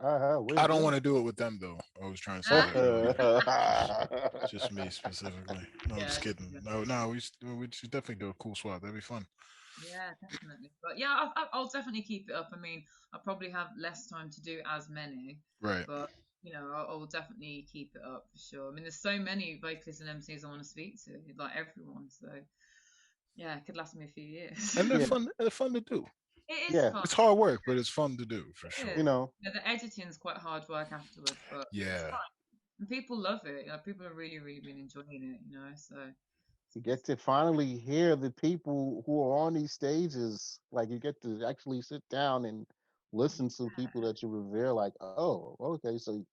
[SPEAKER 1] I don't want to do it with them though. I was trying to say that just me specifically. No, I'm just kidding. No, we should definitely do a cool swap. That'd be fun.
[SPEAKER 3] Yeah, definitely. But yeah, I'll definitely keep it up. I mean, I'll probably have less time to do as many,
[SPEAKER 1] right?
[SPEAKER 3] But I'll definitely keep it up for sure. I mean, there's so many vocalists and MCs I want to speak to, like everyone. So yeah, it could last me a few years.
[SPEAKER 1] And they're fun. They're fun to do.
[SPEAKER 3] It is fun.
[SPEAKER 1] It's hard work, but it's fun to do for sure.
[SPEAKER 3] The editing's quite hard work afterwards, but
[SPEAKER 1] it's fun.
[SPEAKER 3] And people love it. People are really, really, really enjoying it. So
[SPEAKER 4] you get to finally hear the people who are on these stages. Like you get to actually sit down and listen to people that you revere. Like, oh, okay, so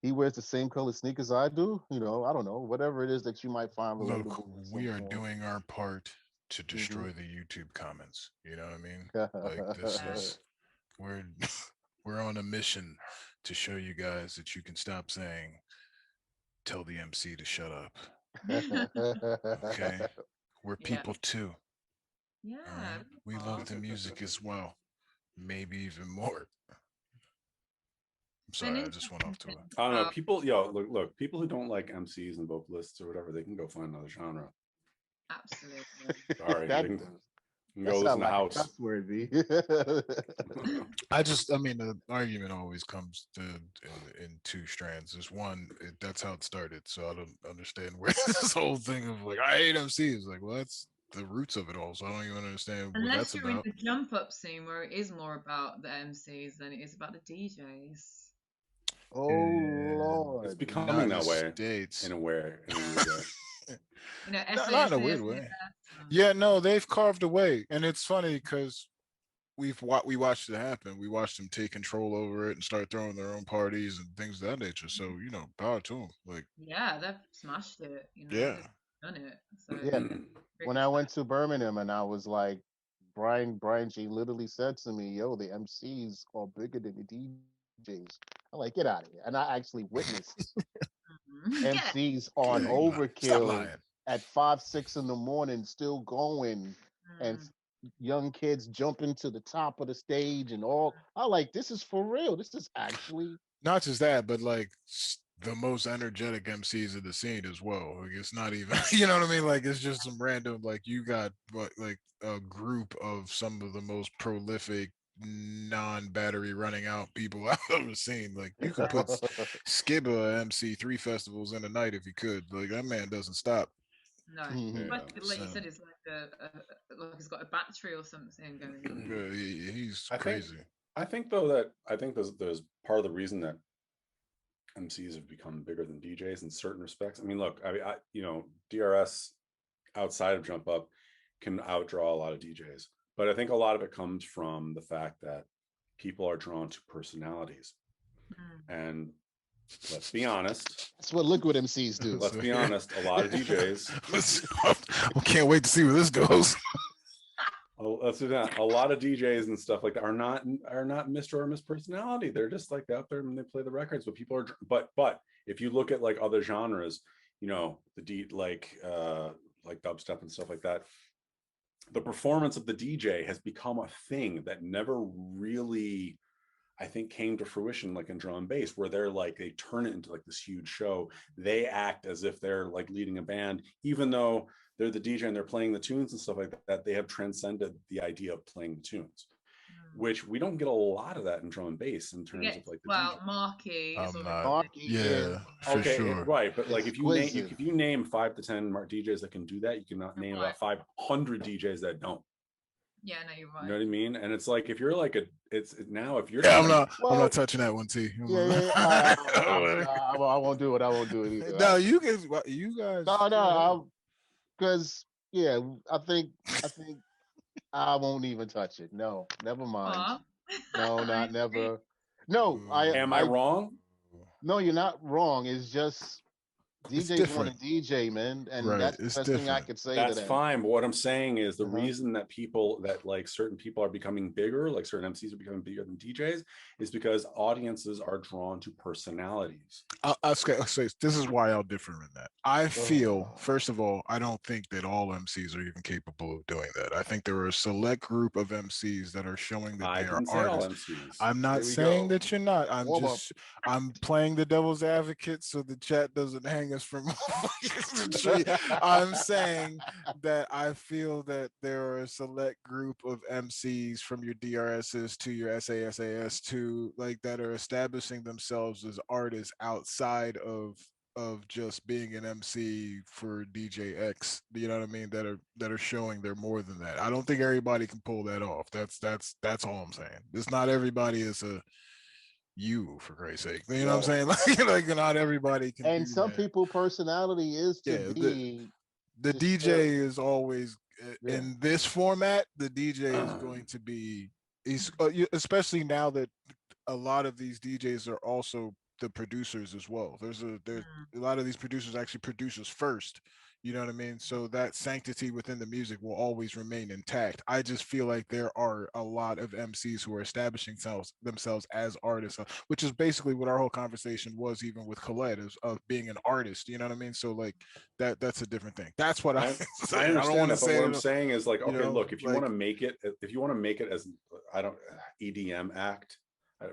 [SPEAKER 4] he wears the same color sneakers I do. I don't know, whatever it is that you might find.
[SPEAKER 1] Look, we are doing our part to destroy the YouTube comments. You know what I mean? Like this is we're on a mission to show you guys that you can stop saying tell the MC to shut up. Okay. We're people too.
[SPEAKER 3] Yeah.
[SPEAKER 1] We love the music as well. Maybe even more. I'm sorry, I just went off to it.
[SPEAKER 2] I don't know. People, look, people who don't like MCs and vocalists or whatever, they can go find another genre.
[SPEAKER 3] Absolutely.
[SPEAKER 2] Sorry. Go listen to house.
[SPEAKER 1] The argument always comes in two strands. There's one, that's how it started. So I don't understand where this whole thing of like, I hate MCs. Like, well, that's the roots of it all. So I don't even understand what that's about. Unless you're in
[SPEAKER 3] the jump up scene where it is more about the MCs than it is about the DJs.
[SPEAKER 4] Oh Lord,
[SPEAKER 2] it's becoming that way in a way.
[SPEAKER 1] Not in a weird way. Yeah, no, they've carved away, and it's funny because we watched it happen. We watched them take control over it and start throwing their own parties and things of that nature. So power to them. Like
[SPEAKER 3] they've smashed it.
[SPEAKER 1] They've
[SPEAKER 3] done it. So,
[SPEAKER 4] when I went to Birmingham and I was like, Brian G literally said to me, "Yo, the MCs are bigger than the DJs." I'm like, get out of here. And I actually witnessed MCs on overkill at 5, 6 in the morning, still going, and young kids jumping to the top of the stage and all. I'm like, this is for real. This is actually
[SPEAKER 1] not just that, but like the most energetic MCs of the scene as well. Like it's not even, you know what I mean? Like it's just some random, like you got like a group of some of the most prolific non-battery running out people I've ever seen. Like you could put Skibba MC 3 festivals in a night if you could. Like that man doesn't stop.
[SPEAKER 3] No, like you said, it's like like it's got a battery or something going.
[SPEAKER 1] He's crazy.
[SPEAKER 2] I think though that there's part of the reason that MCs have become bigger than DJs in certain respects. I mean, look, I you know, DRS outside of Jump Up can outdraw a lot of DJs, but I think a lot of it comes from the fact that people are drawn to personalities. And let's be honest,
[SPEAKER 4] that's what liquid MCs do.
[SPEAKER 2] Let's be honest, a lot of DJs.
[SPEAKER 1] I can't wait to see where this goes.
[SPEAKER 2] Let's do that. A lot of DJs and stuff like that are not Mr. or Miss Personality. They're just like out there and they play the records. But people are. But if you look at like other genres, you know, like dubstep and stuff like that, the performance of the DJ has become a thing that never really, I think, came to fruition like in drum and bass, where they turn it into like this huge show. They act as if they're like leading a band, even though they're the DJ and they're playing the tunes and stuff like that. They have transcended the idea of playing the tunes, which we don't get a lot of that in drum and bass in terms of like the DJ.
[SPEAKER 3] Marky.
[SPEAKER 1] Yeah,
[SPEAKER 2] okay,
[SPEAKER 1] sure.
[SPEAKER 2] Right, but like if you name 5 to 10 DJs that can do that, you cannot name about 500 DJs that don't.
[SPEAKER 3] Yeah, no, you're right.
[SPEAKER 2] You know what I mean? And it's like if you're like
[SPEAKER 1] I'm not touching that one, T.
[SPEAKER 4] I won't do it. I won't do it either.
[SPEAKER 1] No, you guys.
[SPEAKER 4] No, because I think I won't even touch it. No, never mind. No, not never. No,
[SPEAKER 2] am I wrong?
[SPEAKER 4] No, you're not wrong. It's just DJs want to DJ, man, and that's the best thing I could say.
[SPEAKER 2] That's fine. But what I'm saying is the reason that certain people are becoming bigger, like certain MCs are becoming bigger than DJs, is because audiences are drawn to personalities.
[SPEAKER 1] I'll say this is why I'll differ in that. I feel, first of all, I don't think that all MCs are even capable of doing that. I think there are a select group of MCs that are showing that they are artists. I'm not saying that you're not. I'm playing the devil's advocate so the chat doesn't hang us from the tree. I'm saying that I feel that there are a select group of MCs from your DRSs to your SASAS to like that are establishing themselves as artists outside of just being an MC for DJ X, you know what I mean, that are showing they're more than that. I don't think everybody can pull that off. That's all I'm saying. It's not everybody is a you, for Christ's sake. You know what I'm saying? Like not everybody can.
[SPEAKER 4] And some people personality is to be
[SPEAKER 1] the DJ is always in this format. The DJ is going to be especially now that a lot of these DJs are also the producers as well. There's a lot of these producers actually producers first. You know what I mean? So that sanctity within the music will always remain intact. I just feel like there are a lot of MCs who are establishing themselves as artists, which is basically what our whole conversation was, even with Collette, of being an artist. You know what I mean? So like that's a different thing. That's what I
[SPEAKER 2] understand. I don't want to say. What I'm saying is like, okay, look, if you want to make it as EDM act,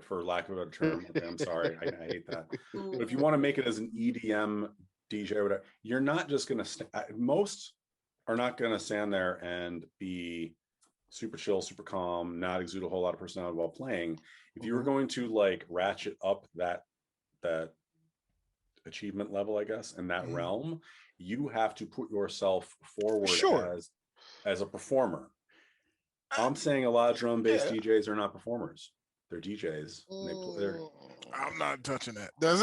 [SPEAKER 2] for lack of a better term, okay, I'm sorry, I hate that. But if you want to make it as an EDM DJ or whatever, you're not just going to most are not going to stand there and be super chill, super calm, not exude a whole lot of personality while playing. If you were going to like ratchet up that achievement level, I guess, in that realm, you have to put yourself forward as a performer. I'm saying a lot of drum bass DJs are not performers. They're DJs.
[SPEAKER 1] I'm not touching that.
[SPEAKER 2] No.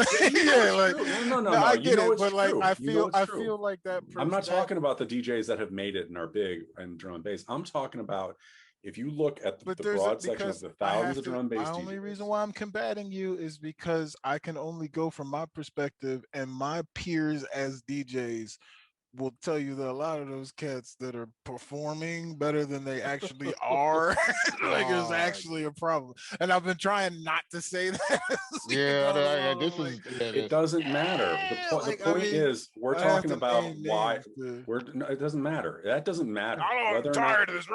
[SPEAKER 1] I get it, but like I feel like that.
[SPEAKER 2] I'm not talking about the DJs that have made it and are big in drum and bass. I'm talking about if you look at the broad section of the thousands of drum and bass DJs.
[SPEAKER 1] The only reason why I'm combating you is because I can only go from my perspective, and my peers as DJs will tell you that a lot of those cats that are performing better than they actually are, like there's actually a problem. And I've been trying not to say that.
[SPEAKER 2] It doesn't matter. The point is, we're talking about why. It doesn't matter. That doesn't matter.
[SPEAKER 1] I'm tired of this.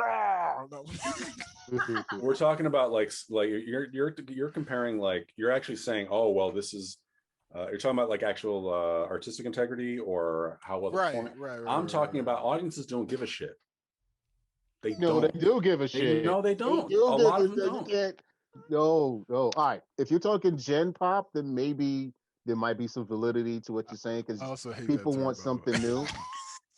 [SPEAKER 2] We're talking about like you're comparing, like you're actually saying, oh well, this is. You're talking about like actual artistic integrity or how well they're performing. I'm talking about audiences don't give a shit. They
[SPEAKER 4] No,
[SPEAKER 2] don't.
[SPEAKER 4] they do give a shit.
[SPEAKER 2] No, they don't.
[SPEAKER 4] do
[SPEAKER 2] A
[SPEAKER 4] give
[SPEAKER 2] lot of them
[SPEAKER 4] shit.
[SPEAKER 2] don't.
[SPEAKER 4] You can't. No. All right. If you're talking gen pop, then maybe there might be some validity to what you're saying
[SPEAKER 1] I
[SPEAKER 4] because
[SPEAKER 1] also hate
[SPEAKER 4] people
[SPEAKER 1] that term,
[SPEAKER 4] want
[SPEAKER 1] by the way.
[SPEAKER 4] something new.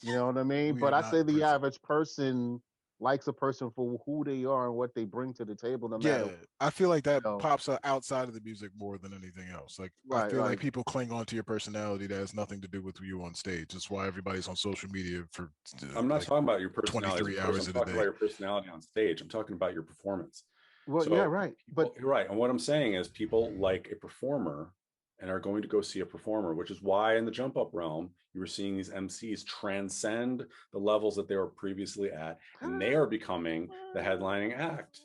[SPEAKER 4] You know what I mean?
[SPEAKER 1] We
[SPEAKER 4] But
[SPEAKER 1] are
[SPEAKER 4] I
[SPEAKER 1] not
[SPEAKER 4] say
[SPEAKER 1] in
[SPEAKER 4] the
[SPEAKER 1] prison.
[SPEAKER 4] average person likes a person for who they are and what they bring to the table, no
[SPEAKER 1] Yeah,
[SPEAKER 4] matter.
[SPEAKER 1] I feel like that
[SPEAKER 4] know.
[SPEAKER 1] pops outside of the music more than anything else. Like I
[SPEAKER 4] Right,
[SPEAKER 1] feel like
[SPEAKER 4] right.
[SPEAKER 1] people cling on to your personality that has nothing to do with you on stage. That's why everybody's on social media for
[SPEAKER 2] I'm not
[SPEAKER 1] like
[SPEAKER 2] talking about your personality.
[SPEAKER 1] 23
[SPEAKER 2] Of course,
[SPEAKER 1] hours
[SPEAKER 2] I'm
[SPEAKER 1] in a
[SPEAKER 2] talking about
[SPEAKER 1] day.
[SPEAKER 2] your personality on stage. I'm talking about your performance.
[SPEAKER 4] Well,
[SPEAKER 2] So
[SPEAKER 4] yeah, right.
[SPEAKER 2] people, you're right. And what I'm saying is people like a performer and are going to go see a performer, which is why in the jump up realm, you were seeing these MCs transcend the levels that they were previously at, and they are becoming the headlining act.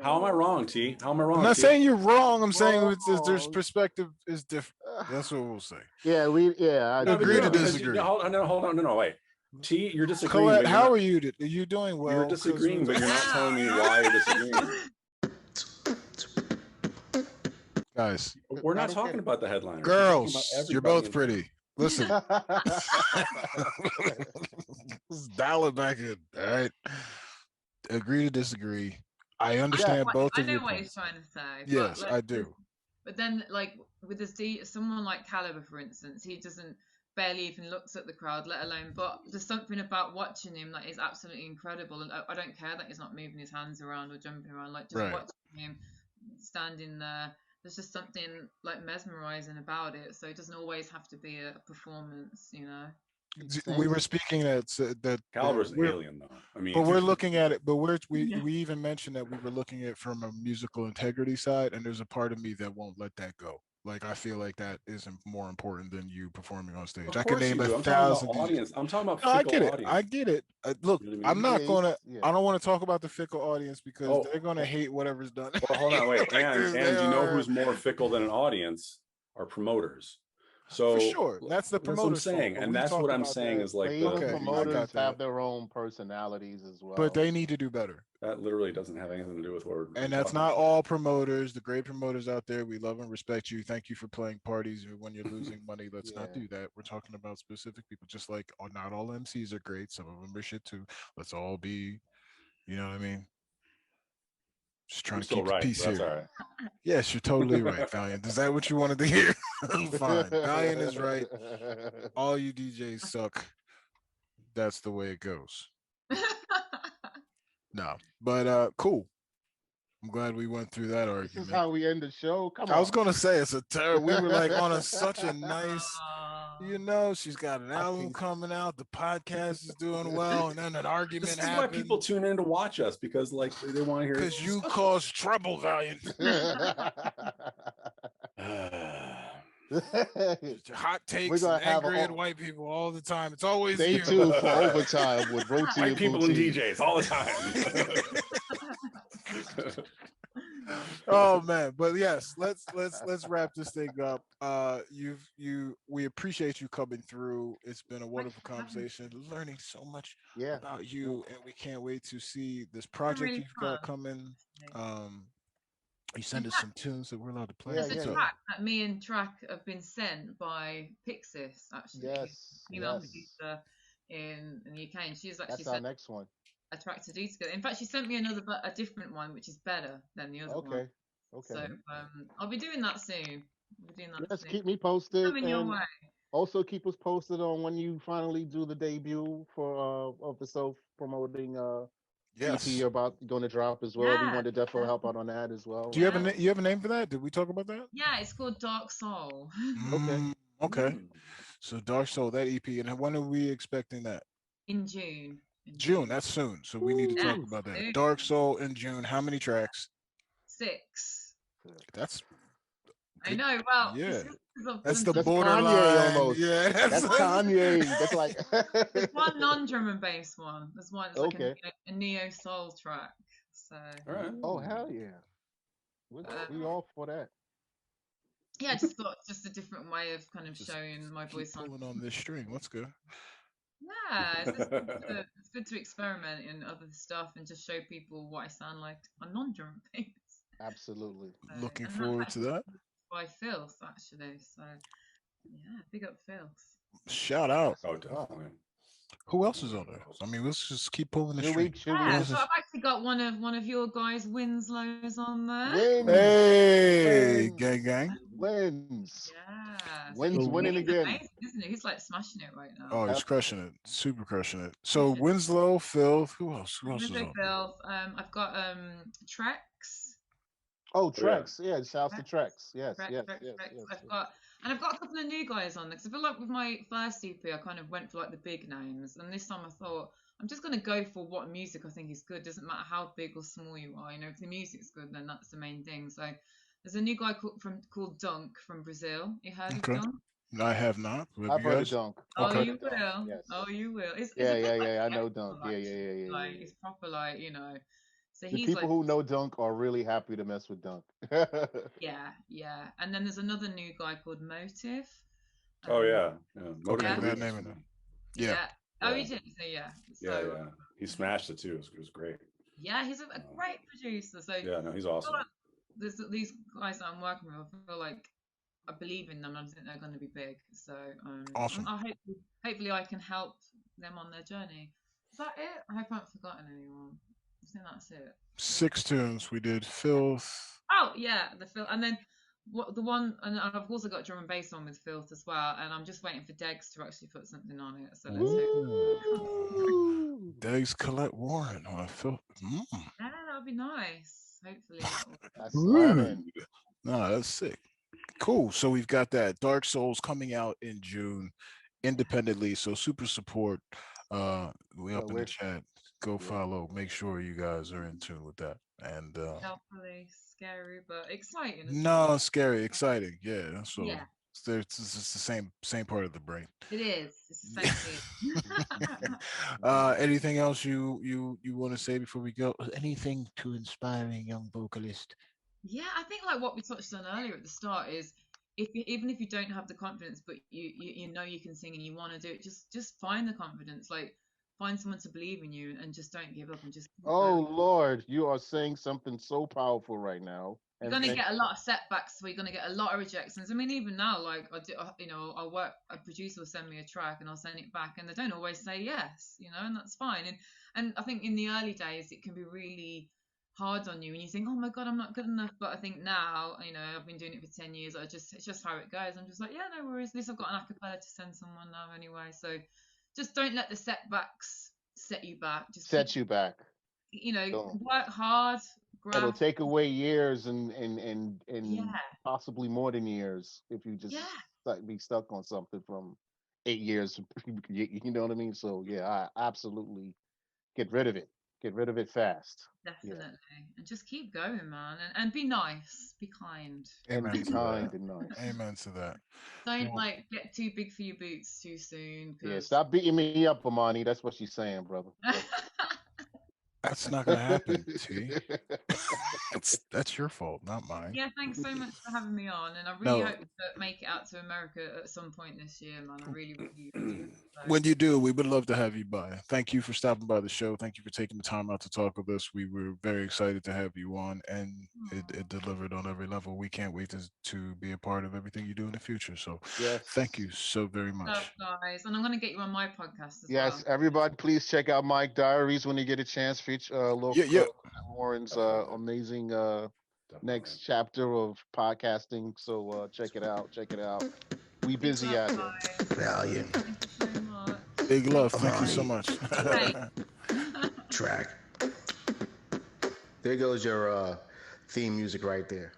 [SPEAKER 2] How am I wrong, T? How am I wrong?
[SPEAKER 1] I'm not
[SPEAKER 2] T?
[SPEAKER 1] saying you're wrong. I'm saying there's
[SPEAKER 4] Wrong.
[SPEAKER 1] perspective is different. That's what we'll say.
[SPEAKER 4] Yeah, I
[SPEAKER 2] No,
[SPEAKER 1] Agree to
[SPEAKER 2] because
[SPEAKER 1] disagree.
[SPEAKER 2] hold on, no, wait. T, you're disagreeing.
[SPEAKER 1] Colette,
[SPEAKER 2] but
[SPEAKER 1] how are you? Are you doing well?
[SPEAKER 2] You're disagreeing, but you're not telling me why you're disagreeing.
[SPEAKER 1] Guys,
[SPEAKER 2] We're not talking about the headliners.
[SPEAKER 1] girls, you're both pretty. Listen, let's dial it back in. All right, agree to disagree. I understand both
[SPEAKER 3] I
[SPEAKER 1] of
[SPEAKER 3] know
[SPEAKER 1] your
[SPEAKER 3] what
[SPEAKER 1] points.
[SPEAKER 3] he's trying to say.
[SPEAKER 1] Yes,
[SPEAKER 3] but,
[SPEAKER 1] I do.
[SPEAKER 3] But then, like with someone like Caliber, for instance, he doesn't barely even looks at the crowd, let alone. But there's something about watching him that is absolutely incredible, and I don't care that he's not moving his hands around or jumping around. Like just
[SPEAKER 1] Right.
[SPEAKER 3] watching him standing there, there's just something like mesmerizing about it. So it doesn't always have to be a performance, you know.
[SPEAKER 1] We were speaking that
[SPEAKER 2] Caliber's an alien, though. I mean,
[SPEAKER 1] but we're looking at it. But we
[SPEAKER 3] Yeah.
[SPEAKER 1] even mentioned that we were looking at it from a musical integrity side, and there's a part of me that won't let that go. Like I feel like that isn't more important than you performing on stage.
[SPEAKER 2] Of
[SPEAKER 1] I can
[SPEAKER 2] course
[SPEAKER 1] name
[SPEAKER 2] you do.
[SPEAKER 1] 1,000
[SPEAKER 2] I'm talking about audience. I'm talking about
[SPEAKER 1] No, I
[SPEAKER 2] fickle
[SPEAKER 1] get it.
[SPEAKER 2] audience.
[SPEAKER 1] I get it. Look,
[SPEAKER 2] You know what I
[SPEAKER 1] I'm
[SPEAKER 2] mean?
[SPEAKER 1] not gonna.
[SPEAKER 4] Yeah.
[SPEAKER 1] I don't want to talk about the fickle audience because
[SPEAKER 2] Oh,
[SPEAKER 1] they're gonna hate whatever's done.
[SPEAKER 2] Well, hold on, wait.
[SPEAKER 1] Like
[SPEAKER 2] and
[SPEAKER 1] they
[SPEAKER 2] you know
[SPEAKER 1] are-
[SPEAKER 2] who's more fickle than an audience are promoters. So
[SPEAKER 1] for sure, that's the
[SPEAKER 2] what I'm
[SPEAKER 1] promoter's fault,
[SPEAKER 2] saying,
[SPEAKER 1] but
[SPEAKER 2] and
[SPEAKER 1] we
[SPEAKER 2] that's
[SPEAKER 1] talked
[SPEAKER 2] what I'm
[SPEAKER 1] about
[SPEAKER 2] saying
[SPEAKER 1] that.
[SPEAKER 2] is like
[SPEAKER 4] Even
[SPEAKER 1] Okay, I
[SPEAKER 4] promoters
[SPEAKER 1] got that.
[SPEAKER 4] have their own personalities as well.
[SPEAKER 1] But they need to do better.
[SPEAKER 2] that literally doesn't have anything to do with what we're
[SPEAKER 1] And that's
[SPEAKER 2] talking
[SPEAKER 1] not
[SPEAKER 2] about.
[SPEAKER 1] all promoters. The great promoters out there, we love and respect you. Thank you for playing parties when you're losing money. Let's not
[SPEAKER 4] Yeah.
[SPEAKER 1] do that. We're talking about specific people. Just like not all MCs are great. Some of them are shit too. Let's all be, you know what I mean? Just trying
[SPEAKER 2] I'm
[SPEAKER 1] to
[SPEAKER 2] still
[SPEAKER 1] keep the
[SPEAKER 2] right.
[SPEAKER 1] peace
[SPEAKER 2] So that's
[SPEAKER 1] here.
[SPEAKER 2] all right.
[SPEAKER 1] Yes, you're totally right, Valiant. Is that what you wanted to hear? Fine. Valiant is right. All you DJs suck. That's the way it goes. No, but cool. I'm glad we went through that
[SPEAKER 4] This
[SPEAKER 1] argument.
[SPEAKER 4] is how we end the show. Come on.
[SPEAKER 1] I was gonna say it's a terrible. We were like on such a nice, she's got an album coming out. The podcast is doing well, and then an argument
[SPEAKER 2] This is
[SPEAKER 1] happened.
[SPEAKER 2] why people tune in to watch us because like they want to hear.
[SPEAKER 1] Because you cause trouble, Valiant. Hot takes and angry at white people all the time. It's always
[SPEAKER 4] Stay
[SPEAKER 1] you.
[SPEAKER 4] tuned for overtime with Roti
[SPEAKER 2] White
[SPEAKER 4] and
[SPEAKER 2] people and
[SPEAKER 4] Poutine.
[SPEAKER 2] DJs all the time.
[SPEAKER 1] Oh man, but yes, let's wrap this thing up. We appreciate you coming through. It's been a wonderful conversation, learning so much about you, and we can't wait to see this project
[SPEAKER 3] really
[SPEAKER 1] you've got
[SPEAKER 3] fun.
[SPEAKER 1] coming. You send us some tunes that we're allowed to play.
[SPEAKER 3] There's a track that me and T.R.A.C have been sent by Pixis, actually.
[SPEAKER 4] Yes.
[SPEAKER 3] Female producer in the UK, and she's actually
[SPEAKER 4] That's our next one.
[SPEAKER 3] A track to do together. In fact, she sent me a different one, which is better than the other one.
[SPEAKER 4] Okay.
[SPEAKER 3] So I'll be doing that soon.
[SPEAKER 4] Yes, keep me posted.
[SPEAKER 3] Coming your way.
[SPEAKER 4] Also keep us posted on when you finally do the debut for of the self-promoting EP you're about going to drop as well. We want to definitely help out on that as well.
[SPEAKER 1] Do you have a name for that? Did we talk about that?
[SPEAKER 3] Yeah, it's called Dark Soul.
[SPEAKER 1] Okay. So Dark Soul, that EP, and when are we expecting that?
[SPEAKER 3] In June.
[SPEAKER 1] June, that's soon. So we need to talk about that. Soon. Dark Soul in June. How many tracks?
[SPEAKER 3] 6.
[SPEAKER 1] That's.
[SPEAKER 3] I know. Well,
[SPEAKER 1] yeah.
[SPEAKER 3] That's
[SPEAKER 1] the borderline.
[SPEAKER 4] Kanye almost.
[SPEAKER 1] Yeah,
[SPEAKER 4] that's Kanye. That's like.
[SPEAKER 3] There's one non-drum and bass one. There's one. It's like a neo soul track. So.
[SPEAKER 2] All right.
[SPEAKER 4] Oh hell yeah! We all for that.
[SPEAKER 3] Yeah, I just thought just a different way of kind of showing my voice
[SPEAKER 1] on this string. Let's go.
[SPEAKER 3] Yeah, it's good to experiment in other stuff and just show people what I sound like on non-drum bass.
[SPEAKER 4] Absolutely.
[SPEAKER 1] Looking forward to that.
[SPEAKER 3] By Filth, actually. So, yeah, big up Filth.
[SPEAKER 1] Shout out.
[SPEAKER 2] Oh, definitely.
[SPEAKER 1] Who else is on there? I mean, let's just keep pulling the
[SPEAKER 4] Should
[SPEAKER 1] string.
[SPEAKER 4] we
[SPEAKER 3] Yeah,
[SPEAKER 4] just
[SPEAKER 3] so I've actually got one of your guys, Winslow's on there.
[SPEAKER 4] wins?
[SPEAKER 1] Hey, gang, gang.
[SPEAKER 4] Wins.
[SPEAKER 3] Yeah, so
[SPEAKER 4] Wins winning
[SPEAKER 3] he's
[SPEAKER 4] again.
[SPEAKER 3] amazing, isn't he? He's like smashing it right now.
[SPEAKER 1] Oh, he's crushing it. Super crushing it. So Winslow, Phil, who else? Who else is on?
[SPEAKER 3] Phil. I've got T.R.A.C.
[SPEAKER 4] Oh, T.R.A.C. Yeah, shouts to T.R.A.C. Yes.
[SPEAKER 3] I've got a couple of new guys on there because I feel like with my first EP, I kind of went for like the big names, and this time I thought I'm just gonna go for what music I think is good. Doesn't matter how big or small you are, you know. If the music's good, then that's the main thing. So there's a new guy called Dunk from Brazil. You heard of Dunk?
[SPEAKER 1] I have not.
[SPEAKER 4] I've heard of Dunk.
[SPEAKER 3] Oh, you will.
[SPEAKER 4] Yes.
[SPEAKER 3] Oh, you will.
[SPEAKER 4] Yeah. I know Dunk. Yeah.
[SPEAKER 3] Like it's proper, like, you know. So
[SPEAKER 4] the
[SPEAKER 3] he's
[SPEAKER 4] people
[SPEAKER 3] like,
[SPEAKER 4] who know Dunk are really happy to mess with Dunk.
[SPEAKER 3] yeah. And then there's another new guy called Motive.
[SPEAKER 2] Oh yeah.
[SPEAKER 1] Okay,
[SPEAKER 3] Yeah.
[SPEAKER 1] that name in there. Yeah.
[SPEAKER 3] Oh, he did. So yeah.
[SPEAKER 2] Yeah. He smashed it too. It was great.
[SPEAKER 3] Yeah, he's a great producer. So
[SPEAKER 2] yeah, no, he's awesome.
[SPEAKER 3] Like there's these guys that I'm working with. I feel like I believe in them. And I think they're going to be big. So
[SPEAKER 1] awesome.
[SPEAKER 3] Hopefully I can help them on their journey. Is that it? I hope I haven't forgotten anyone. I think that's it.
[SPEAKER 1] 6 tunes. We did Filth.
[SPEAKER 3] Oh yeah, the Filth, and then the one, and I've also got drum and bass on with Filth as well, and I'm just waiting for Degs to actually put something on it. So let's
[SPEAKER 1] Degs Collette Warren on Filth.
[SPEAKER 3] Yeah, that'll be nice. Hopefully.
[SPEAKER 4] That's
[SPEAKER 1] no, that's sick. Cool. So we've got that Dark Souls coming out in June independently. So super support. We up in the chat. Go follow. Make sure you guys are in tune with that. And
[SPEAKER 3] hopefully scary but exciting.
[SPEAKER 1] No, scary, exciting. Yeah. So
[SPEAKER 3] yeah.
[SPEAKER 1] It's the same part of the brain.
[SPEAKER 3] It is. It's the same
[SPEAKER 1] thing. Anything else you want to say before we go? Anything to inspiring young vocalist?
[SPEAKER 3] Yeah, I think like what we touched on earlier at the start is even if you don't have the confidence, but you know you can sing and you want to do it, just find the confidence. Like find someone to believe in you and just don't give up and just.
[SPEAKER 4] Oh Lord, you are saying something so powerful right now.
[SPEAKER 3] You're going to get a lot of setbacks. So you're going to get a lot of rejections. I mean, even now, like a producer will send me a track and I'll send it back, and they don't always say yes, you know, and that's fine. And I think in the early days it can be really hard on you, and you think, oh my God, I'm not good enough. But I think now, you know, I've been doing it for 10 years. It's just how it goes. I'm just like, yeah, no worries. At least I've got an acapella to send someone now anyway. So just don't let the setbacks set you back. Just
[SPEAKER 4] set you back.
[SPEAKER 3] You know, work hard.
[SPEAKER 4] It'll take away years and possibly more than years if you just be stuck on something from 8 years. You know what I mean? So yeah, I absolutely get rid of it. Get rid of it fast.
[SPEAKER 3] Definitely. And just keep going, man. And be nice. Be kind.
[SPEAKER 1] Amen.
[SPEAKER 4] And be kind and nice.
[SPEAKER 1] Amen to that.
[SPEAKER 3] Don't get too big for your boots too soon.
[SPEAKER 4] Yeah, stop beating me up, Armanni. That's what she's saying, brother.
[SPEAKER 1] That's not gonna happen, T. That's your fault, not mine.
[SPEAKER 3] Yeah, thanks so much for having me on, and I really hope to make it out to America at some point this year, man. I really do. So.
[SPEAKER 1] When you do, we would love to have you by. Thank you for stopping by the show. Thank you for taking the time out to talk with us. We were very excited to have you on, and it delivered on every level. We can't wait to be a part of everything you do in the future. So thank you so very much.
[SPEAKER 3] Up, guys, and I'm going to get you on my podcast as well.
[SPEAKER 4] Yes, everybody, please check out Mike Diaries when you get a chance. Feature Warren's amazing next chapter of podcasting. So check it out. We busy out here.
[SPEAKER 5] Valiant.
[SPEAKER 3] Thank you so much.
[SPEAKER 1] Big love. Thank you so much.
[SPEAKER 5] Track. There goes your theme music right there.